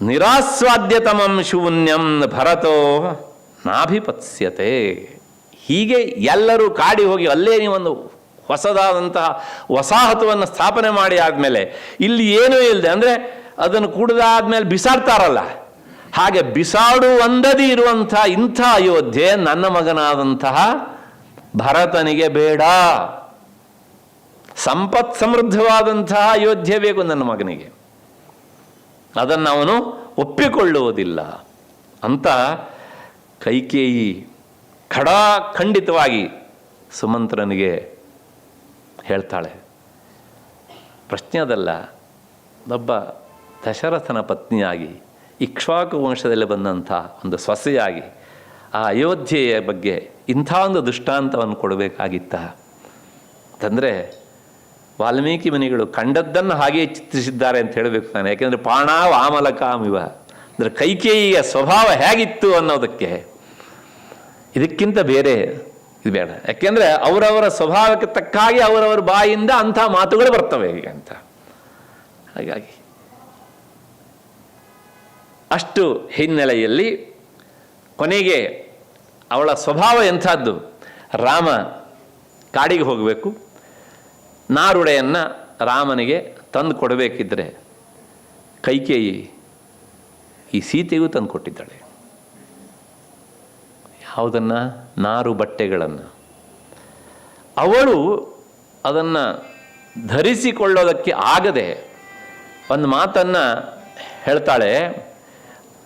Speaker 1: ನಿರಾಸ್ವಾದ್ಯತಮಂ ಶೂನ್ಯಂ ಭರತೋ ನಾಭಿಪತ್ಸ್ಯತೆ. ಹೀಗೆ ಎಲ್ಲರೂ ಕಾಡಿ ಹೋಗಿ ಅಲ್ಲೇ ನೀವೊಂದು ಹೊಸದಾದಂತಹ ವಸಾಹತುವನ್ನು ಸ್ಥಾಪನೆ ಮಾಡಿ ಆದಮೇಲೆ ಇಲ್ಲಿ ಏನೂ ಇಲ್ಲದೆ, ಅಂದರೆ ಅದನ್ನು ಕುಡಿದಾದ್ಮೇಲೆ ಬಿಸಾಡ್ತಾರಲ್ಲ, ಹಾಗೆ ಬಿಸಾಡುವಂದದಿ ಇರುವಂಥ ಇಂಥ ಅಯೋಧ್ಯೆ ನನ್ನ ಮಗನಾದಂತಹ ಭರತನಿಗೆ ಬೇಡ. ಸಂಪತ್ ಸಮೃದ್ಧವಾದಂತಹ ಅಯೋಧ್ಯೆ ಬೇಕು ನನ್ನ ಮಗನಿಗೆ, ಅದನ್ನು ಅವನು ಒಪ್ಪಿಕೊಳ್ಳುವುದಿಲ್ಲ ಅಂತ ಕೈಕೇಯಿ ಖಂಡಿತವಾಗಿ ಸುಮಂತ್ರನಿಗೆ ಹೇಳ್ತಾಳೆ. ಪ್ರಶ್ನೆ ಅದಲ್ಲ, ಒಬ್ಬ ದಶರಥನ ಪತ್ನಿಯಾಗಿ ಇಕ್ಷ್ವಾಕು ವಂಶದಲ್ಲಿ ಬಂದಂಥ ಒಂದು ಸೊಸೆಯಾಗಿ ಆ ಅಯೋಧ್ಯೆಯ ಬಗ್ಗೆ ಇಂಥ ಒಂದು ದೃಷ್ಟಾಂತವನ್ನು ಕೊಡಬೇಕಾಗಿತ್ತ ಅಂತಂದರೆ, ವಾಲ್ಮೀಕಿ ಮುನಿಗಳು ಕಂಡದ್ದನ್ನು ಹಾಗೆಯೇ ಚಿತ್ರಿಸಿದ್ದಾರೆ ಅಂತ ಹೇಳಬೇಕು ನಾನು. ಯಾಕೆಂದರೆ ಪಾಣ ವಾಮಲಕಾಮಿವ, ಅಂದರೆ ಕೈಕೇಯಿಯ ಸ್ವಭಾವ ಹೇಗಿತ್ತು ಅನ್ನೋದಕ್ಕೆ ಇದಕ್ಕಿಂತ ಬೇರೆ ಇದು ಬೇಡ. ಯಾಕೆಂದರೆ ಅವರವರ ಸ್ವಭಾವಕ್ಕೆ ತಕ್ಕ ಹಾಗೆ ಅವರವರ ಬಾಯಿಂದ ಅಂಥ ಮಾತುಗಳು ಬರ್ತವೆ ಹೀಗೆ ಅಂತ. ಹಾಗಾಗಿ ಅಷ್ಟು ಹಿನ್ನೆಲೆಯಲ್ಲಿ ಕೊನೆಗೆ ಅವಳ ಸ್ವಭಾವ ಎಂಥದ್ದು, ರಾಮ ಕಾಡಿಗೆ ಹೋಗಬೇಕು, ನಾರುಡೆಯನ್ನು ರಾಮನಿಗೆ ತಂದು ಕೊಡಬೇಕಿದ್ರೆ ಕೈಕೇಯಿ ಈ ಸೀತೆಗೂ ತಂದು ಕೊಟ್ಟಿದ್ದಾಳೆ. ಯಾವುದನ್ನು, ನಾರು ಬಟ್ಟೆಗಳನ್ನು. ಅವಳು ಅದನ್ನು ಧರಿಸಿಕೊಳ್ಳೋದಕ್ಕೆ ಆಗದೆ ಒಂದು ಮಾತನ್ನು ಹೇಳ್ತಾಳೆ,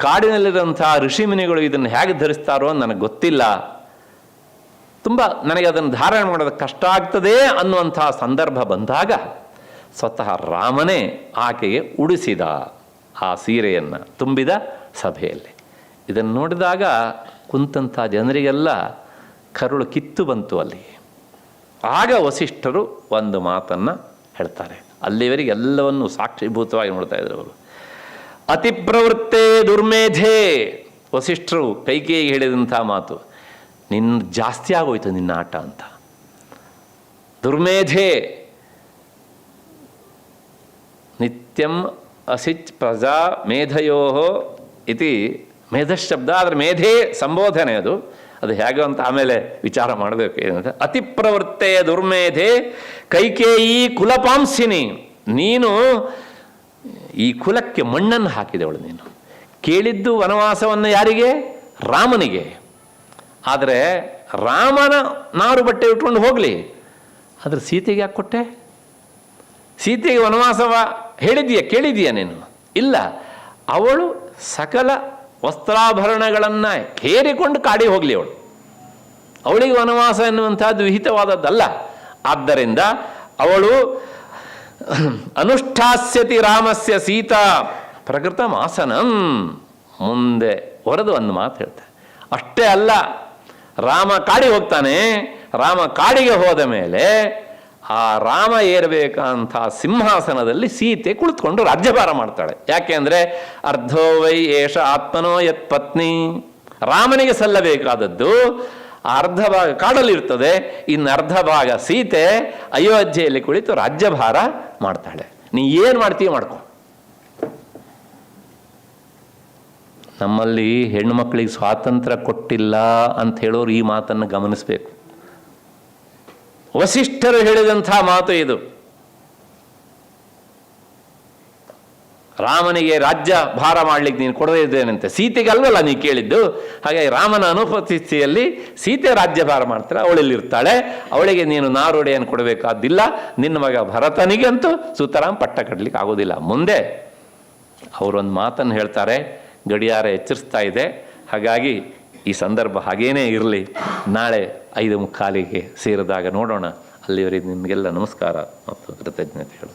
Speaker 1: ಕಾಡಿನಲ್ಲಿರುವಂಥ ಋಷಿಮುನಿಗಳು ಇದನ್ನು ಹೇಗೆ ಧರಿಸ್ತಾರೋ ನನಗೆ ಗೊತ್ತಿಲ್ಲ, ತುಂಬ ನನಗೆ ಅದನ್ನು ಧಾರಣೆ ಮಾಡೋದಕ್ಕೆ ಕಷ್ಟ ಆಗ್ತದೆ ಅನ್ನುವಂಥ ಸಂದರ್ಭ ಬಂದಾಗ ಸ್ವತಃ ರಾಮನೇ ಆಕೆಗೆ ಉಡಿಸಿದ ಆ ಸೀರೆಯನ್ನು ತುಂಬಿದ ಸಭೆಯಲ್ಲಿ. ಇದನ್ನು ನೋಡಿದಾಗ ಕುಂತಂಥ ಜನರಿಗೆಲ್ಲ ಕರುಳು ಕಿತ್ತು ಬಂತು ಅಲ್ಲಿ. ಆಗ ವಸಿಷ್ಠರು ಒಂದು ಮಾತನ್ನು ಹೇಳ್ತಾರೆ. ಅಲ್ಲಿವರೆಗೆ ಎಲ್ಲವನ್ನು ಸಾಕ್ಷೀಭೂತವಾಗಿ ನೋಡ್ತಾ ಇದ್ರು ಅವರು. ಅತಿಪ್ರವೃತ್ತೇ ದುರ್ಮೇಧೆ, ವಸಿಷ್ಠರು ಕೈಕೇಯಿಗೆ ಹೇಳಿದಂಥ ಮಾತು, ನಿನ್ನ ಜಾಸ್ತಿ ಆಗೋಯ್ತು ನಿನ್ನ ಆಟ ಅಂತ. ದುರ್ಮೇಧೆ ನಿತ್ಯಂ ಅಸಿಚ್ ಪ್ರಜಾ ಮೇಧಯೋ ಇತಿ ಮೇಧಶಬ್ದ, ಆದರೆ ಮೇಧೆ ಸಂಬೋಧನೆ ಅದು ಹೇಗೆ ಅಂತ ಆಮೇಲೆ ವಿಚಾರ ಮಾಡಬೇಕು. ಏನಂತ ಅತಿಪ್ರವೃತ್ತೆ ದುರ್ಮೇಧೆ ಕೈಕೇಯಿ ಕುಲಪಾಂಸಿನಿ, ನೀನು ಈ ಕುಲಕ್ಕೆ ಮಣ್ಣನ್ನು ಹಾಕಿದವಳು. ನೀನು ಕೇಳಿದ್ದು ವನವಾಸವನ್ನು ಯಾರಿಗೆ, ರಾಮನಿಗೆ. ಆದರೆ ರಾಮನ ನಾರು ಬಟ್ಟೆ ಉಟ್ಕೊಂಡು ಹೋಗಲಿ, ಆದರೆ ಸೀತೆಗೆ ಯಾಕೆ ಕೊಟ್ಟೆ? ಸೀತೆಗೆ ವನವಾಸವ ಹೇಳಿದೀಯ, ಕೇಳಿದೀಯ ನೀನು? ಇಲ್ಲ. ಅವಳು ಸಕಲ ವಸ್ತ್ರಾಭರಣಗಳನ್ನು ಹೇರಿಕೊಂಡು ಕಾಡಿ ಹೋಗಲಿ. ಅವಳಿಗೆ ವನವಾಸ ಎನ್ನುವಂಥದ್ದು ವಿಹಿತವಾದದ್ದಲ್ಲ. ಆದ್ದರಿಂದ ಅವಳು ಅನುಷ್ಠಾಸ್ಯತಿ ರಾಮಸ್ಯ ಸೀತಾ ಪ್ರಕೃತ ಮಾಸನಂ ಮುಂದೆ ಹೊರದು ಒಂದು ಮಾತು ಹೇಳ್ತಾರೆ. ಅಷ್ಟೇ ಅಲ್ಲ, ರಾಮ ಕಾಡಿಗೆ ಹೋಗ್ತಾನೆ. ರಾಮ ಕಾಡಿಗೆ ಹೋದ ಮೇಲೆ ಆ ರಾಮ ಏರಬೇಕಂಥ ಸಿಂಹಾಸನದಲ್ಲಿ ಸೀತೆ ಕುಳಿತುಕೊಂಡು ರಾಜ್ಯಭಾರ ಮಾಡ್ತಾಳೆ. ಯಾಕೆ ಅಂದರೆ ಅರ್ಧೋ ವೈ ಏಷ ಆತ್ಮನೋ ಯತ್ ಪತ್ನಿ, ರಾಮನಿಗೆ ಸಲ್ಲಬೇಕಾದದ್ದು ಅರ್ಧ ಭಾಗ ಕಾಡಲ್ಲಿರ್ತದೆ, ಇನ್ನು ಅರ್ಧ ಭಾಗ ಸೀತೆ ಅಯೋಧ್ಯೆಯಲ್ಲಿ ಕುಳಿತು ರಾಜ್ಯಭಾರ ಮಾಡ್ತಾಳೆ. ನೀ ಏನು ಮಾಡ್ತೀಯ ಮಾಡ್ಕೊ. ನಮ್ಮಲ್ಲಿ ಹೆಣ್ಣು ಮಕ್ಕಳಿಗೆ ಸ್ವಾತಂತ್ರ್ಯ ಕೊಟ್ಟಿಲ್ಲ ಅಂತ ಹೇಳೋರು ಈ ಮಾತನ್ನು ಗಮನಿಸಬೇಕು. ವಸಿಷ್ಠರು ಹೇಳಿದಂಥ ಮಾತು ಇದು. ರಾಮನಿಗೆ ರಾಜ್ಯ ಭಾರ ಮಾಡ್ಲಿಕ್ಕೆ ನೀನು ಕೊಡದೇ ಇದ್ದೇನಂತೆ, ಸೀತೆಗೆ ಅಲ್ವಲ್ಲ ನೀ ಕೇಳಿದ್ದು. ಹಾಗಾಗಿ ರಾಮನ ಅನುಪಸ್ಥಿತಿಯಲ್ಲಿ ಸೀತೆ ರಾಜ್ಯಭಾರ ಮಾಡ್ತಾಳೆ, ಅವಳಲ್ಲಿರ್ತಾಳೆ. ಅವಳಿಗೆ ನೀನು ನಾರುಡೆಯನ್ನು ಕೊಡಬೇಕಾದಿಲ್ಲ. ನಿನ್ನ ಮಗ ಭರತನಿಗಂತೂ ಸುತರಾಂ ಪಟ್ಟ ಕಟ್ಟಲಿಕ್ಕೆ ಆಗೋದಿಲ್ಲ. ಮುಂದೆ ಅವರೊಂದು ಮಾತನ್ನು ಹೇಳ್ತಾರೆ, ಗಡಿಯಾರ ಎಚ್ಚರಿಸ್ತಾ ಇದೆ. ಹಾಗಾಗಿ ಈ ಸಂದರ್ಭ ಹಾಗೇನೇ ಇರಲಿ. ನಾಳೆ 5:45 ಸೇರಿದಾಗ ನೋಡೋಣ. ಅಲ್ಲಿವರೆಗೆ ನಿಮಗೆಲ್ಲ ನಮಸ್ಕಾರ ಮತ್ತು ಕೃತಜ್ಞತೆ ಹೇಳು.